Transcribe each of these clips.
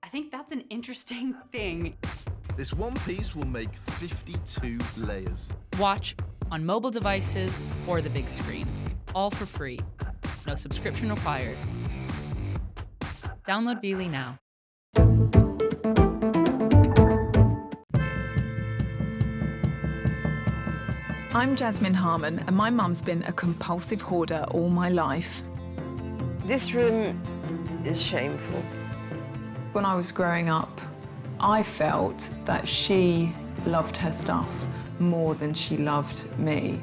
I think that's an interesting thing. This one piece will make 52 layers. Watch on mobile devices or the big screen, all for free. No subscription required. Download Veely now. I'm Jasmine Harman, and my mum's been a compulsive hoarder all my life. This room is shameful. When I was growing up, I felt that she loved her stuff more than she loved me.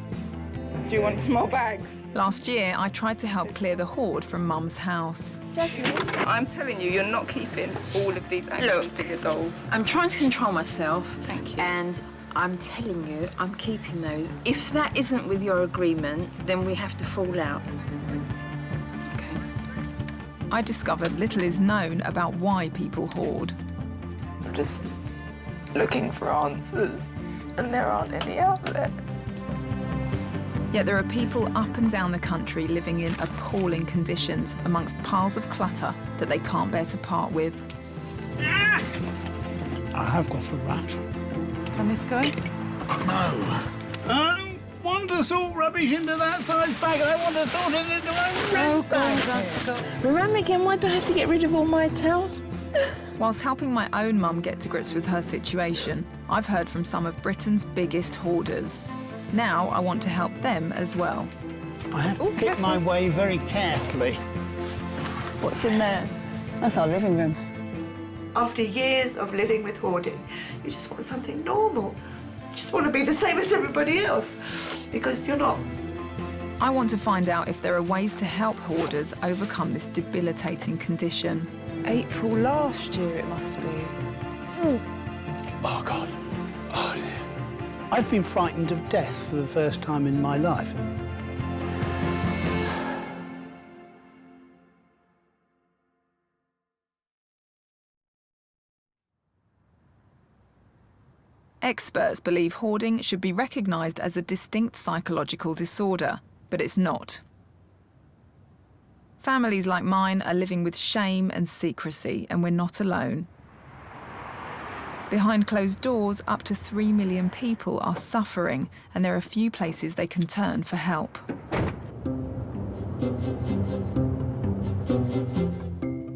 Do you want some more bags? Last year, I tried to help clear the hoard from Mum's house. Jasmine, I'm telling you, you're not keeping all of these action figure dolls. I'm trying to control myself. Thank you. And I'm telling you, I'm keeping those. If that isn't with your agreement, then we have to fall out. Okay. I discovered little is known about why people hoard. I'm just looking for answers, and there aren't any out there. Yet there are people up and down the country living in appalling conditions amongst piles of clutter that they can't bear to part with. I have got a rat. Can this go? No. I don't want to sort rubbish into that size bag. I want to sort it into a red bag. Remind me again, why do I have to get rid of all my towels? Whilst helping my own mum get to grips with her situation, I've heard from some of Britain's biggest hoarders. Now I want to help them as well. I have to pick my way very carefully. What's in there? That's our living room. After years of living with hoarding, you just want something normal. You just want to be the same as everybody else, because you're not. I want to find out if there are ways to help hoarders overcome this debilitating condition. April last year it must be. Oh, God. Oh, dear. I've been frightened of death for the first time in my life. Experts believe hoarding should be recognised as a distinct psychological disorder, but it's not. Families like mine are living with shame and secrecy, and we're not alone. Behind closed doors, up to 3 million people are suffering, and there are few places they can turn for help.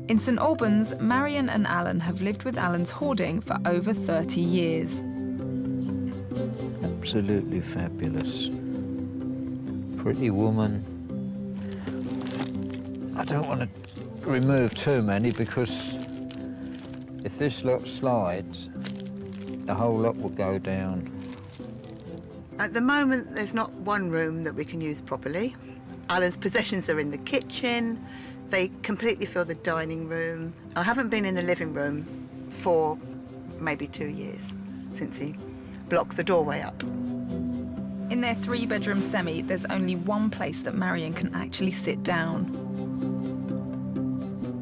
In St Albans, Marion and Alan have lived with Alan's hoarding for over 30 years. Absolutely fabulous. Pretty woman. I don't want to remove too many because if this lot slides, the whole lot will go down. At the moment, there's not one room that we can use properly. Alan's possessions are in the kitchen. They completely fill the dining room. I haven't been in the living room for maybe 2 years since he blocked the doorway up. In their 3-bedroom semi, there's only one place that Marion can actually sit down.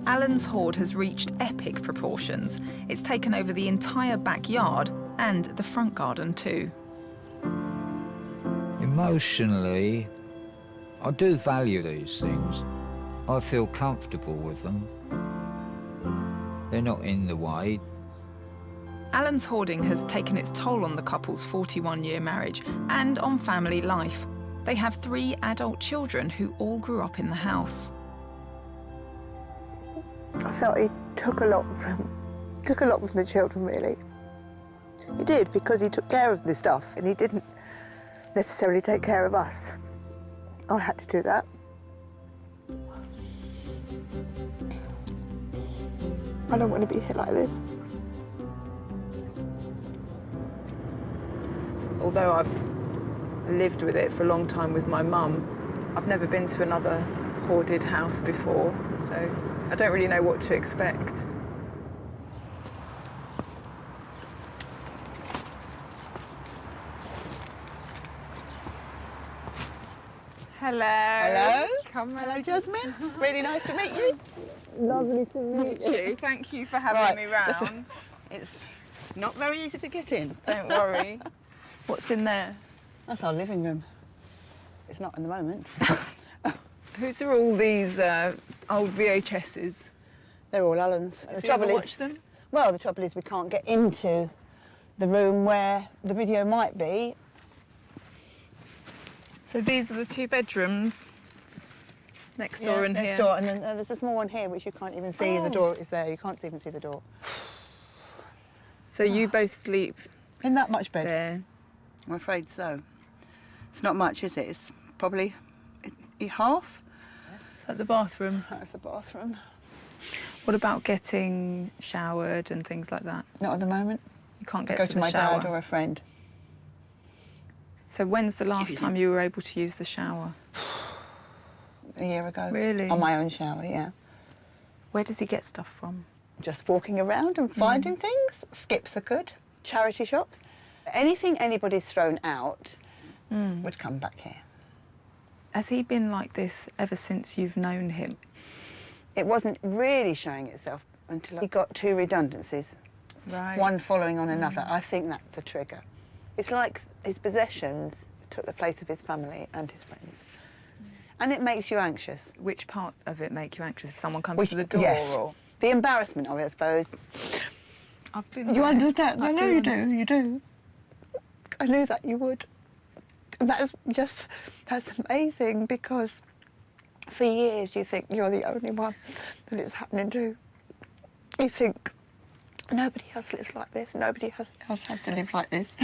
Alan's hoard has reached epic proportions. It's taken over the entire backyard and the front garden too. Emotionally, I do value these things. I feel comfortable with them. They're not in the way. Alan's hoarding has taken its toll on the couple's 41-year marriage and on family life. They have 3 adult children who all grew up in the house. I felt he took a lot from the children, really. He did, because he took care of the stuff and he didn't necessarily take care of us. I had to do that. I don't want to be here like this. Although I've lived with it for a long time with my mum, I've never been to another hoarded house before, so I don't really know what to expect. Hello. Hello. Come on. Hello, Jasmine. Really nice to meet you. Lovely to meet you. Thank you for having me round. It's not very easy to get in. Don't worry. What's in there? That's our living room. It's not in the moment. Whose are all these old VHSs? They're all Alan's. Does he ever watch them? Well, the trouble is we can't get into the room where the video might be. So these are the 2 bedrooms next door and next here. door, and then there's a small one here which you can't even see. The door is there. You can't even see the door. So you both sleep In that much bed? there. I'm afraid so. It's not much, is it? It's probably half. Is that the bathroom? That's the bathroom. What about getting showered and things like that? Not at the moment. You can't I get go to to the my shower. dad or a friend. So when's the last time you were able to use the shower? A year ago. Really? On my own shower, yeah. Where does he get stuff from? Just walking around and finding things. Skips are good. Charity shops. Anything anybody's thrown out would come back here. Has he been like this ever since you've known him? It wasn't really showing itself until he got 2 redundancies, Right. one following on another. I think that's a trigger. It's like his possessions took the place of his family and his friends. And it makes you anxious. Which part of it make you anxious? If someone comes Which- to the door? yes. Or... The embarrassment of it, I suppose. I've been You there. understand? I know you do, understand. you do. I knew that you would. And that's amazing, because for years you think you're the only one that it's happening to. You think nobody else lives like this, nobody else has to live like this.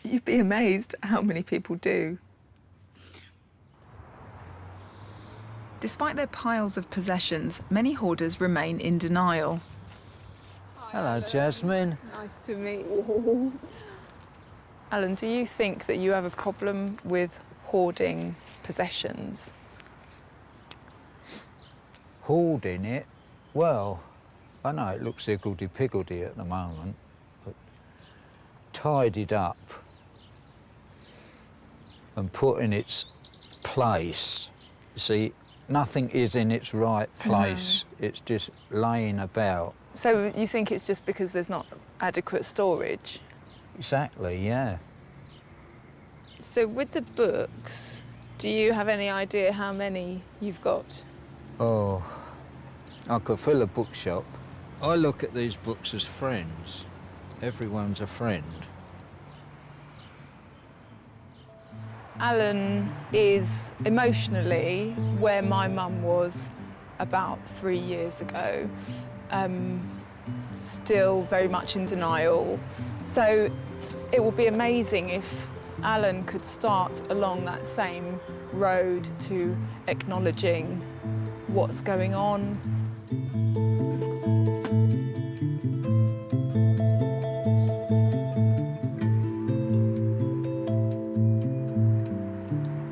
You'd be amazed how many people do. Despite their piles of possessions, many hoarders remain in denial. Hello, Jasmine. Nice to meet you. Alan, do you think that you have a problem with hoarding possessions? Hoarding it? Well, I know it looks higgledy-piggledy at the moment, but tidied up and put in its place. See, nothing is in its right place. It's just laying about. So you think it's just because there's not adequate storage? Exactly, yeah. So with the books, do you have any idea how many you've got? Oh, I could fill a bookshop. I look at these books as friends. Everyone's a friend. Alan is emotionally where my mum was about 3 years ago. Still very much in denial. So it would be amazing if Alan could start along that same road to acknowledging what's going on.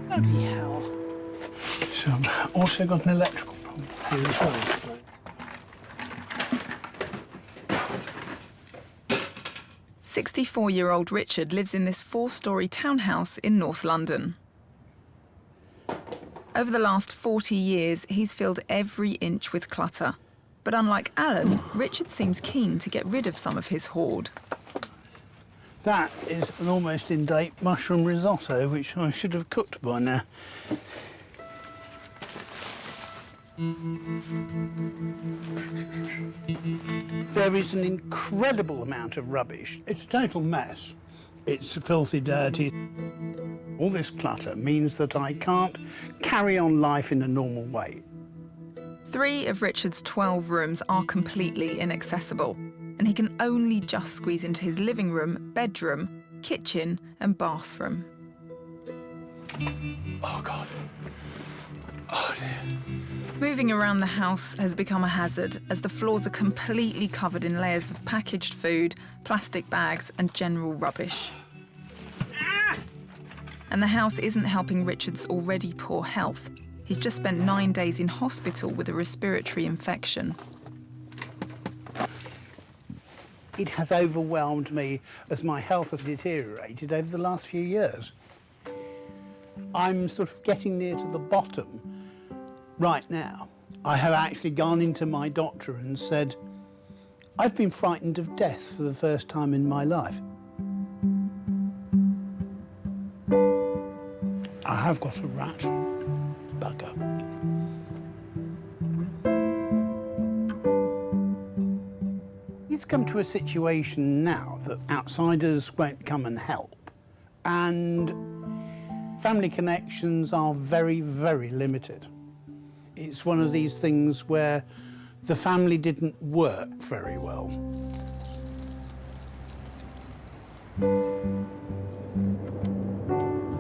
Bloody hell. So I've also got an electrical problem here as well. 64-year-old Richard lives in this 4-storey townhouse in North London. Over the last 40 years, he's filled every inch with clutter. But unlike Alan, Richard seems keen to get rid of some of his hoard. That is an almost in-date mushroom risotto, which I should have cooked by now. There is an incredible amount of rubbish. It's a total mess. It's filthy dirty. All this clutter means that I can't carry on life in a normal way. 3 of Richard's 12 rooms are completely inaccessible, and he can only just squeeze into his living room, bedroom, kitchen and bathroom. Oh, God. Oh, dear. Moving around the house has become a hazard, as the floors are completely covered in layers of packaged food, plastic bags and general rubbish. And the house isn't helping Richard's already poor health. He's just spent 9 days in hospital with a respiratory infection. It has overwhelmed me as my health has deteriorated over the last few years. I'm sort of getting near to the bottom right now. I have actually gone into my doctor and said, I've been frightened of death for the first time in my life. I have got a rat bugger. It's come to a situation now that outsiders won't come and help, and family connections are very, very limited. It's one of these things where the family didn't work very well.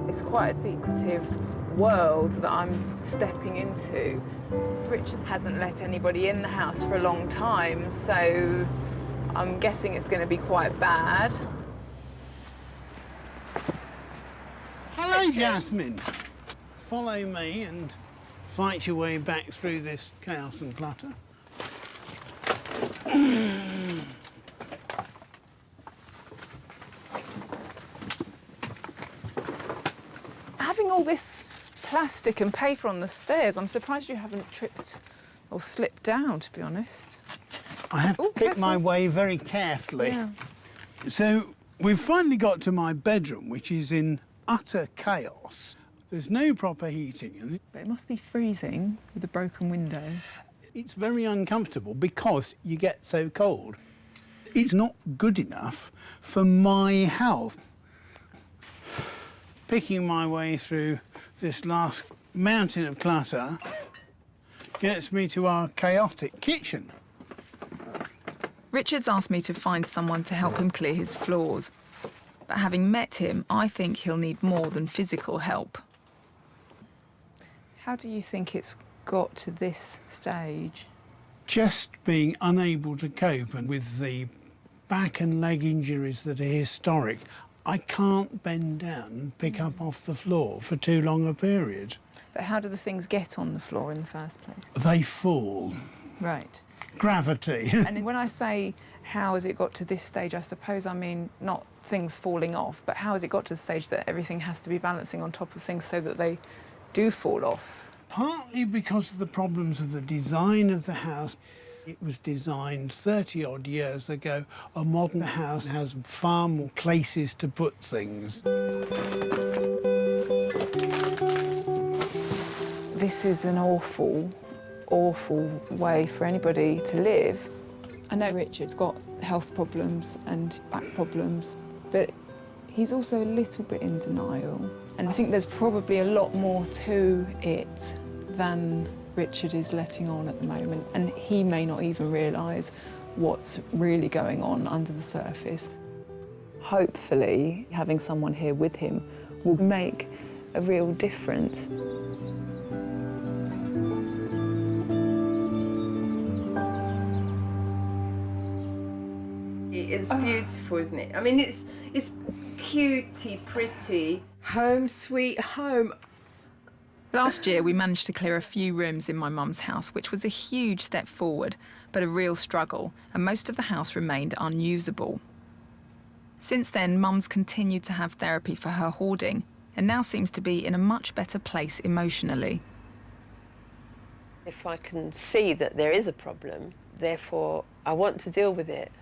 It's quite a secretive world that I'm stepping into. Richard hasn't let anybody in the house for a long time, so I'm guessing it's going to be quite bad. Hello, Jasmine. Follow me and fight your way back through this chaos and clutter. Having all this plastic and paper on the stairs, I'm surprised you haven't tripped or slipped down, to be honest. I have to pick my way very carefully. Yeah. So we've finally got to my bedroom, which is in utter chaos. There's no proper heating in it. But it must be freezing with a broken window. It's very uncomfortable because you get so cold. It's not good enough for my health. Picking my way through this last mountain of clutter gets me to our chaotic kitchen. Richard's asked me to find someone to help him clear his floors. But having met him, I think he'll need more than physical help. How do you think it's got to this stage? Just being unable to cope, and with the back and leg injuries that are historic, I can't bend down and pick up off the floor for too long a period. But how do the things get on the floor in the first place? They fall. Right. Gravity. And when I say how has it got to this stage, I suppose I mean not things falling off, but how has it got to the stage that everything has to be balancing on top of things so that they do fall off? Partly because of the problems of the design of the house. It was designed 30-odd years ago. A modern house has far more places to put things. This is an awful, awful way for anybody to live. I know Richard's got health problems and back problems, but he's also a little bit in denial. And I think there's probably a lot more to it than Richard is letting on at the moment, and he may not even realise what's really going on under the surface. Hopefully, having someone here with him will make a real difference. It's beautiful, isn't it? I mean, it's cutie, pretty. Home sweet home. Last year, we managed to clear a few rooms in my mum's house, which was a huge step forward, but a real struggle, and most of the house remained unusable. Since then, Mum's continued to have therapy for her hoarding, and now seems to be in a much better place emotionally. If I can see that there is a problem, therefore I want to deal with it.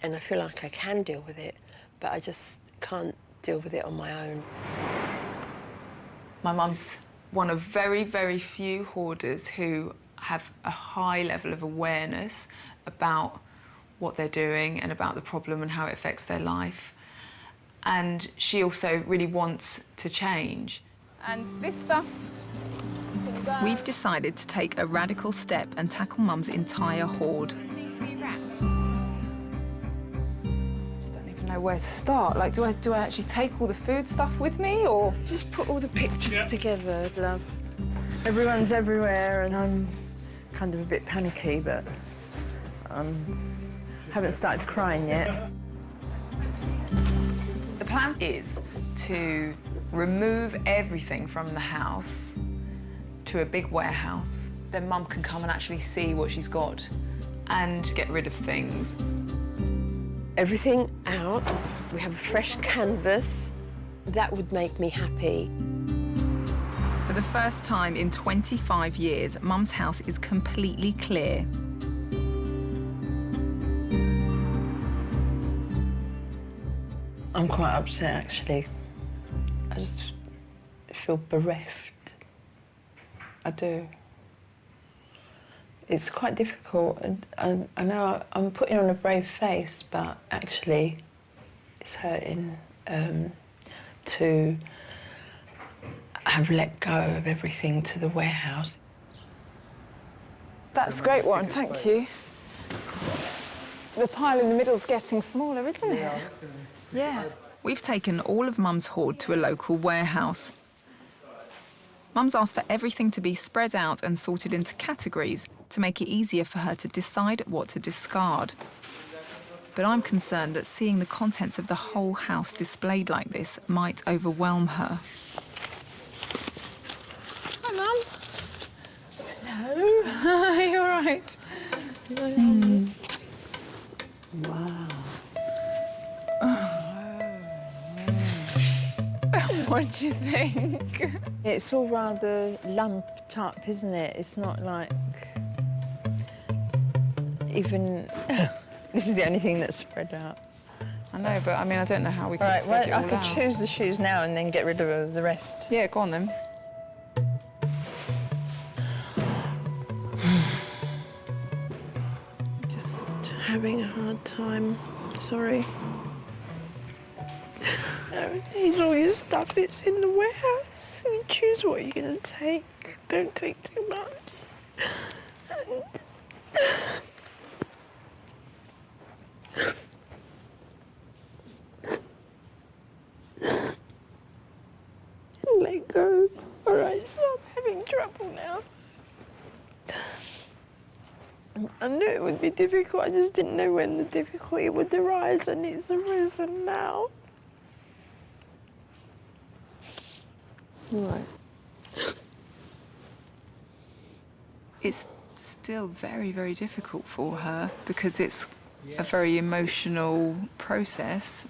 And I feel like I can deal with it, but I just can't deal with it on my own. My mum's one of very, very few hoarders who have a high level of awareness about what they're doing and about the problem and how it affects their life. And she also really wants to change. And this stuff can go. We've decided to take a radical step and tackle Mum's entire hoard. I don't even know where to start. Like, do I actually take all the food stuff with me, or Just put all the pictures together, love. Everyone's everywhere and I'm kind of a bit panicky, but haven't started crying yet. The plan is to remove everything from the house to a big warehouse. Then Mum can come and actually see what she's got and get rid of things. Everything out. We have a fresh canvas. That would make me happy. For the first time in 25 years, Mum's house is completely clear. I'm quite upset, actually. I just feel bereft. I do. It's quite difficult, and I know I'm putting on a brave face, but actually it's hurting to have let go of everything to the warehouse. That's a great one, thank you. The pile in the middle's getting smaller, isn't it? Yeah. We've taken all of Mum's hoard to a local warehouse. Mum's asked for everything to be spread out and sorted into categories to make it easier for her to decide what to discard. But I'm concerned that seeing the contents of the whole house displayed like this might overwhelm her. Hi, Mum. Hello. Are you all right? Wow. What do you think? It's all rather lumped up, isn't it? It's not like even this is the only thing that's spread out. I know, but I mean, I don't know how we can spread it all I could out. choose the shoes now and then get rid of the rest. Yeah, go on then. Just having a hard time. Sorry. Here's all your stuff. It's in the warehouse. You choose what you're going to take. Don't take too much. Let go. All right, so I'm having trouble now. I knew it would be difficult. I just didn't know when the difficulty would arise, and it's arisen now. Right. It's still very, very difficult for her because it's a very emotional process.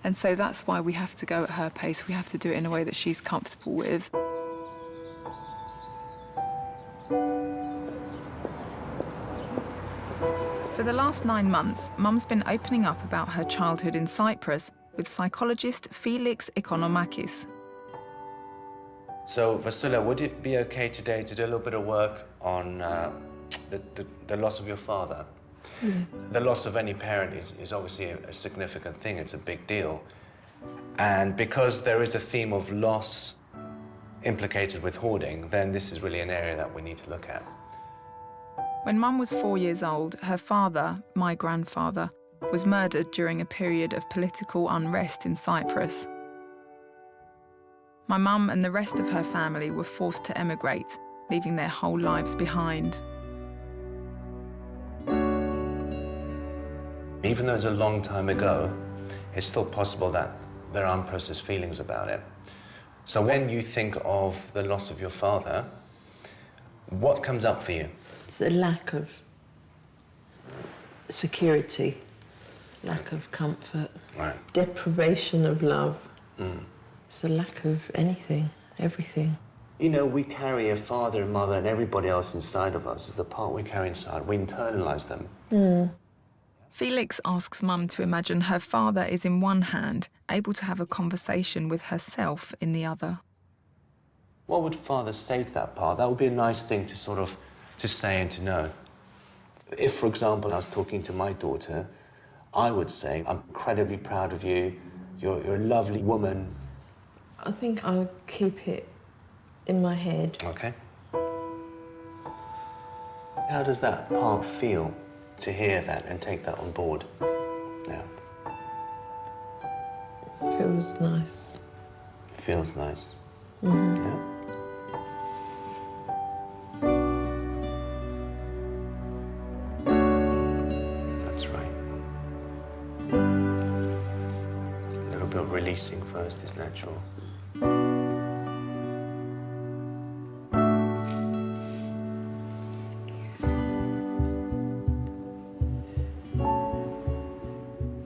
And so that's why we have to go at her pace. We have to do it in a way that she's comfortable with. For the last 9 months, Mum's been opening up about her childhood in Cyprus with psychologist Felix Economakis. So, Vasula, would it be okay today to do a little bit of work on the loss of your father? The loss of any parent is obviously a significant thing. It's a big deal. And because there is a theme of loss implicated with hoarding, then this is really an area that we need to look at. When Mum was 4 years old, her father, my grandfather, was murdered during a period of political unrest in Cyprus. My mum and the rest of her family were forced to emigrate, leaving their whole lives behind. Even though it's a long time ago, it's still possible that there are unprocessed feelings about it. So when you think of the loss of your father, what comes up for you? It's a lack of security, lack of comfort, Right. deprivation of love. It's a lack of anything, everything. You know, we carry a father and mother and everybody else inside of us. Is the part we carry inside. We internalise them. Felix asks Mum to imagine her father is in one hand, able to have a conversation with herself in the other. What would father say to that part? That would be a nice thing to sort of to say and to know. If, for example, I was talking to my daughter, I would say, I'm incredibly proud of you. You're a lovely woman. I think I'll keep it in my head. Okay. How does that part feel to hear that and take that on board now? Feels nice. Feels nice. Mm-hmm. Yeah. That's right. A little bit of releasing first is natural.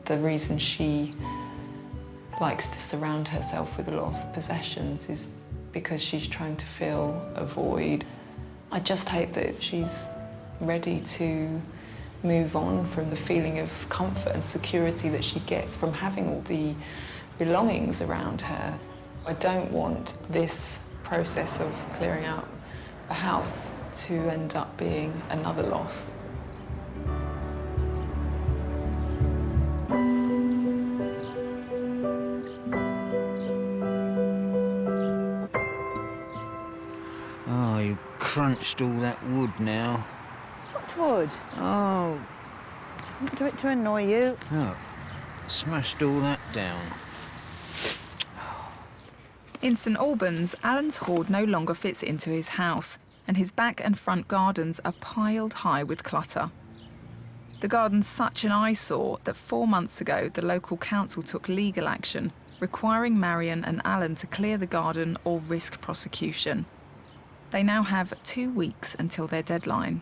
The reason she likes to surround herself with a lot of possessions is because she's trying to fill a void. I just hope that she's ready to move on from the feeling of comfort and security that she gets from having all the belongings around her. I don't want this process of clearing out a house to end up being another loss. Oh, you crunched all that wood now. What wood? Oh, Don't do it to annoy you. look. Smashed all that down. In St Albans, Alan's hoard no longer fits into his house, and his back and front gardens are piled high with clutter. The garden's such an eyesore that 4 months ago the local council took legal action, requiring Marion and Alan to clear the garden or risk prosecution. They now have 2 weeks until their deadline.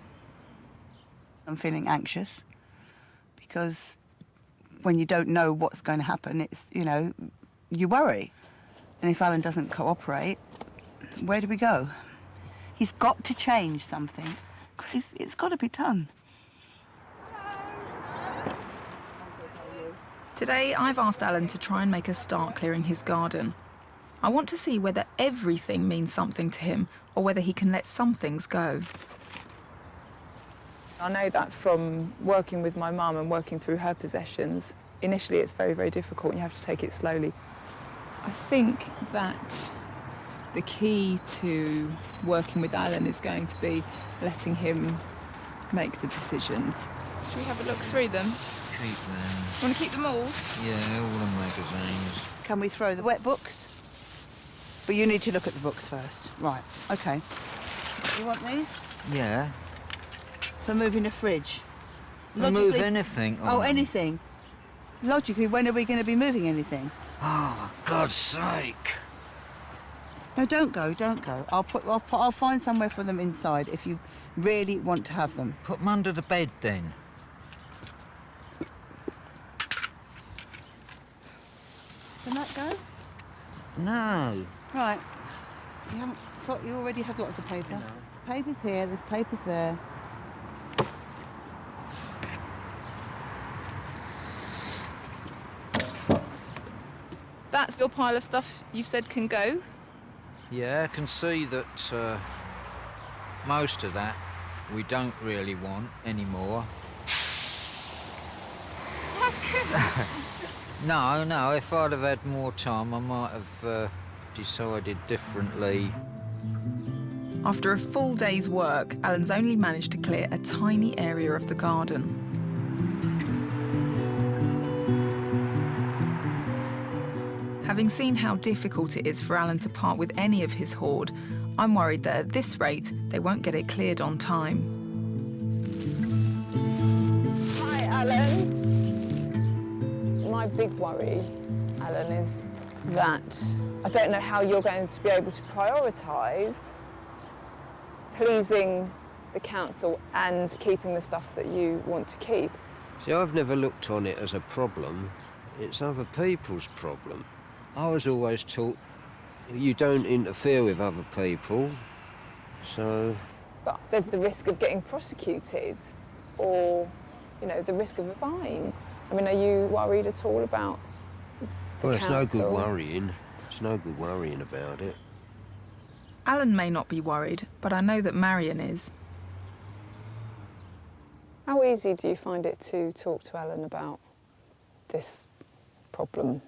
I'm feeling anxious because when you don't know what's going to happen, it's, you know, you worry. And if Alan doesn't cooperate, where do we go? He's got to change something because it's got to be done. Today, I've asked Alan to try and make a start clearing his garden. I want to see whether everything means something to him or whether he can let some things go. I know that from working with my mum and working through her possessions, initially it's very, very difficult and you have to take it slowly. I think that the key to working with Alan is going to be letting him make the decisions. Should we have a look through them? Keep them. Want to keep them all? Yeah, all the magazines. Can we throw the wet books? But you need to look at the books first. Right, OK. You want these? Yeah. For moving a fridge? Move anything. Oh, anything? Logically, when are we going to be moving anything? Oh, for God's sake. No, don't go, don't go. I'll find somewhere for them inside if you really want to have them. Put them under the bed, then. Can that go? No. Right. You already have lots of paper. Paper's here, there's papers there. That still pile of stuff you've said can go? Yeah, I can see that most of that we don't really want anymore. That's good. No, if I'd have had more time, I might have decided differently. After a full day's work, Alan's only managed to clear a tiny area of the garden. Having seen how difficult it is for Alan to part with any of his hoard, I'm worried that at this rate, they won't get it cleared on time. Hi, Alan. My big worry, Alan, is that I don't know how you're going to be able to prioritise pleasing the council and keeping the stuff that you want to keep. See, I've never looked on it as a problem. It's other people's problem. I was always taught you don't interfere with other people, so... But there's the risk of getting prosecuted or, you know, the risk of a fine. I mean, are you worried at all about the Well, it's council? no good worrying. It's no good worrying about it. Alan may not be worried, but I know that Marion is. How easy do you find it to talk to Alan about this problem?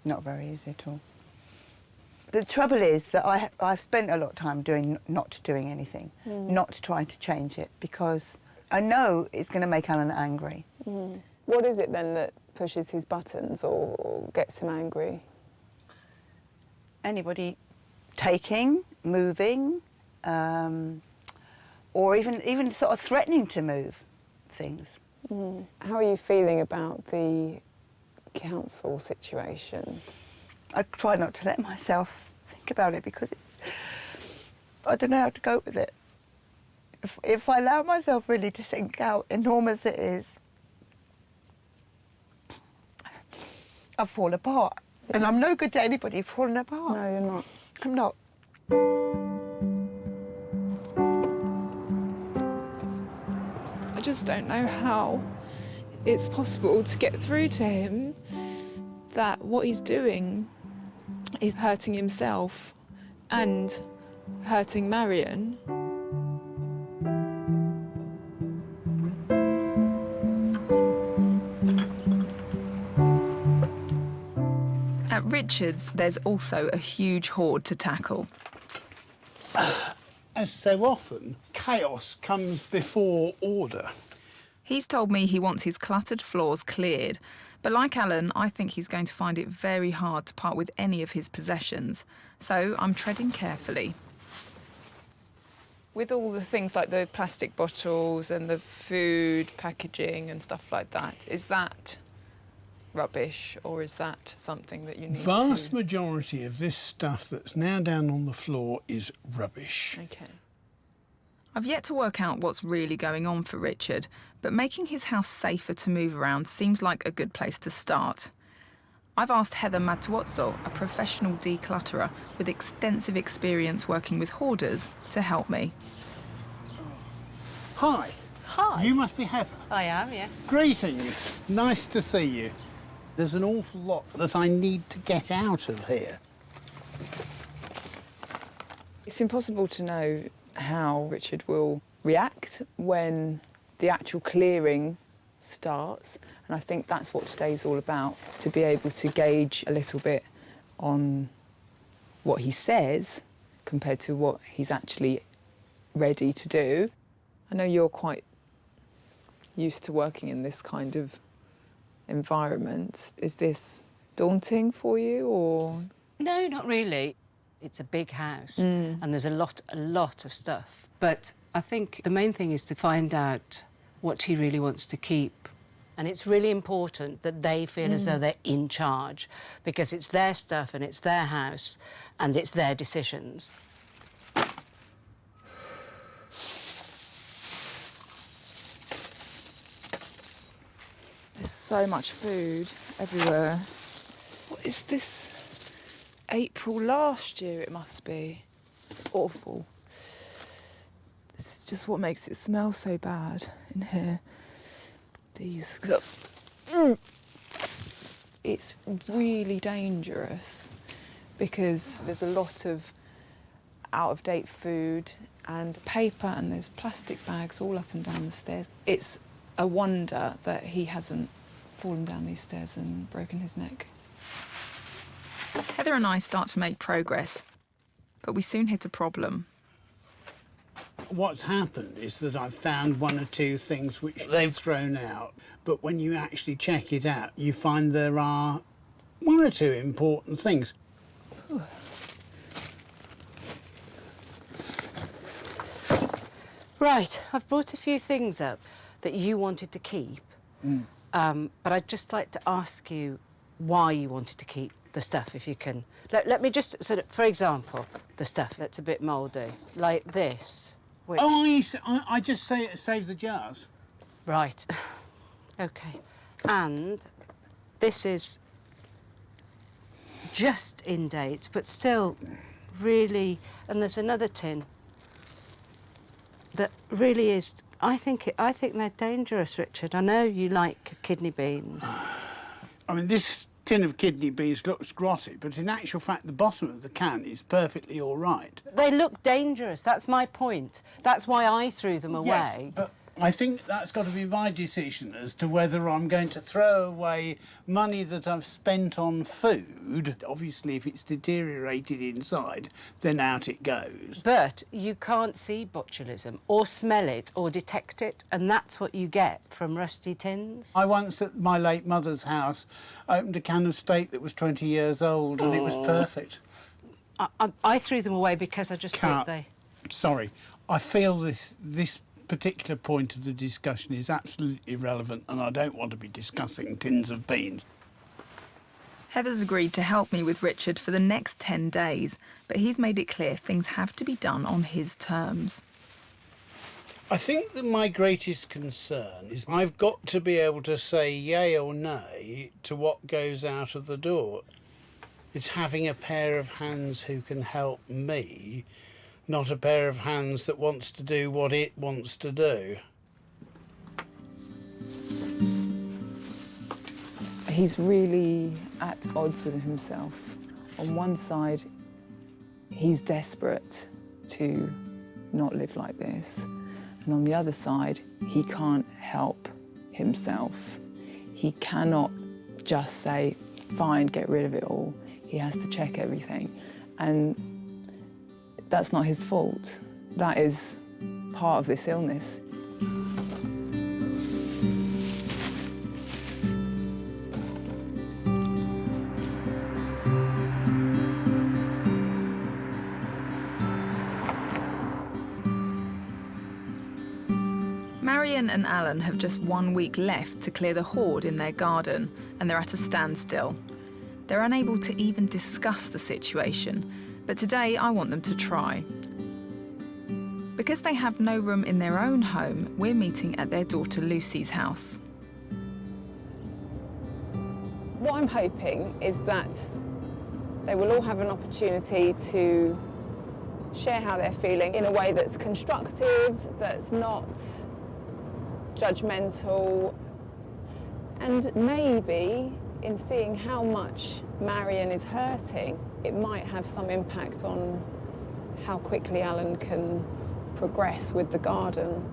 Not very easy at all. The trouble is that I've spent a lot of time not doing anything, not trying to change it, because I know it's going to make Alan angry. What is it then that pushes his buttons or gets him angry? Anybody taking, moving, or even sort of threatening to move things. How are you feeling about the council situation? I try not to let myself think about it because I don't know how to cope with it. If I allow myself really to think how enormous it is, I'll fall apart. Yeah. And I'm no good to anybody falling apart. No, you're not. I'm not. I just don't know how it's possible to get through to him that what he's doing is hurting himself and hurting Marion. At Richard's, there's also a huge hoard to tackle. As so often, chaos comes before order. He's told me he wants his cluttered floors cleared, but like Alan, I think he's going to find it very hard to part with any of his possessions, so I'm treading carefully. With all the things like the plastic bottles and the food packaging and stuff like that, is that rubbish or is that something that you need Vast majority of this stuff that's now down on the floor is rubbish. Okay. I've yet to work out what's really going on for Richard, but making his house safer to move around seems like a good place to start. I've asked Heather Matuozzo, a professional declutterer with extensive experience working with hoarders, to help me. Hi. Hi. You must be Heather. I am, yes. Greetings. Nice to see you. There's an awful lot that I need to get out of here. It's impossible to know how Richard will react when the actual clearing starts, and I think that's what today's all about, to be able to gauge a little bit on what he says compared to what he's actually ready to do. I know you're quite used to working in this kind of environment. Is this daunting for you, or...? No, not really. It's a big house and there's a lot of stuff. But I think the main thing is to find out what he really wants to keep. And it's really important that they feel as though they're in charge, because it's their stuff and it's their house and it's their decisions. There's so much food everywhere. What is this? April last year it must be. It's awful. This is just what makes it smell so bad in here. These... It's really dangerous because there's a lot of out-of-date food and paper, and there's plastic bags all up and down the stairs. It's a wonder that he hasn't fallen down these stairs and broken his neck. Heather and I start to make progress, but we soon hit a problem. What's happened is that I've found one or two things which they've thrown out, but when you actually check it out, you find there are one or two important things. Right, I've brought a few things up that you wanted to keep, but I'd just like to ask you why you wanted to keep the stuff, if you can. Let me just sort of, for example, the stuff that's a bit mouldy, like this. Which... Oh, I just say it saves the jars. Right. OK. And this is just in date, but still really... And there's another tin that really is... I think they're dangerous, Richard. I know you like kidney beans. I mean, this tin of kidney beans looks grotty, but in actual fact, the bottom of the can is perfectly all right. They look dangerous. That's my point. That's why I threw them away. Yes, but I think that's got to be my decision as to whether I'm going to throw away money that I've spent on food. Obviously, if it's deteriorated inside, then out it goes. But you can't see botulism or smell it or detect it, and that's what you get from rusty tins. I once, at my late mother's house, opened a can of steak that was 20 years old, and it was perfect. I threw them away because I just thought they... Sorry. I feel this particular point of the discussion is absolutely irrelevant, and I don't want to be discussing tins of beans. Heather's agreed to help me with Richard for the next 10 days, but he's made it clear things have to be done on his terms. I think that my greatest concern is I've got to be able to say yay or nay to what goes out of the door. It's having a pair of hands who can help me, not a pair of hands that wants to do what it wants to do. He's really at odds with himself. On one side, he's desperate to not live like this. And on the other side, he can't help himself. He cannot just say, fine, get rid of it all. he has to check everything. And that's not his fault. That is part of this illness. Marion and Alan have just 1 week left to clear the hoard in their garden, and they're at a standstill. They're unable to even discuss the situation, but today I want them to try. Because they have no room in their own home, we're meeting at their daughter Lucy's house. What I'm hoping is that they will all have an opportunity to share how they're feeling in a way that's constructive, that's not judgmental, and maybe in seeing how much Marion is hurting, it might have some impact on how quickly Alan can progress with the garden.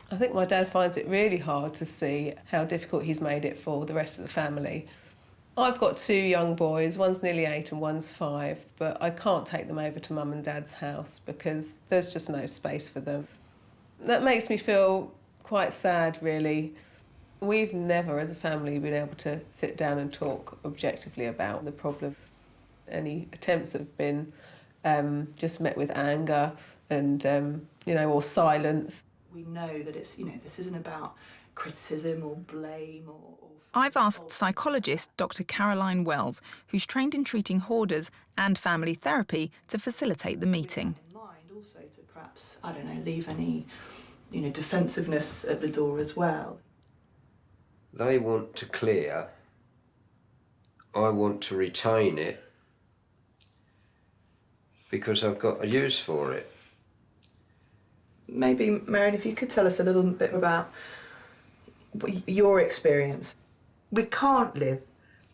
I think my dad finds it really hard to see how difficult he's made it for the rest of the family. I've got 2 young boys, one's nearly 8 and one's 5, but I can't take them over to Mum and Dad's house because there's just no space for them. That makes me feel quite sad, really. We've never, as a family, been able to sit down and talk objectively about the problem. Any attempts have been just met with anger and, or silence. We know that it's, this isn't about criticism or blame or I've asked psychologist Dr. Caroline Wells, who's trained in treating hoarders and family therapy, to facilitate the meeting. in mind also to perhaps, leave any, defensiveness at the door as well. They want to clear. I want to retain it because I've got a use for it. Maybe, Marion, if you could tell us a little bit about your experience. We can't live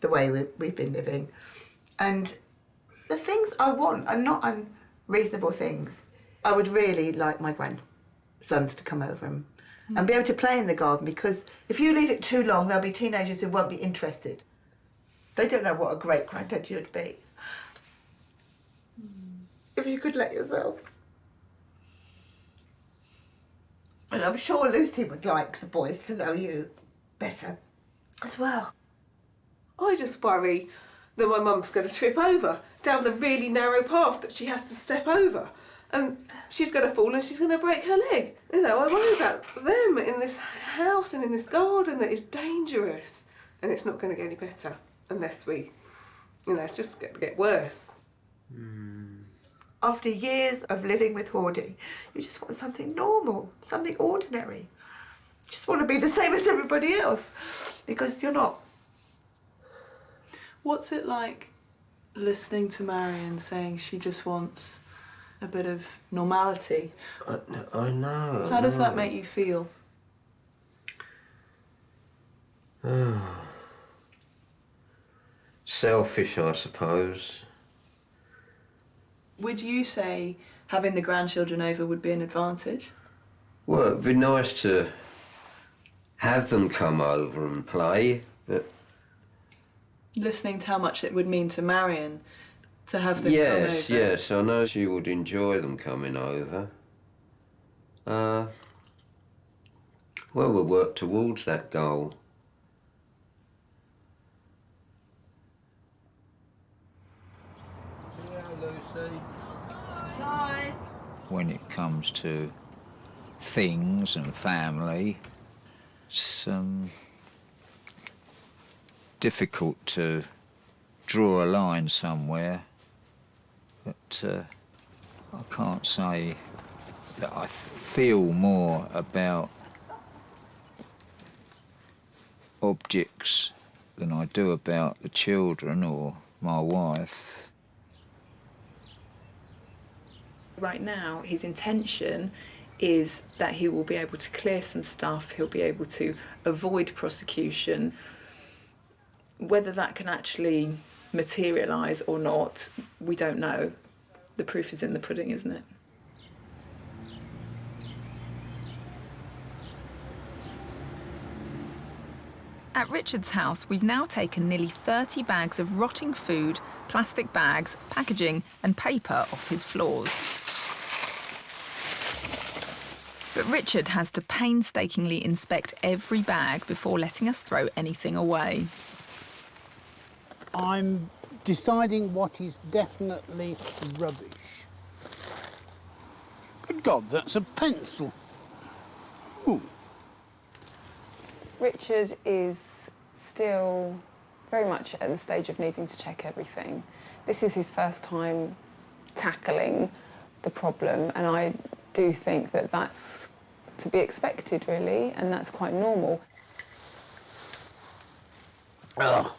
the way we've been living. And the things I want are not unreasonable things. I would really like my grandsons to come over and be able to play in the garden, because if you leave it too long, there'll be teenagers who won't be interested. They don't know what a great granddad you'd be. If you could let yourself. And I'm sure Lucy would like the boys to know you better as well. I just worry that my mum's going to trip over down the really narrow path that she has to step over. And she's going to fall and she's going to break her leg. I worry about them in this house and in this garden that is dangerous. And it's not going to get any better unless we, it's just going to get worse. After years of living with hoarding, you just want something normal, something ordinary. You just want to be the same as everybody else, because you're not. What's it like listening to Marion saying she just wants a bit of normality? I know. How does that make you feel? Selfish, I suppose. Would you say having the grandchildren over would be an advantage? Well, it'd be nice to have them come over and play, but... Listening to how much it would mean to Marion to have them come over. Yes, I know she would enjoy them coming over. Well, we'll work towards that goal. When it comes to things and family, it's difficult to draw a line somewhere, but I can't say that I feel more about objects than I do about the children or my wife. Right now, his intention is that he will be able to clear some stuff, he'll be able to avoid prosecution. Whether that can actually materialise or not, we don't know. The proof is in the pudding, isn't it? At Richard's house, we've now taken nearly 30 bags of rotting food, plastic bags, packaging and paper off his floors. But Richard has to painstakingly inspect every bag before letting us throw anything away. I'm deciding what is definitely rubbish. Good God, that's a pencil. Ooh. Richard is still very much at the stage of needing to check everything. This is his first time tackling the problem, and I do think that that's to be expected, really, and that's quite normal. Oh.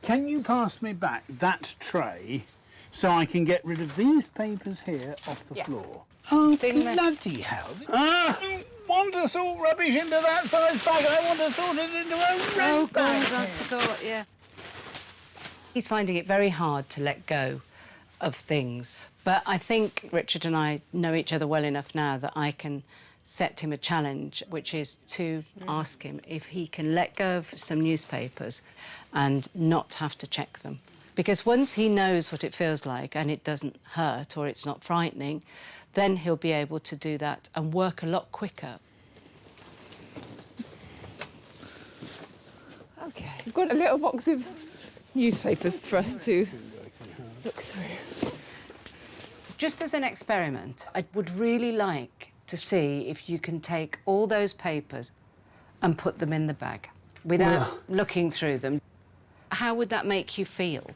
Can you pass me back that tray so I can get rid of these papers here off the floor? Oh, bloody hell. I don't want to sort rubbish into that size bag. I want to sort it into a red bag. I forgot, yeah. He's finding it very hard to let go of things. But I think Richard and I know each other well enough now that I can set him a challenge, which is to ask him if he can let go of some newspapers and not have to check them. Because once he knows what it feels like and it doesn't hurt or it's not frightening, then he'll be able to do that and work a lot quicker. OK. We've got a little box of newspapers for us to look through. Just as an experiment, I would really like to see if you can take all those papers and put them in the bag without looking through them. How would that make you feel?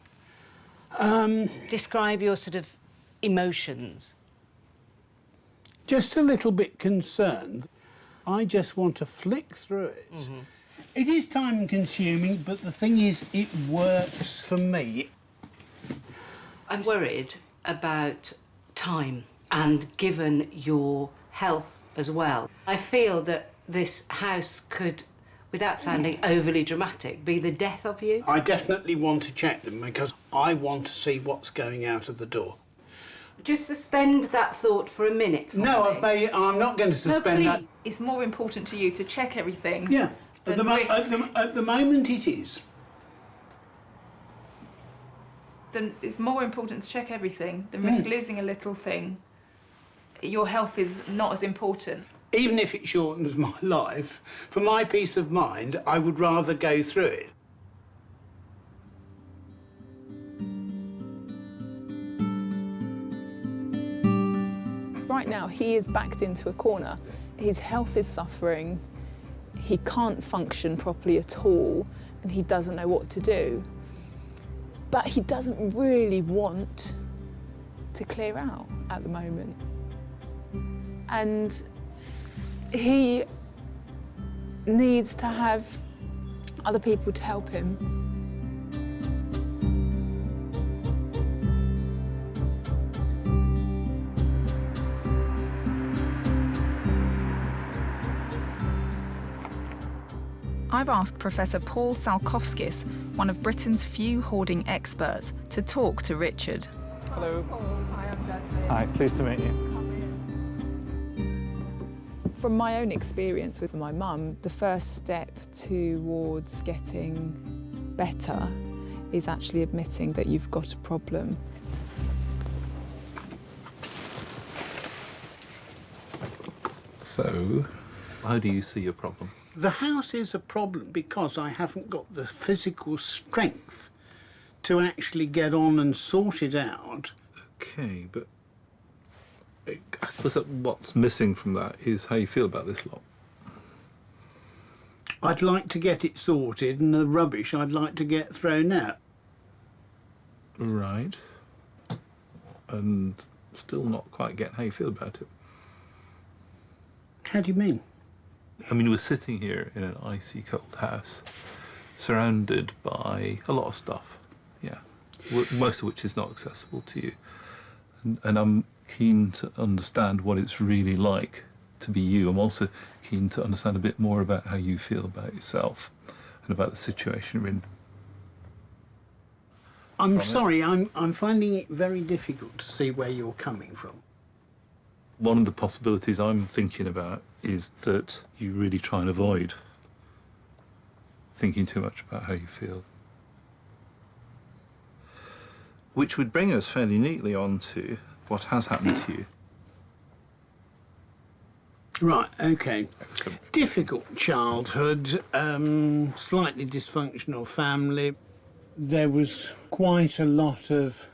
Describe your sort of emotions. Just a little bit concerned. I just want to flick through it. Mm-hmm. It is time-consuming, but the thing is, it works for me. I'm worried about time and given your health as well. I feel that this house could, without sounding overly dramatic, be the death of you. I definitely want to check them because I want to see what's going out of the door. Just suspend that thought for a minute. No, I'm not going to suspend that. It's more important to you to check everything. Yeah, at the moment it is. Then it's more important to check everything than risk losing a little thing. Your health is not as important. Even if it shortens my life, for my peace of mind, I would rather go through it. Right now, he is backed into a corner. His health is suffering. He can't function properly at all, and he doesn't know what to do. But he doesn't really want to clear out at the moment. And he needs to have other people to help him. I've asked Professor Paul Salkowskis, one of Britain's few hoarding experts, to talk to Richard. Hello. Hi, I'm Jasmine. Hi, pleased to meet you. From my own experience with my mum, the first step towards getting better is actually admitting that you've got a problem. So, how do you see your problem? The house is a problem because I haven't got the physical strength to actually get on and sort it out. OK, but I suppose that what's missing from that is how you feel about this lot. I'd like to get it sorted and the rubbish I'd like to get thrown out. Right. And still not quite get how you feel about it. How do you mean? I mean, we're sitting here in an icy cold house, surrounded by a lot of stuff, yeah, most of which is not accessible to you. And I'm keen to understand what it's really like to be you. I'm also keen to understand a bit more about how you feel about yourself and about the situation you're in. I'm sorry, I'm finding it very difficult to see where you're coming from. One of the possibilities I'm thinking about is that you really try and avoid thinking too much about how you feel. Which would bring us fairly neatly on to what has happened to you. Right, OK. Difficult childhood, slightly dysfunctional family. There was quite a lot of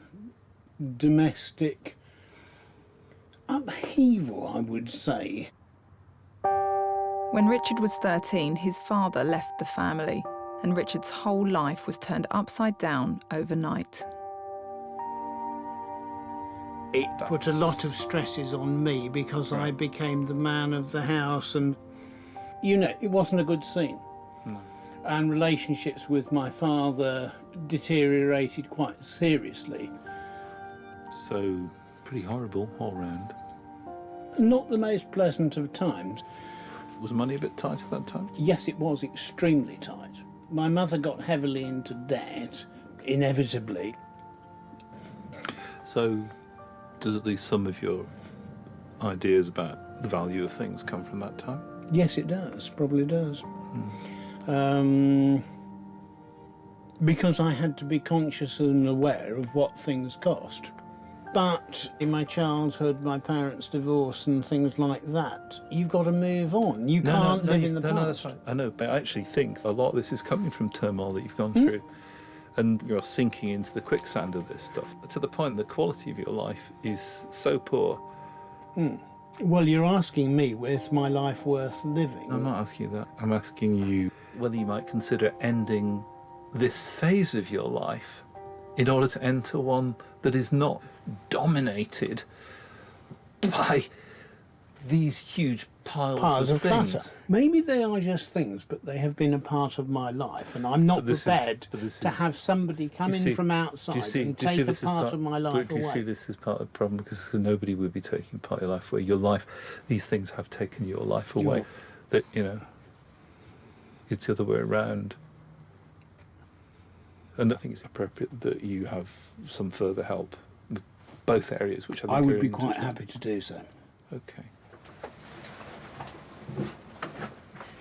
domestic upheaval, I would say. When Richard was 13, his father left the family, and Richard's whole life was turned upside down overnight. It put a lot of stresses on me because I became the man of the house, and, you know, it wasn't a good scene. No. And relationships with my father deteriorated quite seriously. So, pretty horrible all round. Not the most pleasant of times. Was money a bit tight at that time? Yes, it was extremely tight. My mother got heavily into debt, inevitably. So, does at least some of your ideas about the value of things come from that time? Yes, it does, probably does. Because I had to be conscious and aware of what things cost. But in my childhood, my parents' divorce and things like that, you've got to move on. You can't live in the past. No, that's right. I know, but I actually think a lot of this is coming from turmoil that you've gone through. And you're sinking into the quicksand of this stuff, to the point the quality of your life is so poor. Well, you're asking me, is my life worth living? I'm not asking you that. I'm asking you whether you might consider ending this phase of your life in order to enter one that is not dominated by these huge piles of things. Clutter. Maybe they are just things, but they have been a part of my life, and I'm not prepared to have somebody come in from outside and take a part of my life away. Do you see this as part of the problem? Because nobody would be taking part of your life away. Your life, these things have taken your life away. Sure. That, you know, it's the other way around. And I think it's appropriate that you have some further help with both areas, which I think would be quite happy to do so. Okay.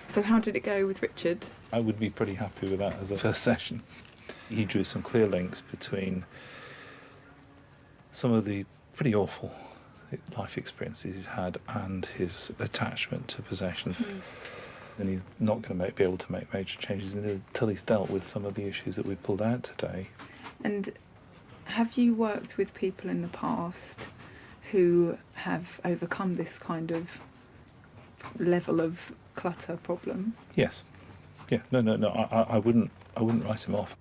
So how did it go with Richard? I would be pretty happy with that as a first session. He drew some clear links between some of the pretty awful life experiences he's had and his attachment to possessions. And he's not going to be able to make major changes until he's dealt with some of the issues that we pulled out today. And have you worked with people in the past who have overcome this kind of level of clutter problem? Yes. Yeah. No. I wouldn't write him off.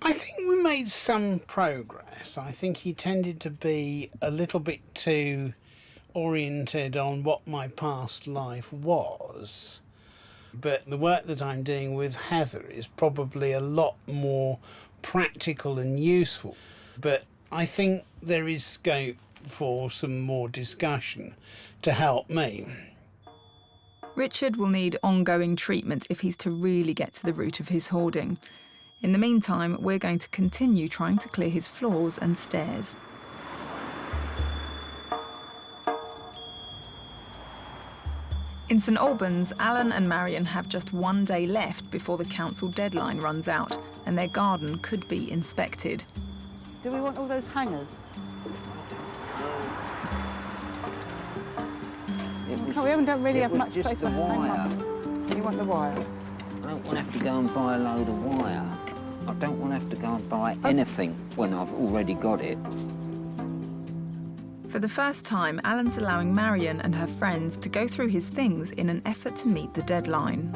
I think we made some progress. I think he tended to be a little bit too oriented on what my past life was. But the work that I'm doing with Heather is probably a lot more practical and useful. But I think there is scope for some more discussion to help me. Richard will need ongoing treatment if he's to really get to the root of his hoarding. In the meantime, we're going to continue trying to clear his floors and stairs. In St Albans, Alan and Marion have just one day left before the council deadline runs out, and their garden could be inspected. Do we want all those hangers? We haven't really have much just space the wire. You want the wire? I don't want to have to go and buy a load of wire. I don't want to have to go and buy anything when I've already got it. For the first time, Alan's allowing Marion and her friends to go through his things in an effort to meet the deadline.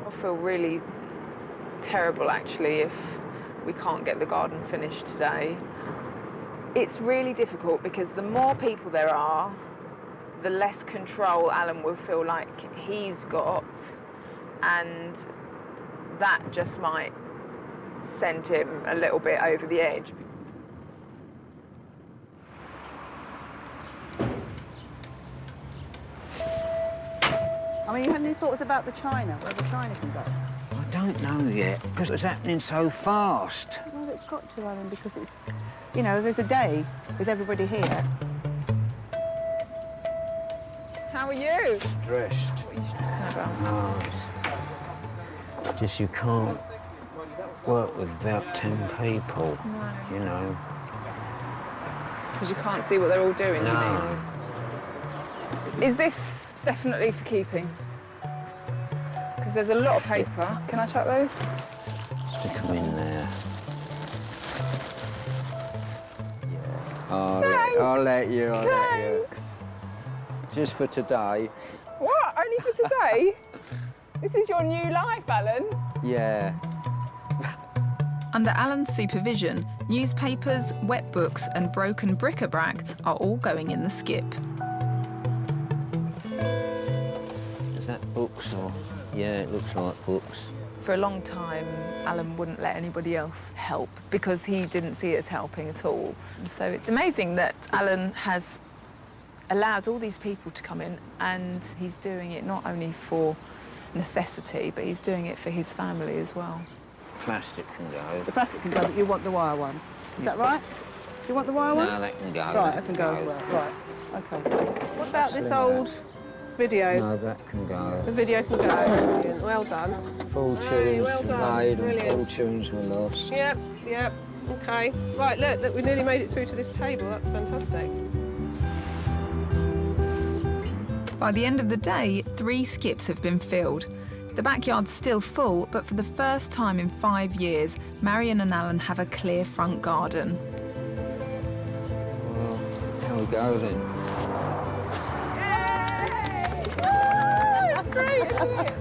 I feel really terrible, actually, if we can't get the garden finished today. It's really difficult because the more people there are, the less control Alan will feel like he's got, and that just might send him a little bit over the edge. I mean, you had any thoughts about the china, where the china can go? I don't know yet, because it's happening so fast. Well, it's got to, Alan, because it's, you know, there's a day with everybody here, How are you? Stressed. What are you stressing about? No, it's just you can't work with about 10 people, you know. Because you can't see what they're all doing, No. you mean? Is this definitely for keeping? Because there's a lot of paper. Can I chuck those? Stick them in there. Yeah. I'll let you. Just for today. What? Only for today? This is your new life, Alan. Yeah. Under Alan's supervision, newspapers, wet books and broken bric-a-brac are all going in the skip. Is that books or? Yeah, it looks like books. For a long time, Alan wouldn't let anybody else help because he didn't see it as helping at all. So it's amazing that Alan has allowed all these people to come in, and he's doing it not only for necessity, but he's doing it for his family as well. Plastic can go. The plastic can go, but you want the wire one. Is that right? Do you want the wire one? No, that can go. Right, that can go as well. Right, OK. What about this old video? No, that can go. The video can go. Brilliant. Well done. Fortunes well done. made and Brilliant. fortunes were lost. Yep, yep. OK. Right, look, we nearly made it through to this table. That's fantastic. By the end of the day, 3 skips have been filled. The backyard's still full, but for the first time in 5 years, Marion and Alan have a clear front garden. Well, here we go then. Yay! Oh, it's great, isn't it?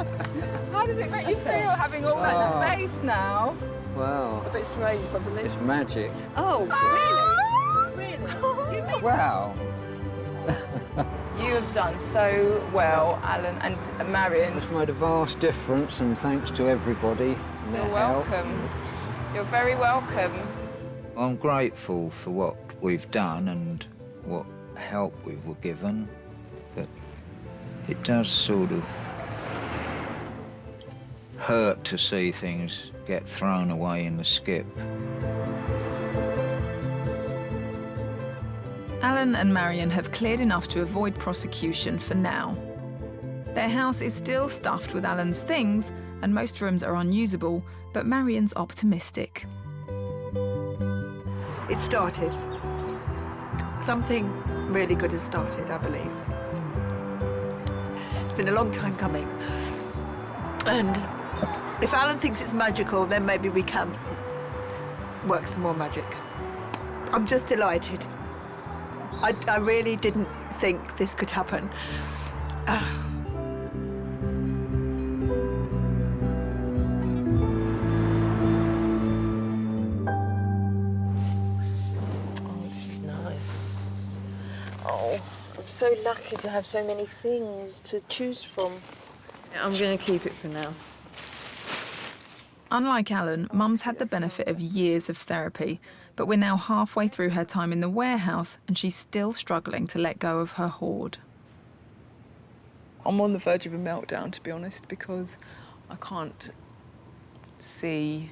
How does it make you feel having all that space now? Wow. A bit strange, probably. It's magic. Oh, really? Really? Wow. You have done so well, Alan and Marion. It's made a vast difference, and thanks to everybody. and their You're welcome. You're very welcome. I'm grateful for what we've done and what help we were given, but it does sort of hurt to see things get thrown away in the skip. Alan and Marion have cleared enough to avoid prosecution for now. Their house is still stuffed with Alan's things, and most rooms are unusable, but Marion's optimistic. It started. Something really good has started, I believe. It's been a long time coming. And if Alan thinks it's magical, then maybe we can work some more magic. I'm just delighted. I really didn't think this could happen. Oh, this is nice. Oh, I'm so lucky to have so many things to choose from. I'm going to keep it for now. Unlike Alan, Mum's had the benefit of years of therapy, but we're now halfway through her time in the warehouse and she's still struggling to let go of her hoard. I'm on the verge of a meltdown, to be honest, because I can't see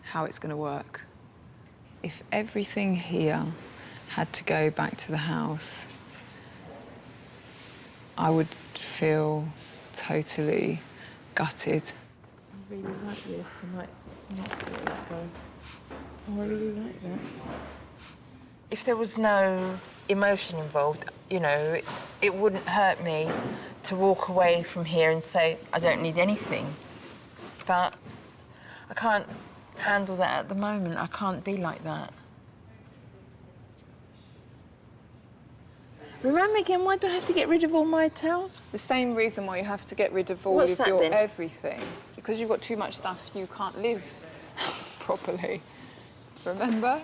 how it's going to work. If everything here had to go back to the house, I would feel totally gutted. I really like this. I might not let that go. Oh, I really like that. If there was no emotion involved, you know, it wouldn't hurt me to walk away from here and say, I don't need anything. But I can't handle that at the moment. I can't be like that. Remind me again, why do I have to get rid of all my towels? The same reason why you have to get rid of all What's of that, your then? everything. Because you've got too much stuff, you can't live properly. Remember?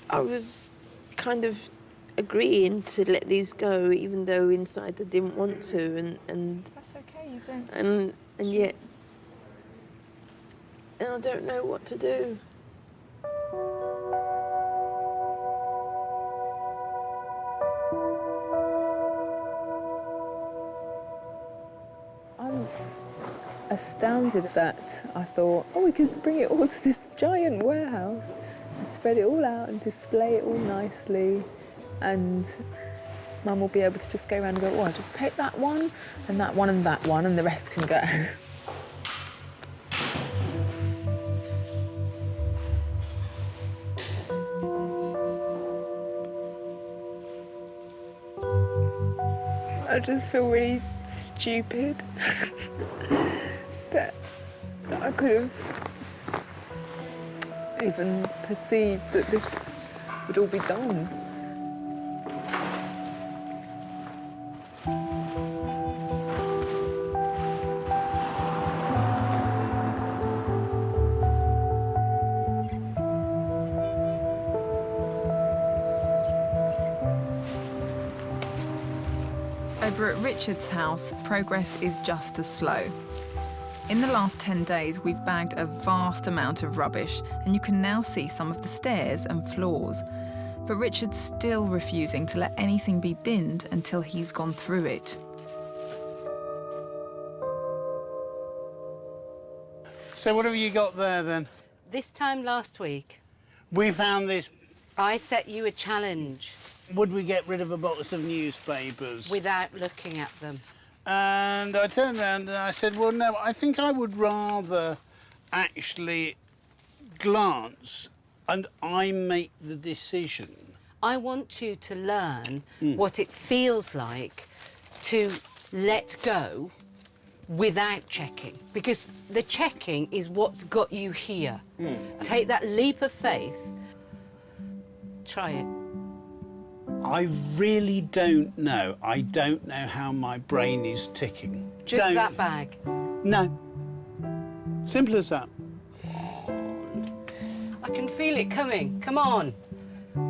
I was kind of agreeing to let these go, even though inside I didn't want to, and That's okay, you don't... and yet, and I don't know what to do. I'm astounded that I thought, oh, we could bring it all to this giant warehouse and spread it all out and display it all nicely. And Mum will be able to just go around and go, oh, I'll just take that one, and that one, and that one, and the rest can go. I just feel really stupid that I could have even perceived that this would all be done. Over at Richard's house, progress is just as slow. In the last 10 days, we've bagged a vast amount of rubbish, and you can now see some of the stairs and floors. But Richard's still refusing to let anything be binned until he's gone through it. So what have you got there, then? This time last week, We found this. I set you a challenge. Would we get rid of a box of newspapers? Without looking at them. And I turned around and I said, well, no, I think I would rather actually glance and I make the decision. I want you to learn what it feels like to let go without checking, because the checking is what's got you here. Take that leap of faith. Try it. I really don't know. I don't know how my brain is ticking. Just that bag? No. Simple as that. I can feel it coming. Come on.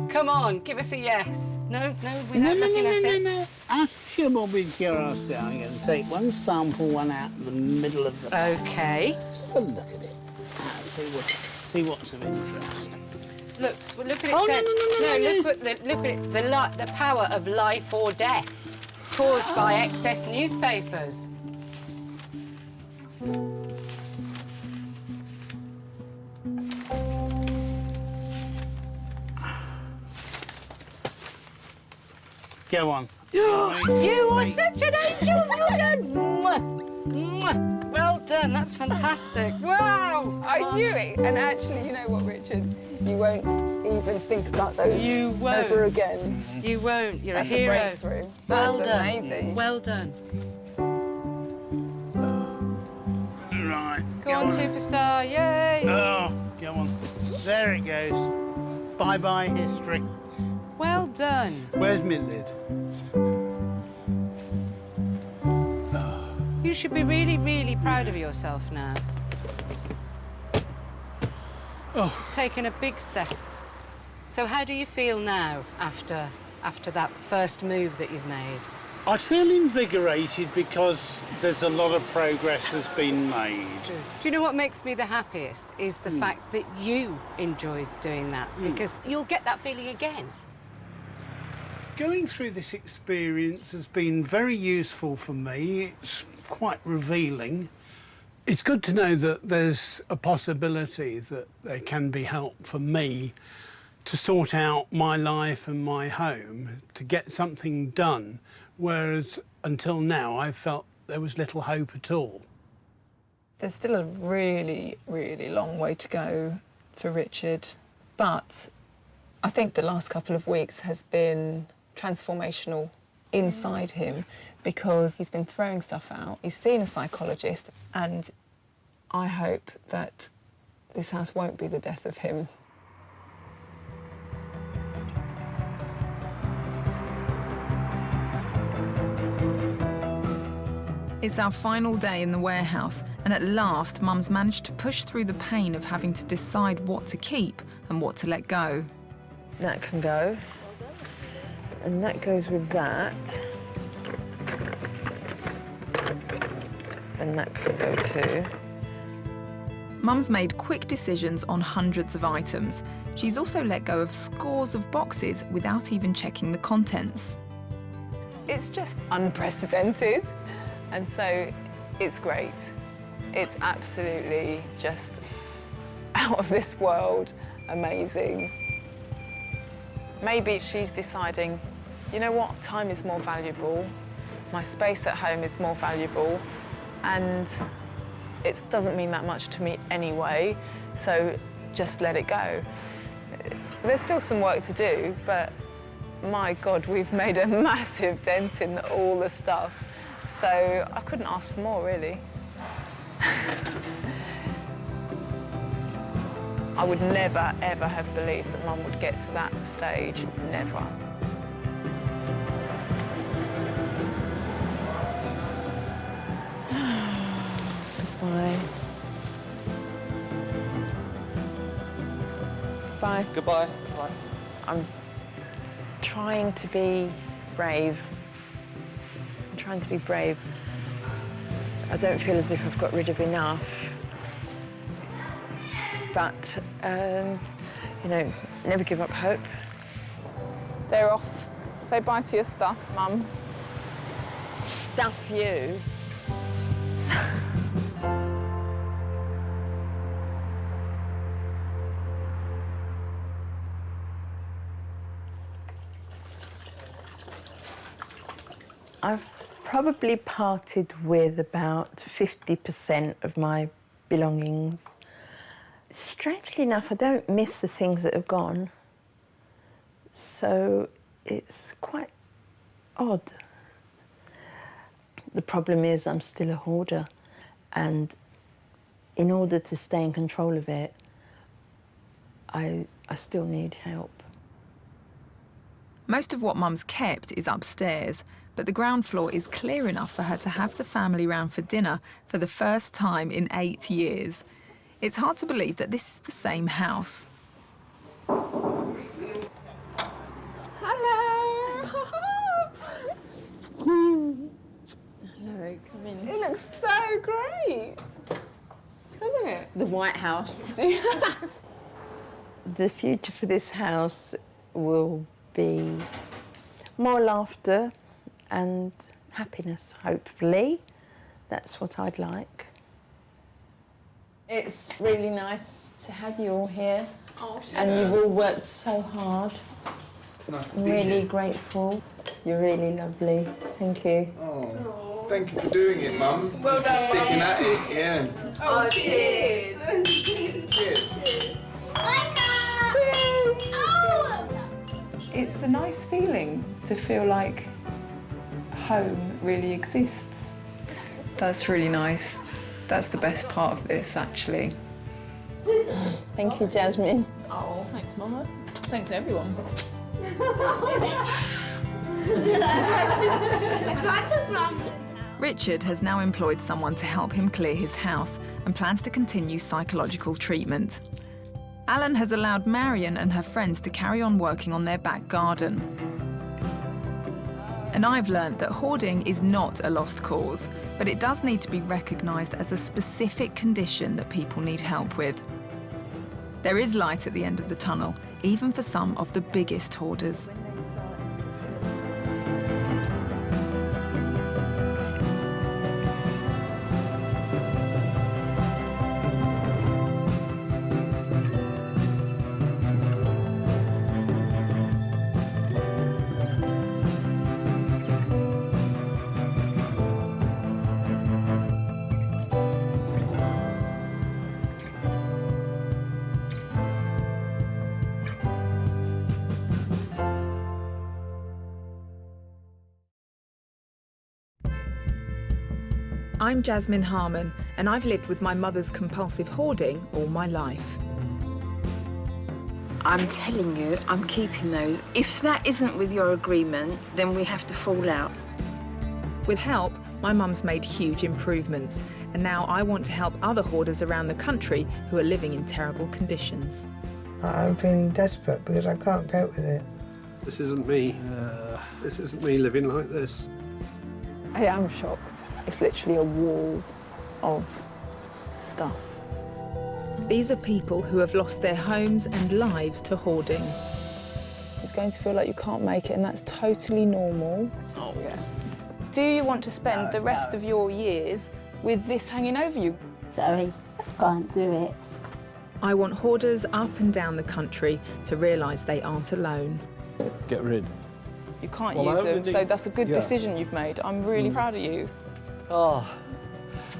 Come on, give us a yes. No, without looking at it. No. Out of sheer morbid curiosity, I'm going to take one sample, one out in the middle of the... OK. Let's have a look at it. See what's of interest. Look at it. Oh, says, no. Look at it. The power of life or death caused by excess newspapers. Go on. You are such an angel. Well done. Mwah. Well done. That's fantastic. Wow. I knew it. And actually, you know what, Richard? You won't even think about those ever again. You won't. You're That's a hero. breakthrough. Well That's done. amazing. Well done. Right. Go on, superstar. Yay. Oh, go on. There it goes. Bye-bye, history. Well done. Where's my lid? You should be really, really proud of yourself now. Oh. You've taken a big step. So how do you feel now after that first move that you've made? I feel invigorated because there's a lot of progress has been made. Do you know what makes me the happiest is the fact that you enjoyed doing that, because you'll get that feeling again. Going through this experience has been very useful for me. It's quite revealing. It's good to know that there's a possibility that there can be help for me to sort out my life and my home, to get something done, whereas until now I felt there was little hope at all. There's still a really, really long way to go for Richard, but I think the last couple of weeks has been transformational inside him, because he's been throwing stuff out. He's seen a psychologist, and I hope that this house won't be the death of him. It's our final day in the warehouse, and at last Mum's managed to push through the pain of having to decide what to keep and what to let go. That can go. And that goes with that. And that can go too. Mum's made quick decisions on hundreds of items. She's also let go of scores of boxes without even checking the contents. It's just unprecedented, and so it's great. It's absolutely just out of this world, amazing. Maybe she's deciding you know what, time is more valuable, my space at home is more valuable, and it doesn't mean that much to me anyway, so just let it go. There's still some work to do, but my God, we've made a massive dent in all the stuff, so I couldn't ask for more, really. I would never, ever have believed that Mum would get to that stage. Never. Goodbye. Bye. Goodbye. Bye. I'm trying to be brave. I'm trying to be brave. I don't feel as if I've got rid of enough. But, you know, never give up hope. They're off. Say bye to your stuff, Mum. Stuff you. I've probably parted with about 50% of my belongings. Strangely enough, I don't miss the things that have gone, so it's quite odd. The problem is I'm still a hoarder, and in order to stay in control of it, I still need help. Most of what Mum's kept is upstairs, but the ground floor is clear enough for her to have the family round for dinner for the first time in 8 years. It's hard to believe that this is the same house. Hello. Hello, come in. It looks so great, doesn't it? The White House. The future for this house will be more laughter and happiness, hopefully. That's what I'd like. It's really nice to have you all here. Oh, and you've all worked so hard. Nice to I'm be really here. grateful. You're really lovely. Thank you. Oh, thank you for doing it, Mum. Well done, Sticking Mum. at it, yeah. Oh, cheers. Cheers. Cheers. It's a nice feeling to feel like home really exists. That's really nice. That's the best part of this, actually. Thank you, Jasmine. Oh, thanks, Mama. Thanks, everyone. Richard has now employed someone to help him clear his house and plans to continue psychological treatment. Alan has allowed Marion and her friends to carry on working on their back garden. And I've learnt that hoarding is not a lost cause, but it does need to be recognised as a specific condition that people need help with. There is light at the end of the tunnel, even for some of the biggest hoarders. I'm Jasmine Harman, and I've lived with my mother's compulsive hoarding all my life. I'm telling you, I'm keeping those. If that isn't with your agreement, then we have to fall out. With help, my mum's made huge improvements, and now I want to help other hoarders around the country who are living in terrible conditions. I'm feeling desperate because I can't cope with it. This isn't me. This isn't me living like this. I am shocked. It's literally a wall of stuff. These are people who have lost their homes and lives to hoarding. It's going to feel like you can't make it, and that's totally normal. Oh, yeah. Do you want to spend the rest of your years with this hanging over you? Sorry, I can't do it. I want hoarders up and down the country to realise they aren't alone. Get rid. You can't Well, use them, only- so that's a good yeah. decision you've made. I'm really proud of you. Oh.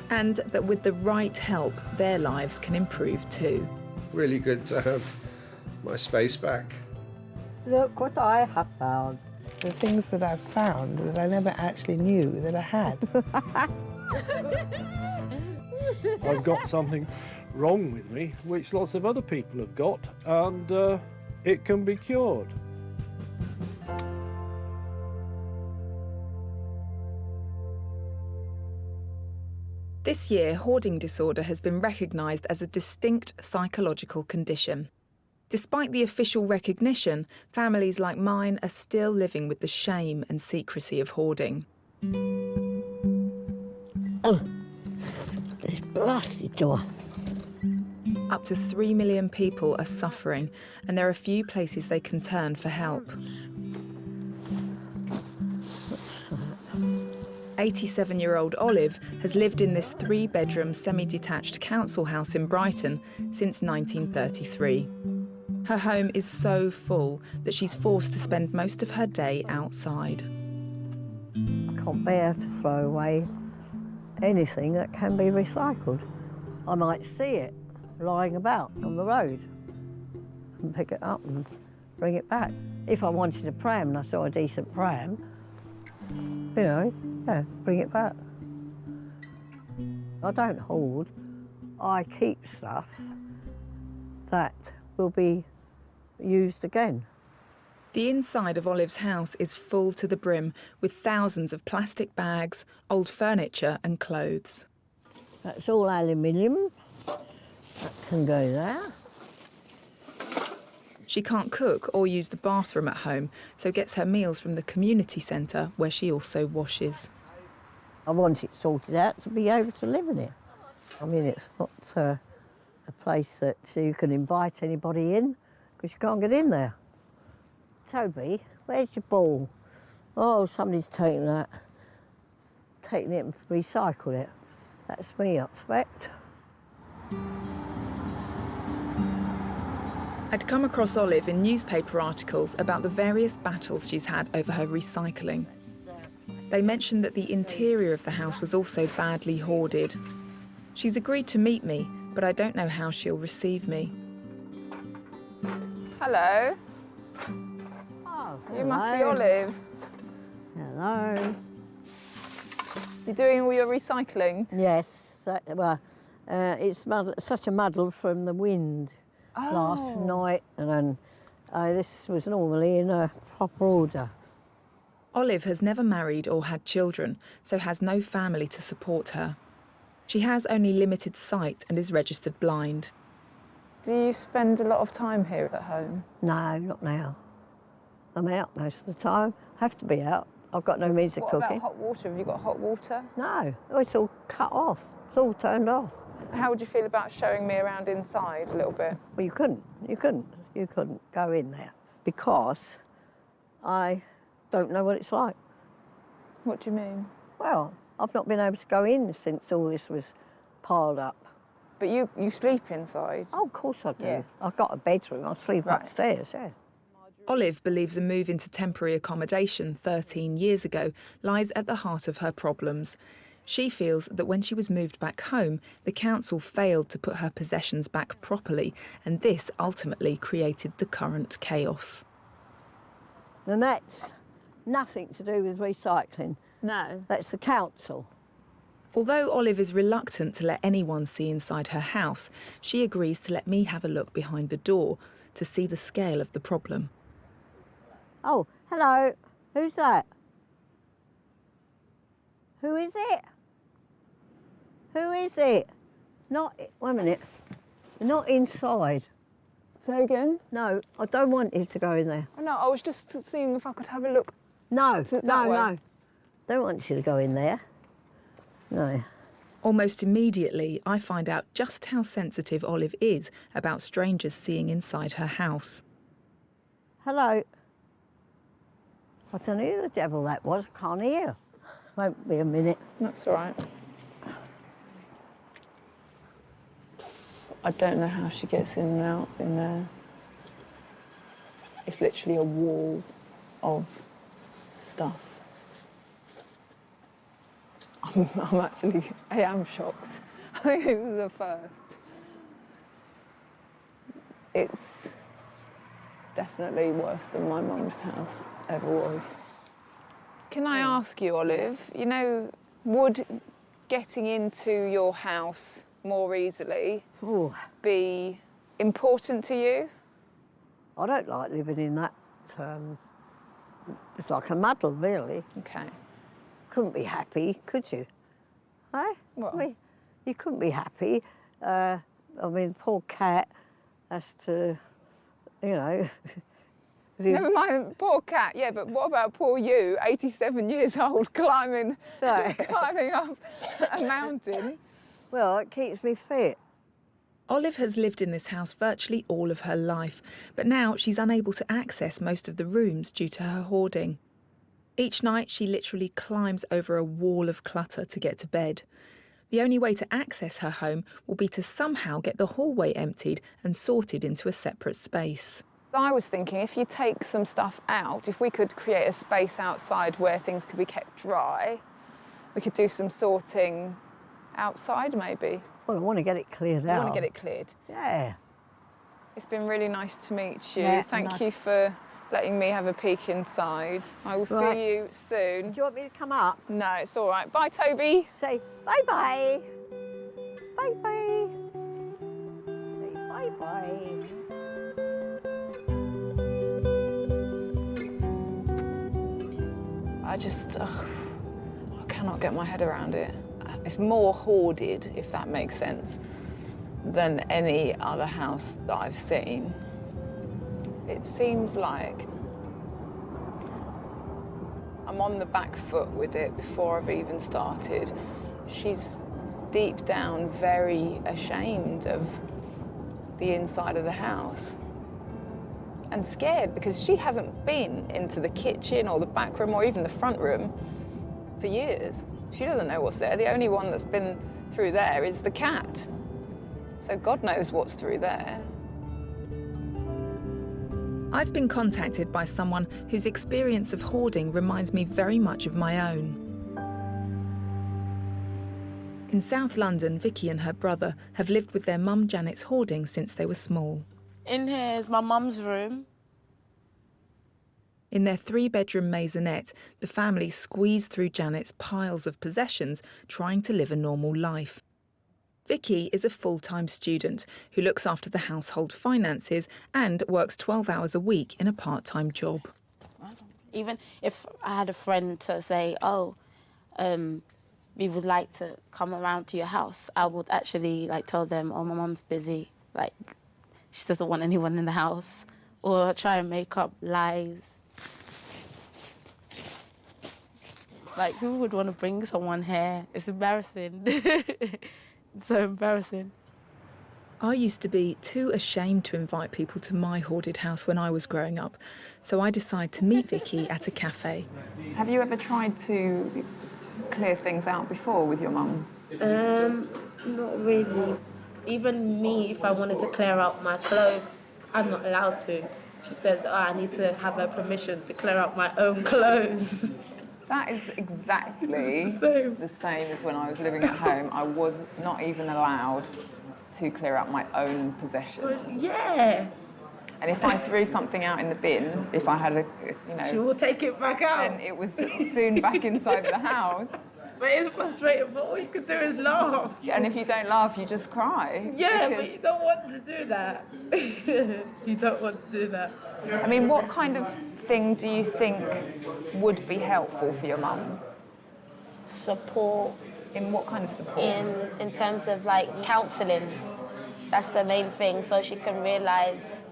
And that with the right help, their lives can improve too. Really good to have my space back. Look what I have found. The things that I've found that I never actually knew that I had. I've got something wrong with me, which lots of other people have got, and it can be cured. This year, hoarding disorder has been recognised as a distinct psychological condition. Despite the official recognition, families like mine are still living with the shame and secrecy of hoarding. Oh, this blasted door. Up to 3 million people are suffering, and there are few places they can turn for help. 87-year-old Olive has lived in this 3-bedroom semi-detached council house in Brighton since 1933. Her home is so full that she's forced to spend most of her day outside. I can't bear to throw away anything that can be recycled. I might see it lying about on the road and pick it up and bring it back. If I wanted a pram and I saw a decent pram, you know, yeah, bring it back. I don't hoard. I keep stuff that will be used again. The inside of Olive's house is full to the brim with thousands of plastic bags, old furniture and clothes. That's all aluminium. That can go there. She can't cook or use the bathroom at home, so gets her meals from the community centre where she also washes. I want it sorted out to be able to live in it. I mean, it's not a place that you can invite anybody in because you can't get in there. Toby, where's your ball? Oh, somebody's taken that. Taken it and recycled it. That's me, I expect. I'd come across Olive in newspaper articles about the various battles she's had over her recycling. They mentioned that the interior of the house was also badly hoarded. She's agreed to meet me, but I don't know how she'll receive me. Hello. Oh, You must be Olive. Hello. You're doing all your recycling? Yes. Well, it's such a muddle from the wind last night, and this was normally in a proper order. Olive has never married or had children, so has no family to support her. She has only limited sight and is registered blind. Do you spend a lot of time here at home? No, not now. I'm out most of the time. Have to be out. I've got no means of What cooking. about hot water? Have you got hot water? No, it's all cut off. It's all turned off. How would you feel about showing me around inside a little bit? Well, you couldn't go in there because I don't know what it's like. What do you mean? Well, I've not been able to go in since all this was piled up. But you sleep inside? Oh, of course I do. Yeah. I've got a bedroom. I sleep upstairs, yeah. Olive believes a move into temporary accommodation 13 years ago lies at the heart of her problems. She feels that when she was moved back home, the council failed to put her possessions back properly, and this ultimately created the current chaos. And that's nothing to do with recycling. No. That's the council. Although Olive is reluctant to let anyone see inside her house, she agrees to let me have a look behind the door to see the scale of the problem. Oh, hello. Who's that? Who is it? Who is it? Not, wait a minute. Not inside. Say again? No, I don't want you to go in there. Oh, no, I was just seeing if I could have a look. No, that no, way. no. Don't want you to go in there. No. Almost immediately, I find out just how sensitive Olive is about strangers seeing inside her house. Hello. I don't know who the devil that was. I can't hear. Won't be a minute. That's all right. I don't know how she gets in and out in there. It's literally a wall of stuff. I am shocked. I think it was the first. It's definitely worse than my mum's house ever was. Can I ask you, Olive, you know, would getting into your house more easily be important to you? I don't like living in that. It's like a muddle, really. Okay. Couldn't be happy, could you? Eh? Well, I mean, you couldn't be happy. I mean, poor cat has to, you know. Never mind, poor cat, yeah, but what about poor you, 87 years old, climbing up a mountain? Well, it keeps me fit. Olive has lived in this house virtually all of her life, but now she's unable to access most of the rooms due to her hoarding. Each night she literally climbs over a wall of clutter to get to bed. The only way to access her home will be to somehow get the hallway emptied and sorted into a separate space. I was thinking if you take some stuff out, if we could create a space outside where things could be kept dry, we could do some sorting outside maybe. Well, I want to get it cleared out. You want to get it cleared? Yeah. It's been really nice to meet you. Yeah, Thank nice. you for letting me have a peek inside. I will Right. see you soon. Do you want me to come up? No, it's all right. Bye, Toby. Say bye-bye. Bye-bye. Say bye-bye. I cannot get my head around it. It's more hoarded, if that makes sense, than any other house that I've seen. It seems like I'm on the back foot with it before I've even started. She's deep down very ashamed of the inside of the house and scared because she hasn't been into the kitchen or the back room or even the front room for years. She doesn't know what's there. The only one that's been through there is the cat. So God knows what's through there. I've been contacted by someone whose experience of hoarding reminds me very much of my own. In South London, Vicky and her brother have lived with their mum Janet's hoarding since they were small. In here is my mum's room. In their 3-bedroom maisonette, the family squeezed through Janet's piles of possessions, trying to live a normal life. Vicky is a full-time student who looks after the household finances and works 12 hours a week in a part-time job. Even if I had a friend to say, we would like to come around to your house, I would actually tell them, oh, my mum's busy, she doesn't want anyone in the house, or try and make up lies. Who would want to bring someone here? It's embarrassing. It's so embarrassing. I used to be too ashamed to invite people to my hoarded house when I was growing up, so I decided to meet Vicky at a cafe. Have you ever tried to clear things out before with your mum? Not really. Even me, if I wanted to clear out my clothes, I'm not allowed to. She said, I need to have her permission to clear out my own clothes. That is exactly the same as when I was living at home. I was not even allowed to clear out my own possessions. Yeah. And if I threw something out in the bin, if I had she will take it back out. then it was soon back inside the house. But it's frustrating, but all you can do is laugh. And if you don't laugh, you just cry. Yeah, because... but you don't want to do that. You don't want to do that. I mean, what kind of thing do you think would be helpful for your mum? Support. In what kind of support? In terms of counselling. That's the main thing, so she can realise,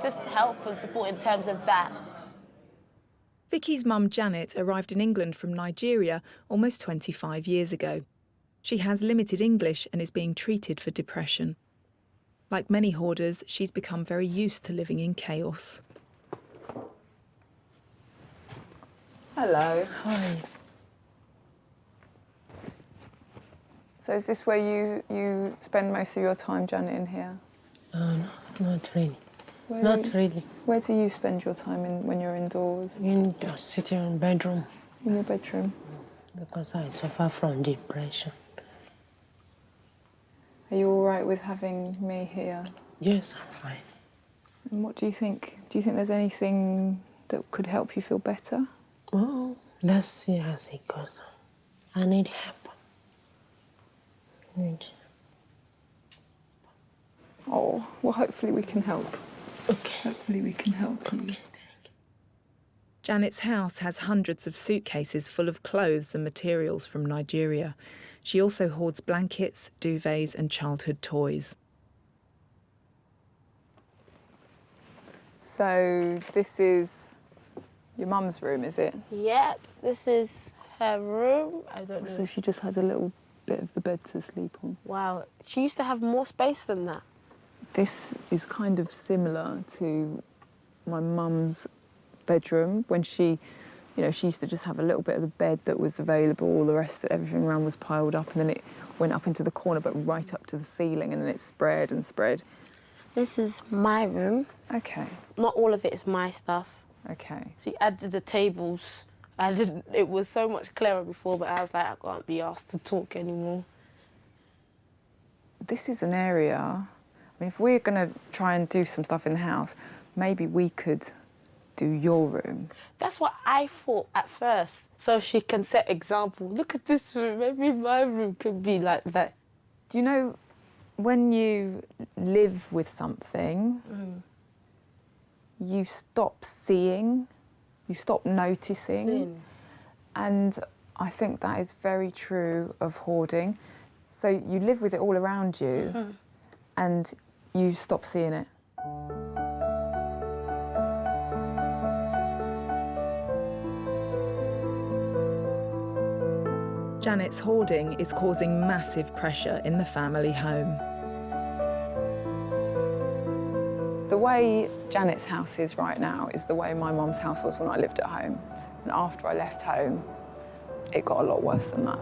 just help and support in terms of that. Vicky's mum Janet arrived in England from Nigeria almost 25 years ago. She has limited English and is being treated for depression. Like many hoarders, she's become very used to living in chaos. Hello. Hi. So is this where you spend most of your time, Janet, in here? No, not really. Not really. Where do you spend your time when you're indoors? In the sitting bedroom. In your bedroom? Because I suffer from depression. Are you all right with having me here? Yes, I'm fine. And what do you think? Do you think there's anything that could help you feel better? Oh, let's see as it goes. I need help. Oh, well, hopefully we can help. Okay. Hopefully we can help you. Janet's house has hundreds of suitcases full of clothes and materials from Nigeria. She also hoards blankets, duvets and childhood toys. So this is your mum's room, is it? Yep, this is her room. I don't know. So she just has a little bit of the bed to sleep on. Wow, she used to have more space than that. This is kind of similar to my mum's bedroom when she used to just have a little bit of the bed that was available, all the rest of everything around was piled up, and then it went up into the corner but right up to the ceiling, and then it spread and spread. This is my room. Okay. Not all of it is my stuff. Okay. She added the tables. It was so much clearer before, but I was like, I can't be asked to talk anymore. This is an area, I mean, if we're going to try and do some stuff in the house, maybe we could do your room. That's what I thought at first. So she can set example. Look at this room. Maybe my room could be like that. Do you know, when you live with something, you stop seeing, you stop noticing. And I think that is very true of hoarding. So you live with it all around you and you stop seeing it. Janet's hoarding is causing massive pressure in the family home. The way Janet's house is right now is the way my mum's house was when I lived at home. And after I left home, it got a lot worse than that.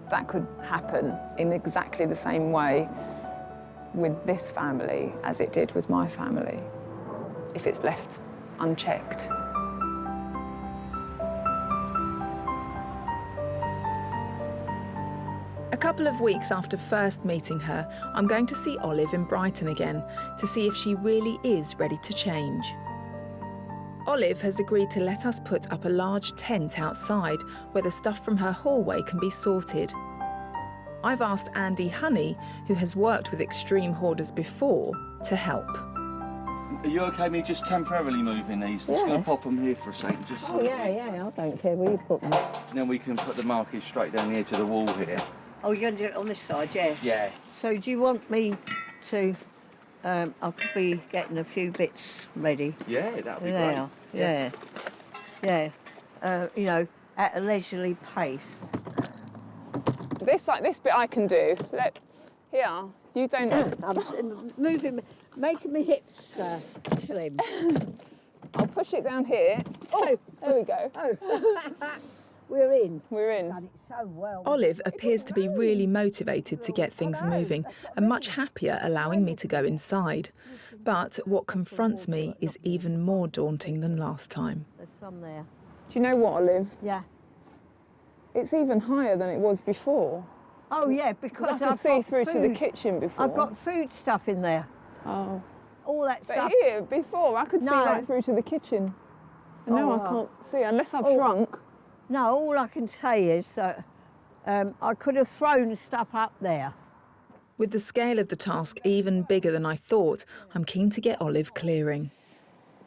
That could happen in exactly the same way with this family as it did with my family, if it's left unchecked. A couple of weeks after first meeting her, I'm going to see Olive in Brighton again to see if she really is ready to change. Olive has agreed to let us put up a large tent outside where the stuff from her hallway can be sorted. I've asked Andy Honey, who has worked with extreme hoarders before, to help. Are you OK me just temporarily moving these? Just going to pop them here for a second. Just Oh, yeah, I don't care where you put them. And then we can put the markers straight down the edge of the wall here. Oh, you're going to do it on this side, yeah? Yeah. So do you want me to... I could be getting a few bits ready. Yeah, that'd be now. great. Yeah. You know, at a leisurely pace. This bit I can do. Here, you don't... I'm moving, making my hips slim. I'll push it down here. Oh, there we go. We're in. We're in. Done it so well. Olive appears to be really motivated to get things moving and much happier allowing me to go inside. But what confronts me is even more daunting than last time. There's some there. Do you know what, Olive? Yeah. It's even higher than it was before. Oh, yeah, because I could see through to the kitchen before. I've got food stuff in there. Oh. All that But stuff. here, before, I could see right through to the kitchen. And now I can't see, unless I've shrunk. No, all I can say is that I could have thrown stuff up there. With the scale of the task even bigger than I thought, I'm keen to get Olive clearing.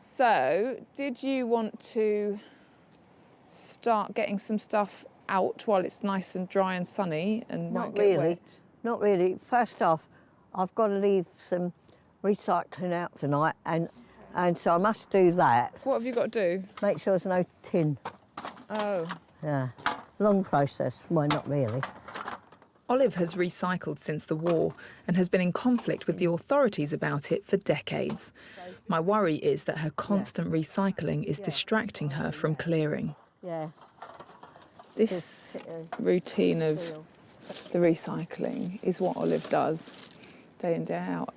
So, did you want to start getting some stuff out while it's nice and dry and sunny and won't get wet? Not really. First off, I've got to leave some recycling out tonight, and so I must do that. What have you got to do? Make sure there's no tin. Oh. Yeah. Long process. Well, not really. Olive has recycled since the war and has been in conflict with the authorities about it for decades. My worry is that her constant recycling is distracting her from clearing. Yeah. This routine of the recycling is what Olive does day in, day out.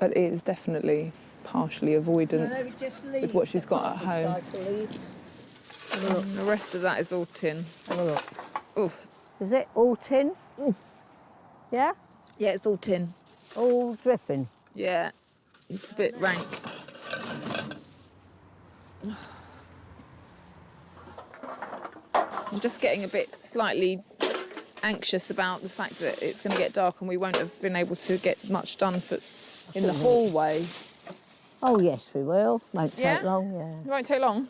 But it is definitely partially avoidance with what she's got at home. The rest of that is all tin. Have a look. Oof. Is it all tin? Yeah? Yeah, it's all tin. All dripping? Yeah. It's a bit rank. I'm just getting a bit slightly anxious about the fact that it's going to get dark and we won't have been able to get much done in the hallway. Oh, yes, we will. Won't Yeah? take long, yeah. It won't take long.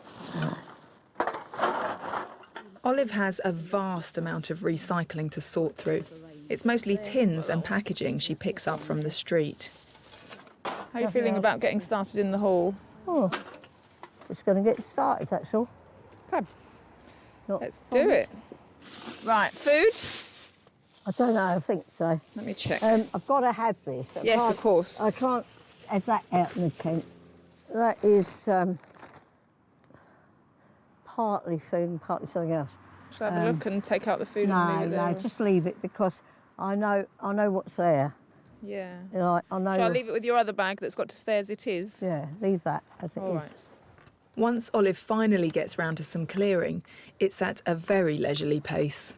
Olive has a vast amount of recycling to sort through. It's mostly tins and packaging she picks up from the street. How are you feeling about getting started in the hall? Oh, just going to get started, that's all. Fab. Let's do it. Right, food? I don't know, I think so. Let me check. I've got to have this. Yes, of course. I can't have that out in the tent. That is partly food and partly something else. Shall I have a look and take out the food and leave it there? No, just leave it because I know what's there. Yeah. You know, I know. Shall I leave it with your other bag that's got to stay as it is? Yeah, leave that as it All is. right. Once Olive finally gets round to some clearing, it's at a very leisurely pace.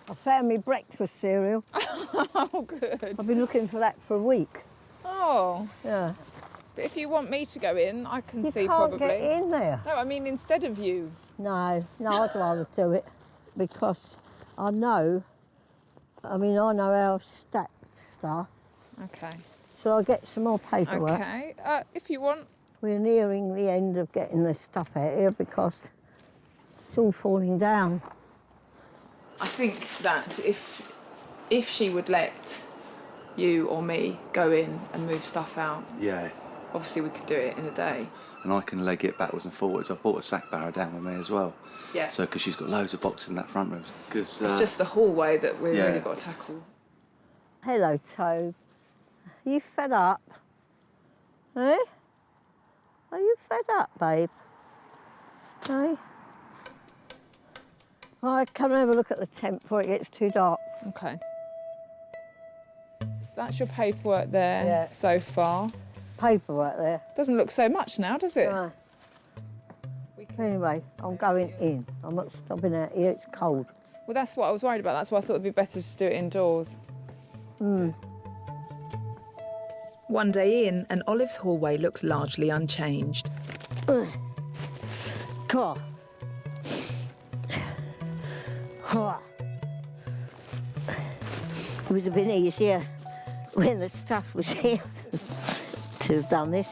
I found me breakfast cereal. Oh, good. I've been looking for that for a week. Oh. Yeah. But if you want me to go in, I can You see can't probably. get in there. No, I mean instead of you. No, I'd rather do it because I know how stacked stuff. Okay. So I'll get some more paperwork. Okay. If you want. We're nearing the end of getting this stuff out here because it's all falling down. I think that if she would let you or me go in and move stuff out, Yeah. obviously we could do it in a day. And I can leg it backwards and forwards. I've brought a sack barrow down with me as well. Yeah. So, because she's got loads of boxes in that front room. Cause, It's just the hallway that we've yeah. really got to tackle. Hello, Toad. Are you fed up? Eh? Are you fed up, babe? Eh? Right, come and have a look at the tent before it gets too dark. Okay. That's your paperwork there so far. Paperwork there. Doesn't look so much now, does it? No. Anyway, I'm going in. I'm not stopping out here, it's cold. Well, that's what I was worried about. That's why I thought it'd be better to do it indoors. One day in, and Olive's hallway looks largely unchanged. Come on. It would have been easier when the stuff was here to have done this.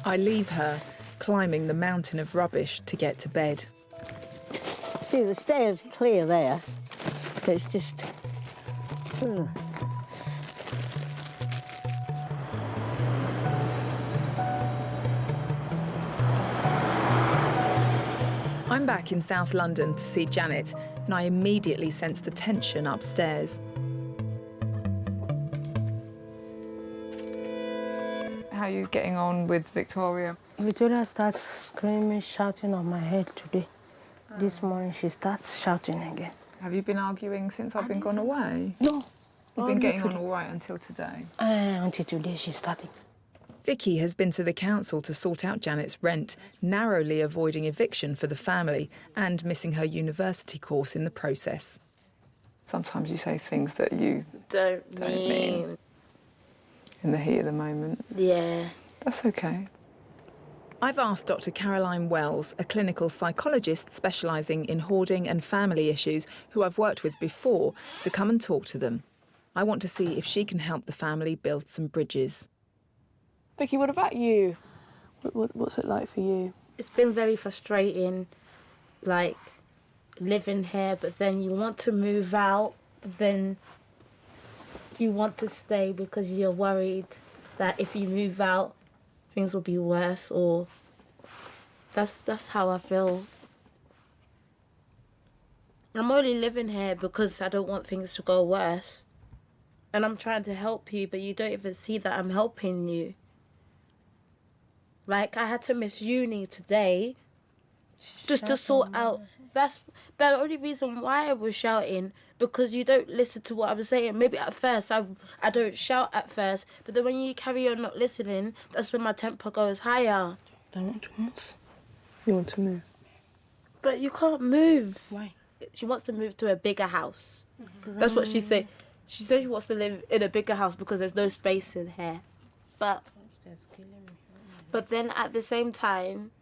I leave her, climbing the mountain of rubbish to get to bed. See, the stairs are clear there. It's just... I'm back in South London to see Janet, and I immediately sense the tension upstairs. How are you getting on with Victoria? Victoria starts screaming, shouting on my head today. This morning she starts shouting again. Have you been arguing since I've been gone away? No. You've been getting on all right until today? Until today she started. Vicky has been to the council to sort out Janet's rent, narrowly avoiding eviction for the family and missing her university course in the process. Sometimes you say things that you don't mean in the heat of the moment. Yeah. That's okay. I've asked Dr. Caroline Wells, a clinical psychologist specialising in hoarding and family issues who I've worked with before, to come and talk to them. I want to see if she can help the family build some bridges. Vicky, what about you? What's it like for you? It's been very frustrating, like, living here, but then you want to move out, but then you want to stay because you're worried that if you move out, things will be worse, or that's how I feel. I'm only living here because I don't want things to go worse. And I'm trying to help you, but you don't even see that I'm helping you. Like, I had to miss uni today just to sort out. That's the only reason why I was shouting, because you don't listen to what I'm saying. Maybe at first I don't shout at first, but then when you carry on not listening, that's when my temper goes higher. Don't want to move. You want to move? But you can't move. Why? She wants to move to a bigger house. That's what she said. She said she wants to live in a bigger house because there's no space in here. But then at the same time,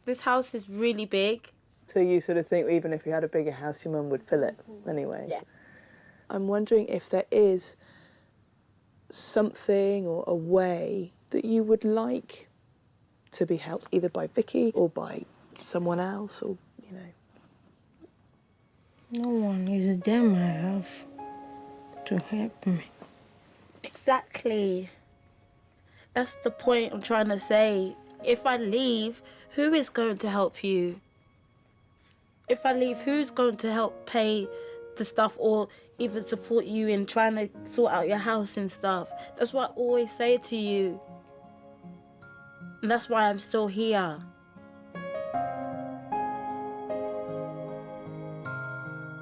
this house is really big. So you sort of think even if you had a bigger house, your mum would fill it anyway? Yeah. I'm wondering if there is something or a way that you would like to be helped, either by Vicky or by someone else, or, you know. No one is them I have to help me. Exactly. That's the point I'm trying to say. If I leave, who is going to help you? If I leave, who's going to help pay the stuff or even support you in trying to sort out your house and stuff? That's what I always say to you. And that's why I'm still here.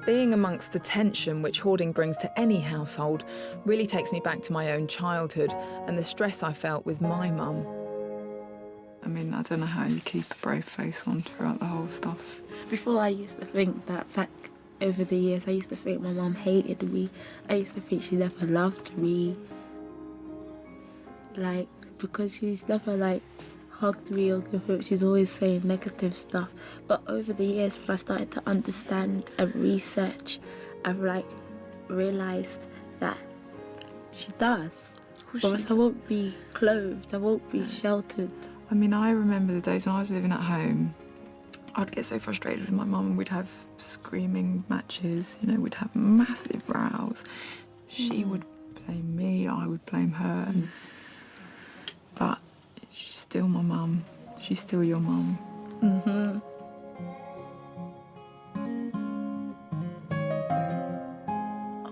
Being amongst the tension which hoarding brings to any household really takes me back to my own childhood and the stress I felt with my mum. I mean, I don't know how you keep a brave face on throughout the whole stuff. Before I used to think that back over the years, I used to think my mum hated me. I used to think she never loved me. Like, because she's never, like, hugged me or she's always saying negative stuff. But over the years, when I started to understand and research, I've, like, realised that she does. Or else I won't be clothed, I won't be sheltered. I mean, I remember the days when I was living at home, I'd get so frustrated with my mum and we'd have screaming matches, you know, we'd have massive rows. She would blame me, I would blame her. But she's still my mum. She's still your mum. Mm-hmm.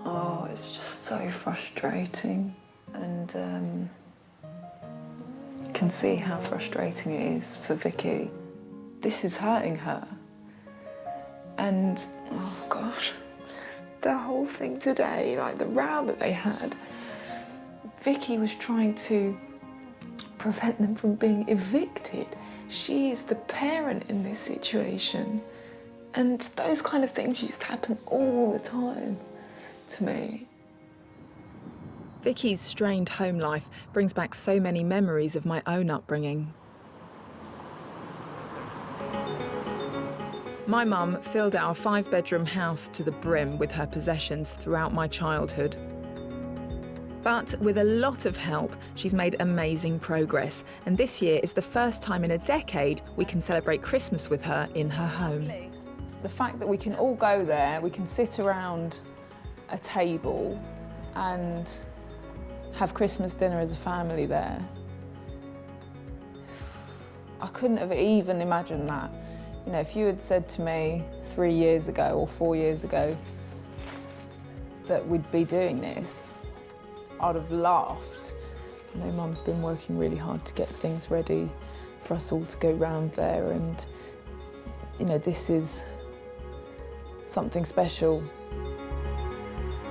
Oh, it's just so frustrating. And can see how frustrating it is for Vicky. This is hurting her. And, oh gosh, the whole thing today, like the row that they had, Vicky was trying to prevent them from being evicted. She is the parent in this situation. And those kind of things used to happen all the time to me. Vicky's strained home life brings back so many memories of my own upbringing. My mum filled our 5-bedroom house to the brim with her possessions throughout my childhood. But with a lot of help, she's made amazing progress. And this year is the first time in a decade we can celebrate Christmas with her in her home. The fact that we can all go there, we can sit around a table and have Christmas dinner as a family there. I couldn't have even imagined that. You know, if you had said to me 3 years ago or 4 years ago that we'd be doing this, I'd have laughed. I know Mum's been working really hard to get things ready for us all to go round there, and, you know, this is something special.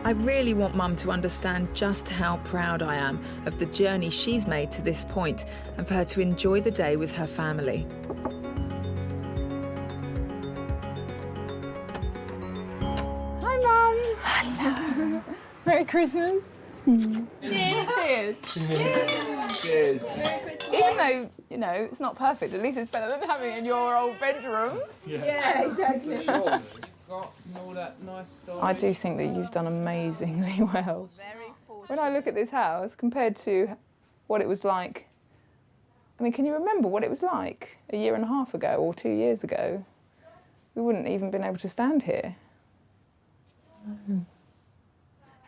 I really want Mum to understand just how proud I am of the journey she's made to this point and for her to enjoy the day with her family. Hi, Mum. Hello. Merry Christmas. Cheers. Cheers. Even though, you know, it's not perfect, at least it's better than having it in your old bedroom. Yeah, exactly. All that nice stuff. I do think that you've done amazingly well. When I look at this house compared to what it was like, I mean, can you remember what it was like a year and a half ago or 2 years ago? We wouldn't even been able to stand here.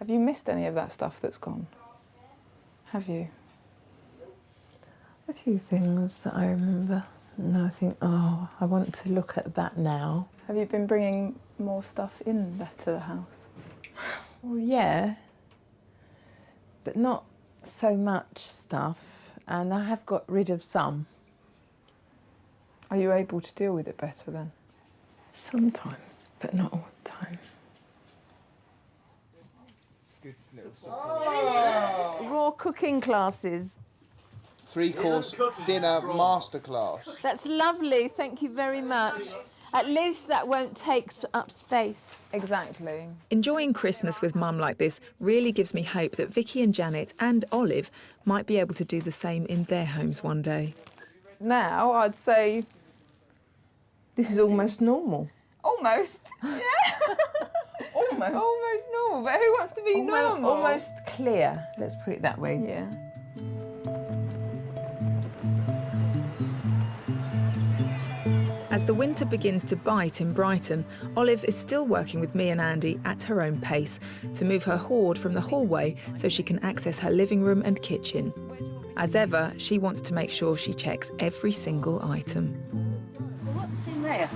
Have you missed any of that stuff that's gone? Have you? A few things that I remember, and I think, oh, I want to look at that now. Have you been bringing more stuff in to the house? Well, yeah, but not so much stuff, and I have got rid of some. Are you able to deal with it better then? Sometimes, but not all the time. Good little Raw cooking classes. 3-course dinner masterclass. That's lovely. Thank you very much. At least that won't take up space. Exactly. Enjoying Christmas with Mum like this really gives me hope that Vicky and Janet and Olive might be able to do the same in their homes one day. Now I'd say this is almost normal. Almost. Yeah. Almost. Almost normal. But who wants to be normal? Almost clear. Let's put it that way. Yeah. As the winter begins to bite in Brighton, Olive is still working with me and Andy at her own pace to move her hoard from the hallway so she can access her living room and kitchen. As ever, she wants to make sure she checks every single item. What's in there?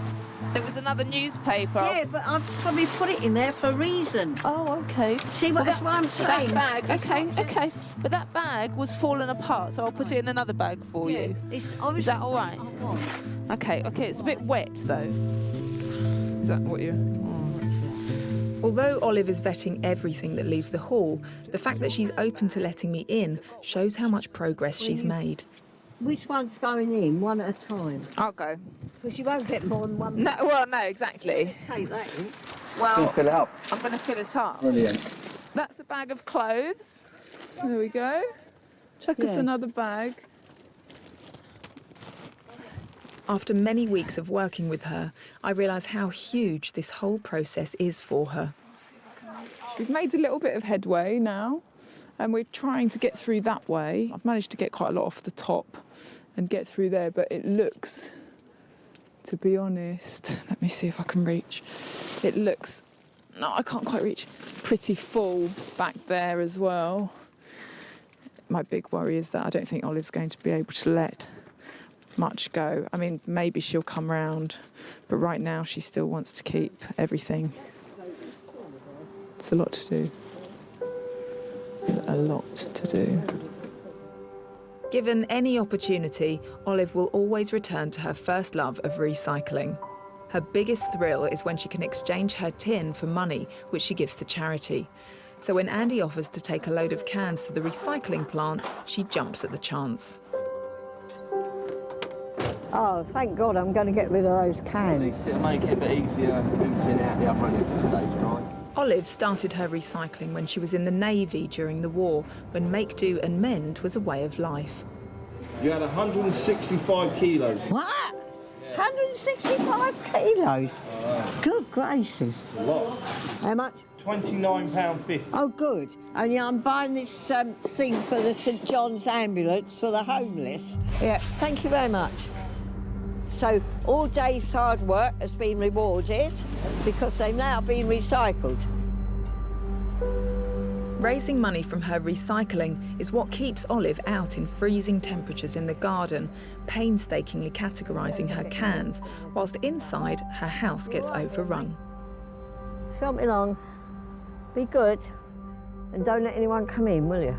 There was another newspaper. Yeah, but I've probably put it in there for a reason. Oh, okay. See, that's what I'm saying. That bag, okay. But that bag was falling apart, so I'll put it in another bag for you. Is that all right? Okay, it's a bit wet, though. Is that what you're... Although Olive is vetting everything that leaves the hall, the fact that she's open to letting me in shows how much progress she's made. Which one's going in, one at a time? I'll go. Because you won't get more than one. No, well, no, exactly. Take that in. Well, fill it up. I'm going to fill it up. Brilliant. That's a bag of clothes. There we go. Chuck us another bag. After many weeks of working with her, I realise how huge this whole process is for her. We've made a little bit of headway now, and we're trying to get through that way. I've managed to get quite a lot off the top and get through there, but it looks, to be honest, let me see if I can reach. It looks, no, I can't quite reach, pretty full back there as well. My big worry is that I don't think Olive's going to be able to let much go. I mean, maybe she'll come round, but right now she still wants to keep everything. It's a lot to do. It's a lot to do. Given any opportunity, Olive will always return to her first love of recycling. Her biggest thrill is when she can exchange her tin for money, which she gives to charity. So when Andy offers to take a load of cans to the recycling plant, she jumps at the chance. Oh, thank God I'm going to get rid of those cans. It'll make it a bit easier emptying out the other end if it stays dry. Olive started her recycling when she was in the Navy during the war, when make do and mend was a way of life. You had 165 kilos. What? 165 kilos? Good gracious. A lot. How much? £29.50. Oh, good. And yeah, I'm buying this thing for the St John's ambulance for the homeless. Yeah, thank you very much. So all day's hard work has been rewarded because they've now been recycled. Raising money from her recycling is what keeps Olive out in freezing temperatures in the garden, painstakingly categorising her cans, whilst inside her house gets overrun. Help me along. Be good and don't let anyone come in, will you?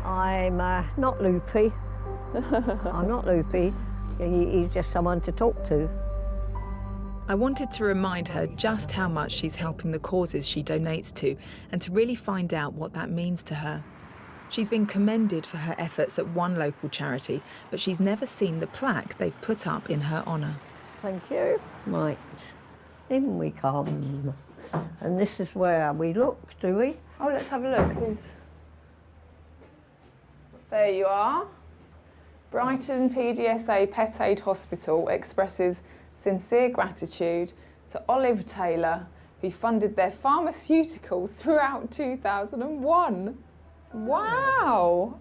I'm not loopy. I'm not loopy. He's just someone to talk to. I wanted to remind her just how much she's helping the causes she donates to and to really find out what that means to her. She's been commended for her efforts at one local charity, but she's never seen the plaque they've put up in her honour. Thank you. Right, in we come. And this is where we look, do we? Oh, let's have a look. There you are. Brighton PDSA Pet Aid Hospital expresses sincere gratitude to Olive Taylor, who funded their pharmaceuticals throughout 2001. Wow!